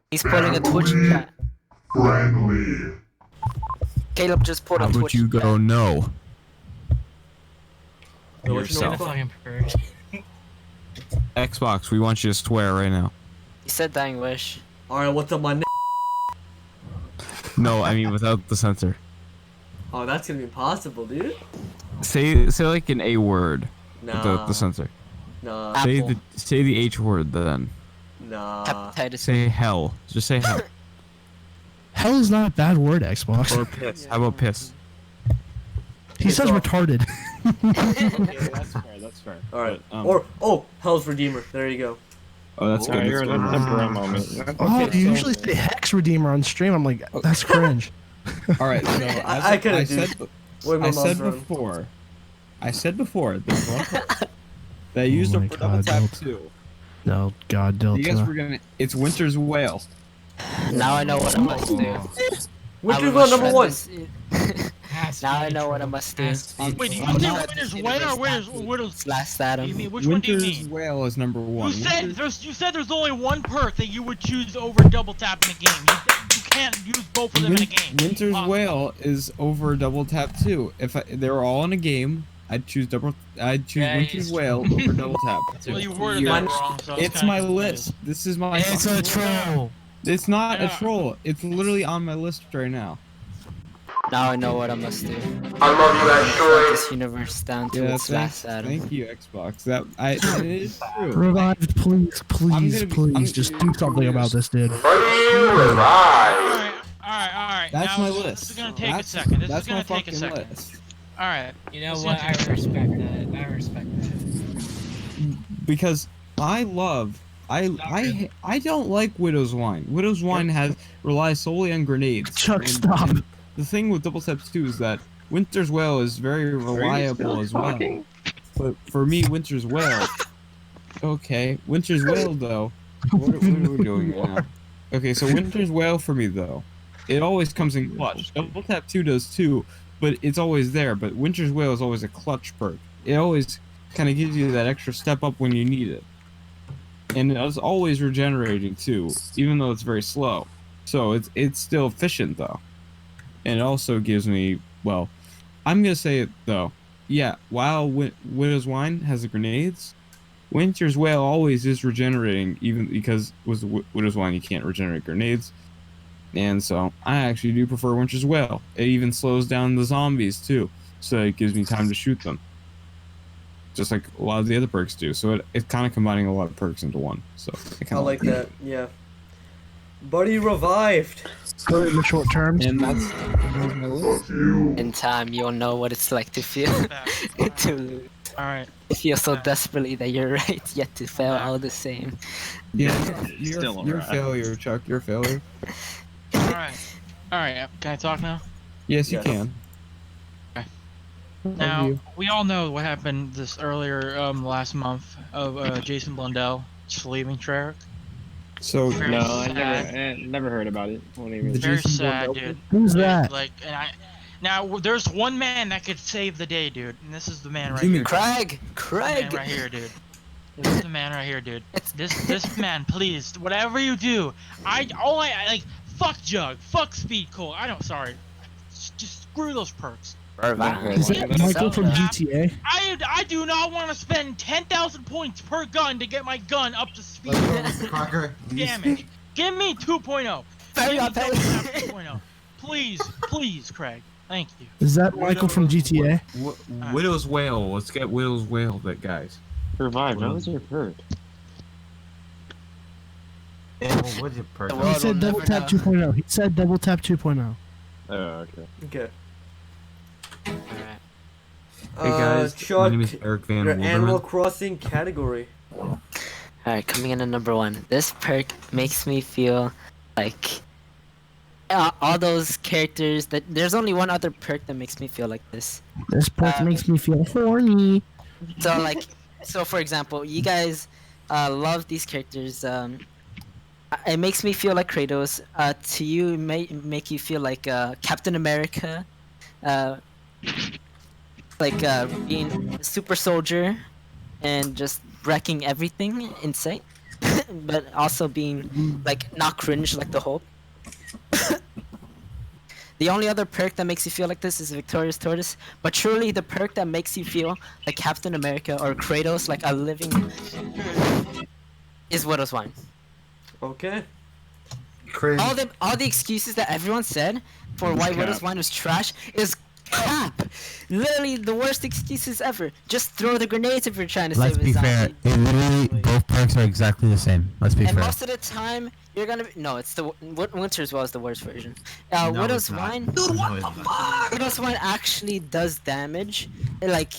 He's pulling a Twitch chat. Friendly. Caleb just pulled a How Twitch would you go no? Wait, what you know Yourself. what? Xbox, we want you to swear right now. He said dying wish. All right, what's up, my? No, I mean without the censor. Oh, that's gonna be impossible, dude. Say like an A word Nah. without the censor. Nah. Say the H word then. Nah. Hepatitis. Say hell. Just say hell. Hell is not a bad word, Xbox. Or piss. How about piss? He says retarded. Okay, that's fair. That's fair. All right. But, Or Hell's Redeemer. There you go. Oh, that's good. You're in a temporary moment. Oh, Okay, you so- usually say Hex Redeemer on stream. I'm like, that's cringe. Alright, so I could've said, Wait, my I mom's said running. before. I said before that I used Oh it my for double God, tap Delta. too. No, God, Delta. You guys were gonna. It's Winter's Wail. Now I know what I must do. Winter's Wail number one. Now I know what I must do. Wait, do you say Winter's Wail or Winter's Last Adam. You mean, which one do you Winter's mean? Wail is number one. You said there's only one perk that you would choose over double tap in a game. You can't use both of them in a game. Winter's Wail is over double tap too. If they were all in a game, I'd choose Winter's Wail over double tap. Too. Well, you worded that wrong, so It's my list. This is my. It's a troll. It's not a troll. It's literally on my list right now. Now I know what I must do. I love you, Asteroid. This universe down to Yeah, its last Adam. thank you, Xbox. That it is true. Revived, please, please, please, just do something about this, dude. Alright. That's now, my This list. is gonna take a second. This is That's gonna my take a fucking second. list. Alright. You know This is what? gonna I take a respect that. I respect that. Because I don't like Widow's Wine. Widow's Wine relies solely on grenades. Chuck, And stop. The thing with double tap 2 is that Winter's Wail is very reliable as well. But for me, Winter's Wail. Okay, Winter's Wail though. What are we doing right now? Okay, so Winter's Wail for me though, it always comes in clutch. Double tap 2 does too, but it's always there. But Winter's Wail is always a clutch perk. It always kind of gives you that extra step up when you need it. And it's always regenerating too, even though it's very slow. So it's still efficient though. And it also gives me, well, I'm gonna say it though. Yeah, while Widow's Wine has the grenades, Winter's Wail always is regenerating, even because with Widow's Wine you can't regenerate grenades. And so I actually do prefer Winter's Wail. It even slows down the zombies too, so it gives me time to shoot them. Just like a lot of the other perks do. So it's kind of combining a lot of perks into one. So I like that. Yeah. Buddy revived. Go in the short term. And that's my list. In time, you'll know what it's like to feel to lose. Alright. You feel so desperately that you're right, yet to fail all the same. Yeah, you're a failure, Chuck. You're a failure. Alright, can I talk now? Yes, you can. Now, we all know what happened this earlier last month of Jason Blundell just leaving Treyarch. So Very No, I sad. never heard about it. Won't even. Very sad, dude. Who's that? Like, now there's one man that could save the day, dude, and this is the man right You mean here. Craig! This Craig! man right here, dude. This is the man right here, dude. This man, please, whatever you do, like, fuck Jug, fuck Speed Cole. Sorry, just screw those perks. Is that Michael from GTA? I do not want to spend 10,000 points per gun to get my gun up to speed. Damage. Give me 2.0. Give me double tap 2.0. Please, Craig. Thank you. Is that Michael from GTA? Widow's Wail. Let's get Widow's Wail, that guys. Revive. That was your perk. Yeah, well, what's your perk? He said double tap 2.0. He said double tap 2.0. Oh, okay. Okay. Alright. Hey guys, Chuck, my name is Eric Van your Animal Wilderman. Crossing category. Alright, coming in at number 1. This perk makes me feel like all those characters that there's only one other perk that makes me feel like this. This perk makes me feel horny. So for example, you guys love these characters. It makes me feel like Kratos. To you, it may make you feel like Captain America, being a super soldier, and just wrecking everything in sight, but also being like not cringe like the Hulk. The only other perk that makes you feel like this is Victorious Tortoise, but truly the perk that makes you feel like Captain America or Kratos, like a living, is Widow's Wine. Okay. Cringe. All the excuses that everyone said for why Widow's Wine was trash is cap. Literally the worst excuses ever. Just throw the grenades if you're trying to Let's save be a zombie. fair. It literally, both perks are exactly the same. Let's be And fair. most of the time, you're gonna be, no, it's the Winter's Well is the worst version. No, Widow's it's not. Wine. Dude, what the fuck? Widow's Wine actually does damage. Like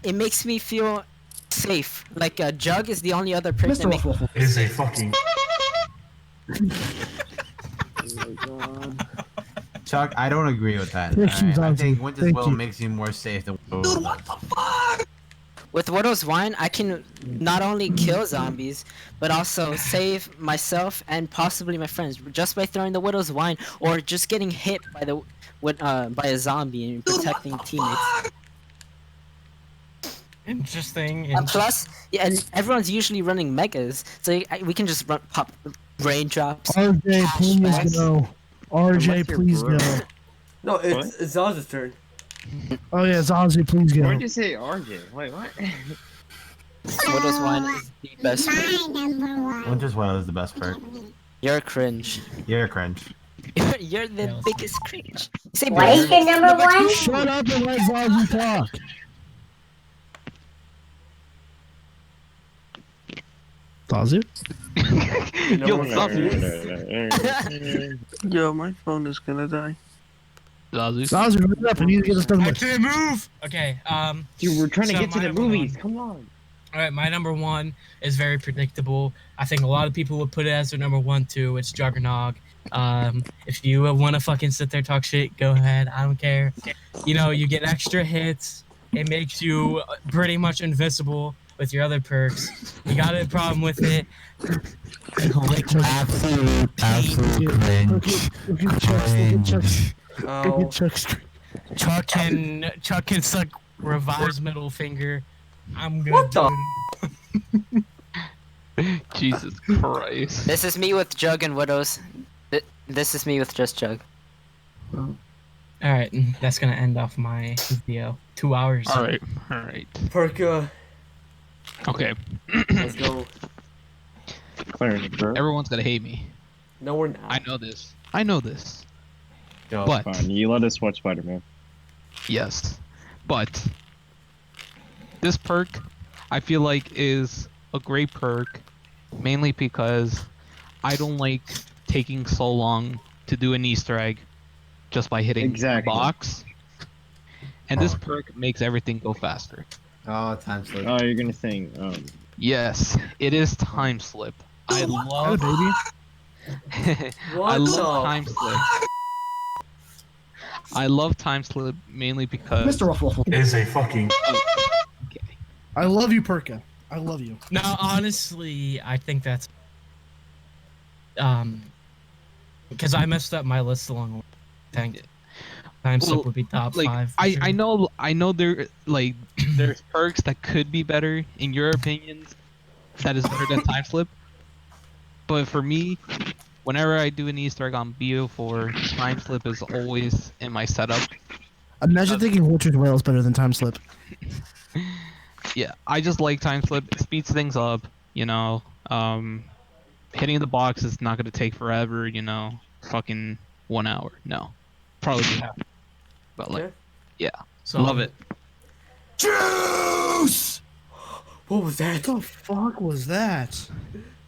it makes me feel safe. Like Jug is the only other perk that makes. Is a fucking. Chuck, I don't agree with that. Thank you, I Zazu. think Winter's Thank Will you. makes you more safe than Dude, what the fuck? With Widow's Wine, I can not only kill zombies, but also save myself and possibly my friends just by throwing the Widow's Wine or just getting hit by a zombie and protecting teammates. Interesting. And plus, yeah, and everyone's usually running megas, so we can just pop raindrops. RJ, please go. RJ, please go. No, it's Zazu's turn. Oh yeah, Zazu, please go. Where'd you say RJ? Wait, what? Widow's Wine is the best perk. Winter's Will is the best perk. You're cringe. You're cringe. You're the biggest cringe. Say What is your number one? Shut up and let Zazu talk. Zazu? Yo, Yo, my phone is gonna die. Zazu, hurry up. I need to get this done I with. can't move. Okay. Dude, we're trying to so get to my the number movies. one- Come on. All right, my number 1 is very predictable. I think a lot of people would put it as their number 1 too. It's Juggernog. If you want to fucking sit there talk shit, go ahead. I don't care. You know, you get extra hits. It makes you pretty much invisible with your other perks. You got a problem with it? Absolute cringe. Look at Chuck's. Oh. Chuck can suck Revive's middle finger. I'm good. What the? Jesus Christ. This is me with Jug and Widows. This is me with just Jug. Alright, that's gonna end off my video. 2 hours. Alright. Perka, Okay. let's go. Everyone's gonna hate me. No, we're not. I know this. I know this. Yo, But- fine. You let us watch Spider-Man. Yes. But this perk, I feel like, is a great perk, mainly because I don't like taking so long to do an Easter egg just by hitting the box. And this perk makes everything go faster. Oh, Timeslip. Oh, you're gonna sing. Yes, it is Timeslip. I love What I love the Timeslip. I love Timeslip mainly because Mr. Ruffle. Is a fucking. I love you, Perka. I love you. No, honestly, I think that's because I messed up my list along the way. Thank Timeslip would be top 5. I know there like there's perks that could be better in your opinions that is better than Timeslip. But for me, whenever I do an Easter egg on BO4, Timeslip is always in my setup. Imagine thinking Vulture's Wail is better than Timeslip. Yeah, I just like Timeslip. It speeds things up, you know. Hitting the box is not gonna take forever, you know. Fucking 1 hour. No. Probably half. But like, yeah. So love it. Juice! What was that? What the fuck was that?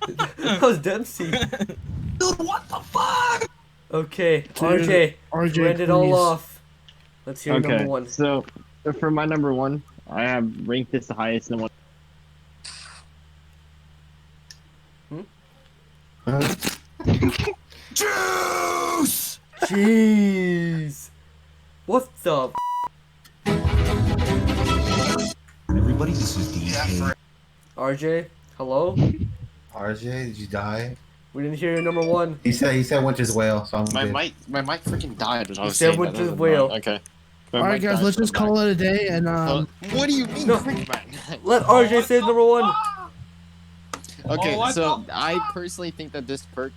That was Dempsey. Dude, what the fuck? Okay, RJ, to end it all off. Let's hear number one. So, for my number one, I have ranked this the highest number one. Juice! Jeez! What the? Everybody, this is DJ. RJ, hello? RJ, did you die? We didn't hear your number one. He said Winter's Whale, so I'm My good. mic freaking died when I was said saying that. Winter's Whale. Okay. Alright guys, let's just call it a day and What do you mean, man? Let RJ say number one. Okay, so I personally think that this perk,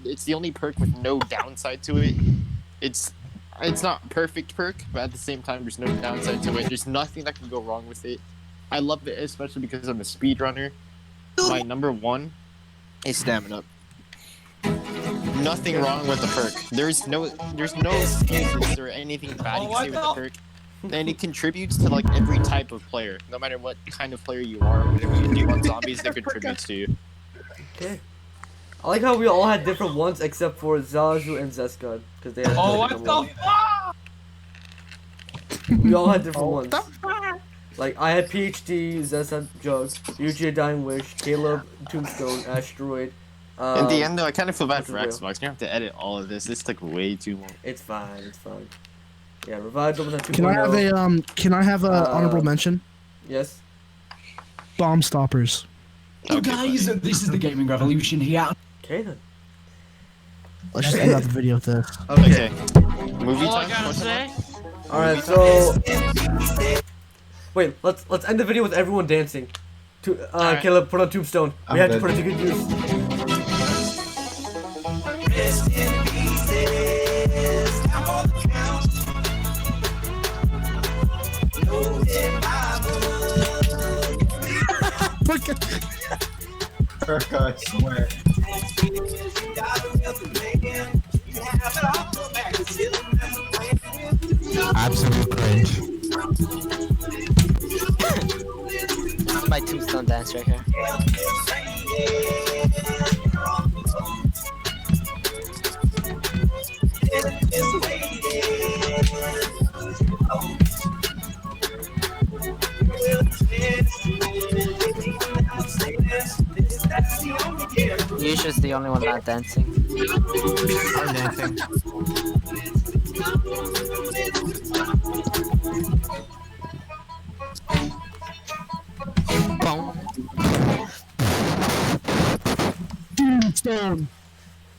it's the only perk with no downside to it. It's not perfect perk, but at the same time, there's no downside to it. There's nothing that can go wrong with it. I love it, especially because I'm a speedrunner. My number one is Stamina. Nothing wrong with the perk. There's no excuses or anything bad you can say with the perk. And it contributes to like every type of player, no matter what kind of player you are. Whatever you do on zombies, it contributes to you. Okay. I like how we all had different ones except for Zazu and Zestboi22 because they had different ones. We all had different ones. Like I had PhD, Zest had Jug, Yuija Dying Wish, Caleb, Tombstone, Asteroid. In the end, though, I kind of feel bad for Xbox. You have to edit all of this. This took way too long. It's fine. It's fine. Yeah, revived them with 2.0. Can I have a honorable mention? Yes. Bomb stoppers. Oh guys, this is the gaming revolution here. Okay then. Let's just end out the video with this. Okay. Movie All I time? gotta say. All right. So. Wait. Let's end the video with everyone dancing. Right. Caleb, put on Tombstone. We have to put it to good use. Perka, I swear. Absolute cringe. My Tombstone dance right here. Yuisha's the only one not dancing. I'm dancing. Tombstone.